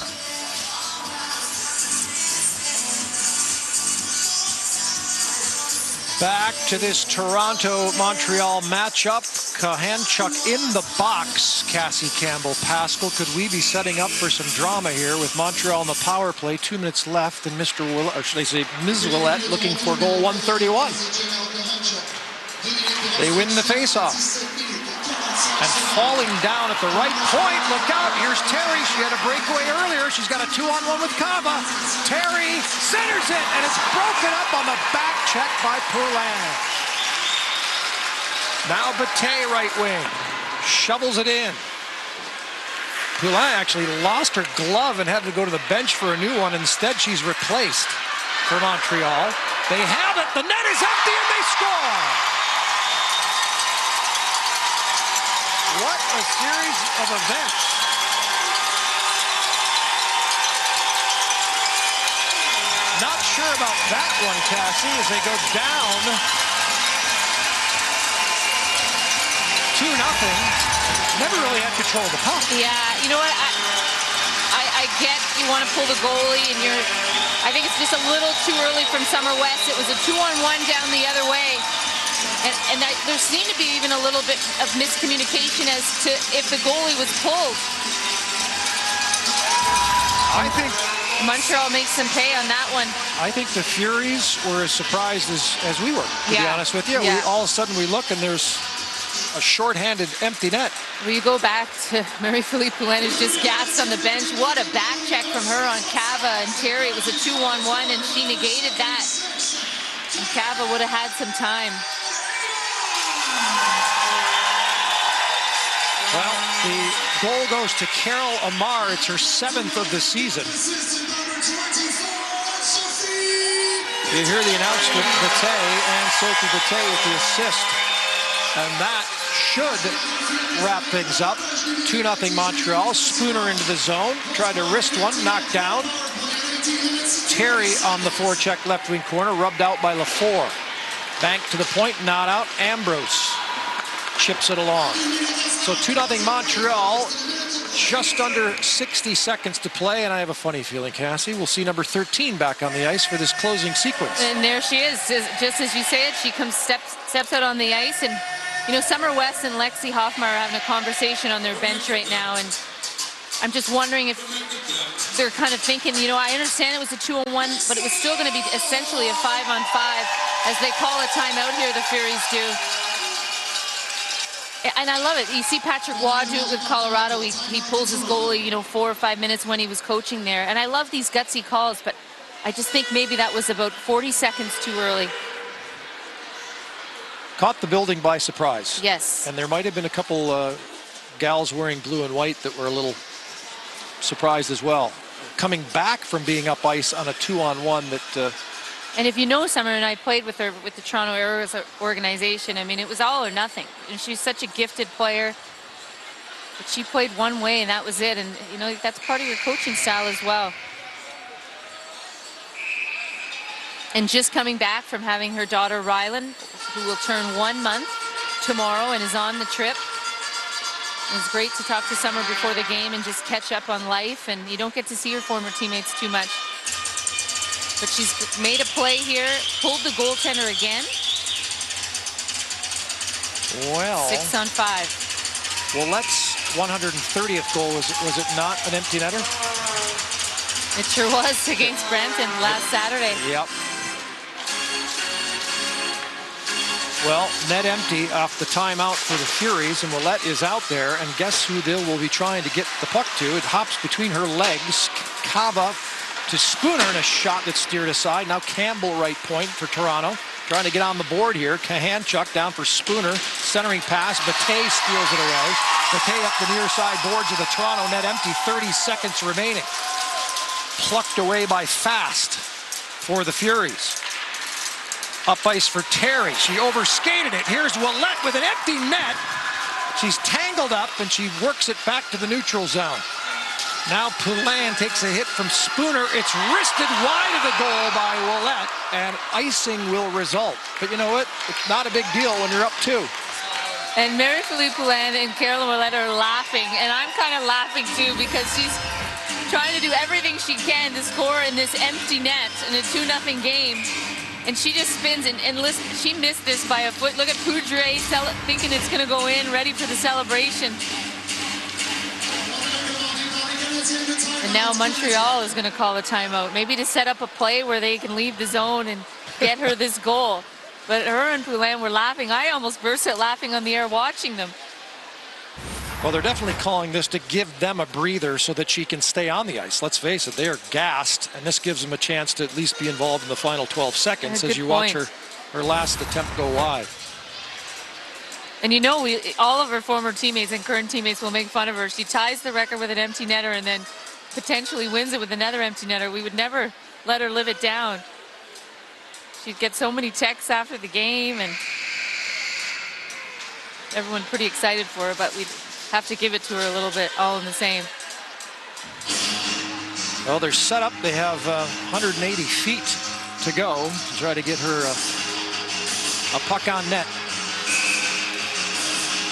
Back to this Toronto-Montreal matchup. Kohanchuk in the box. Cassie Campbell-Pascal. Could we be setting up for some drama here with Montreal on the power play? 2 minutes left, and Mr. Ouellette, or should I say Ms. Ouellette, looking for goal 131. They win the faceoff. And falling down at the right point. Look out, here's Terry. She had a breakaway earlier. She's got a 2-on-1 with Kava. Terry centers it, and it's broken up on the back check by Poulin. Now Bataille right wing. Shovels it in. Poulin actually lost her glove and had to go to the bench for a new one. Instead, she's replaced for Montreal. They have it. The net is empty, and they score. What a series of events. Not sure about that one, Cassie, as they go down 2-0. Never really had control of the puck. Yeah, you know what? I get you want to pull the goalie, and I think it's just a little too early from Summer West. It was a 2-on-1 down the other way. And there seemed to be even a little bit of miscommunication as to if the goalie was pulled. I think Montreal makes them pay on that one. I think the Furies were as surprised as we were, to be honest with you. Yeah. All of a sudden we look and there's a shorthanded empty net. Well, you go back to Marie-Philippe Poulin, who's just gassed on the bench. What a back check from her on Cava and Terry. It was a 2-on-1, and she negated that. And Cava would have had some time. Well, the goal goes to Carol Amar. It's her 7th of the season. You hear the announcement, Bataille and Sophie Bataille with the assist. And that should wrap things up. 2-0 Montreal. Spooner into the zone. Tried to wrist one, knocked down. Terry on the forecheck left wing corner, rubbed out by Lafleur. Bank to the point, not out. Ambrose chips it along. So 2-0 Montreal. Just under 60 seconds to play, and I have a funny feeling, Cassie, we'll see number 13 back on the ice for this closing sequence. And there she is, just as you say it. She steps out on the ice, and you know, Summer West and Lexi Hoffmeier are having a conversation on their bench right now, and I'm just wondering if they're kind of thinking, you know, I understand it was a 2-on-1, but it was still going to be essentially a 5-on-5, as they call a timeout here, the Furies do. And I love it. You see Patrick Waugh do it with Colorado. He pulls his goalie, you know, 4 or 5 minutes when he was coaching there. And I love these gutsy calls, but I just think maybe that was about 40 seconds too early. Caught the building by surprise. Yes. And there might have been a couple gals wearing blue and white that were a little surprised as well. Coming back from being up ice on a 2-on-1 that... And if you know Summer, and I played with her with the Toronto Arrows organization, I mean, it was all or nothing. And she's such a gifted player. But she played one way, and that was it. And, you know, that's part of your coaching style as well. And just coming back from having her daughter, Rylan, who will turn 1 month tomorrow and is on the trip. It was great to talk to Summer before the game and just catch up on life. And you don't get to see your former teammates too much. But she's made a play here, pulled the goaltender again. Well, 6-on-5. Well, let's 130th goal, was it not an empty netter? It sure was against Brampton last Saturday. Yep. Well, net empty off the timeout for the Furies, and Willette is out there, and guess who they will be trying to get the puck to? It hops between her legs. Cava to Spooner, and a shot that's steered aside. Now Campbell right point for Toronto. Trying to get on the board here. Kahanchuk down for Spooner. Centering pass. Bataille steals it away. Bataille up the near side boards of the Toronto net empty. 30 seconds remaining. Plucked away by Fast for the Furies. Up ice for Terry. She overskated it. Here's Willette with an empty net. She's tangled up, and she works it back to the neutral zone. Now Poulin takes a hit from Spooner. It's wristed wide of the goal by Willette, and icing will result. But you know what? It's not a big deal when you're up 2. And Marie-Philippe Poulin and Caroline Willette are laughing, and I'm kind of laughing too, because she's trying to do everything she can to score in this empty net in a 2-0 game. And she just spins, and listen, she missed this by a foot. Look at Poudre thinking it's going to go in, ready for the celebration. And now Montreal is going to call a timeout, maybe to set up a play where they can leave the zone and get her this goal. But her and Poulin were laughing. I almost burst out laughing on the air watching them. Well, they're definitely calling this to give them a breather so that she can stay on the ice. Let's face it, they are gassed, and this gives them a chance to at least be involved in the final 12 seconds as you watch her last attempt go wide. And you know, all of her former teammates and current teammates will make fun of her. She ties the record with an empty netter and then potentially wins it with another empty netter. We would never let her live it down. She'd get so many texts after the game, and everyone pretty excited for her, but we'd have to give it to her a little bit, all in the same. Well, they're set up. They have 180 feet to go to try to get her a puck on net.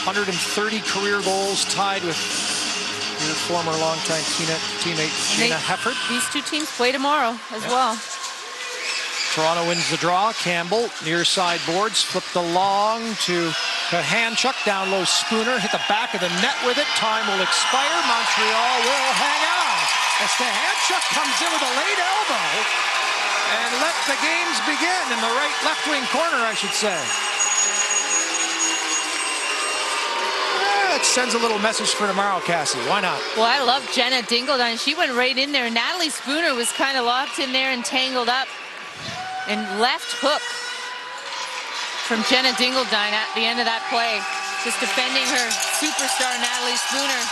130 career goals, tied with your former longtime teammate Gina Hefford. These two teams play tomorrow as well. Toronto wins the draw. Campbell near side boards, flipped along to Kahanchuk, down low. Spooner hit the back of the net with it. Time will expire. Montreal will hang on. As Stehanchuk comes in with a late elbow and let the games begin in the left wing corner, I should say. It sends a little message for tomorrow, Cassie. Why not? Well, I love Jenna Dingledine. She went right in there. Natalie Spooner was kind of locked in there and tangled up. And left hook from Jenna Dingledine at the end of that play. Just defending her superstar, Natalie Spooner.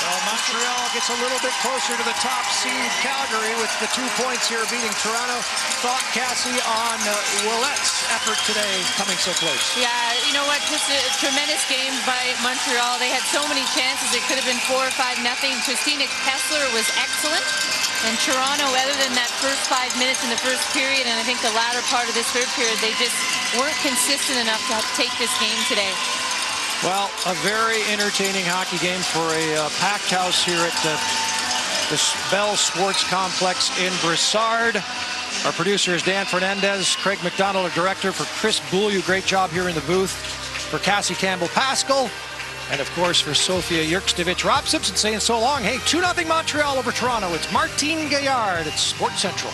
Well, Montreal gets a little bit closer to the top seed Calgary with the 2 points here beating Toronto. Thought, Cassie, on Ouellette's effort today coming so close? Yeah, you know what, just a tremendous game by Montreal. They had so many chances. It could have been 4 or 5-0. Christina Kessler was excellent. And Toronto, other than that first 5 minutes in the first period, and I think the latter part of this third period, they just weren't consistent enough to take this game today. Well, a very entertaining hockey game for a packed house here at the Bell Sports Complex in Brossard. Our producer is Dan Fernandez, Craig McDonald, our director. For Chris Beaulieu, great job here in the booth. For Cassie Campbell-Pascal, and of course for Sofia Jurkstovich. Rob Simpson saying so long. Hey, 2-0 Montreal over Toronto. It's Martine Gaillard at Sports Central.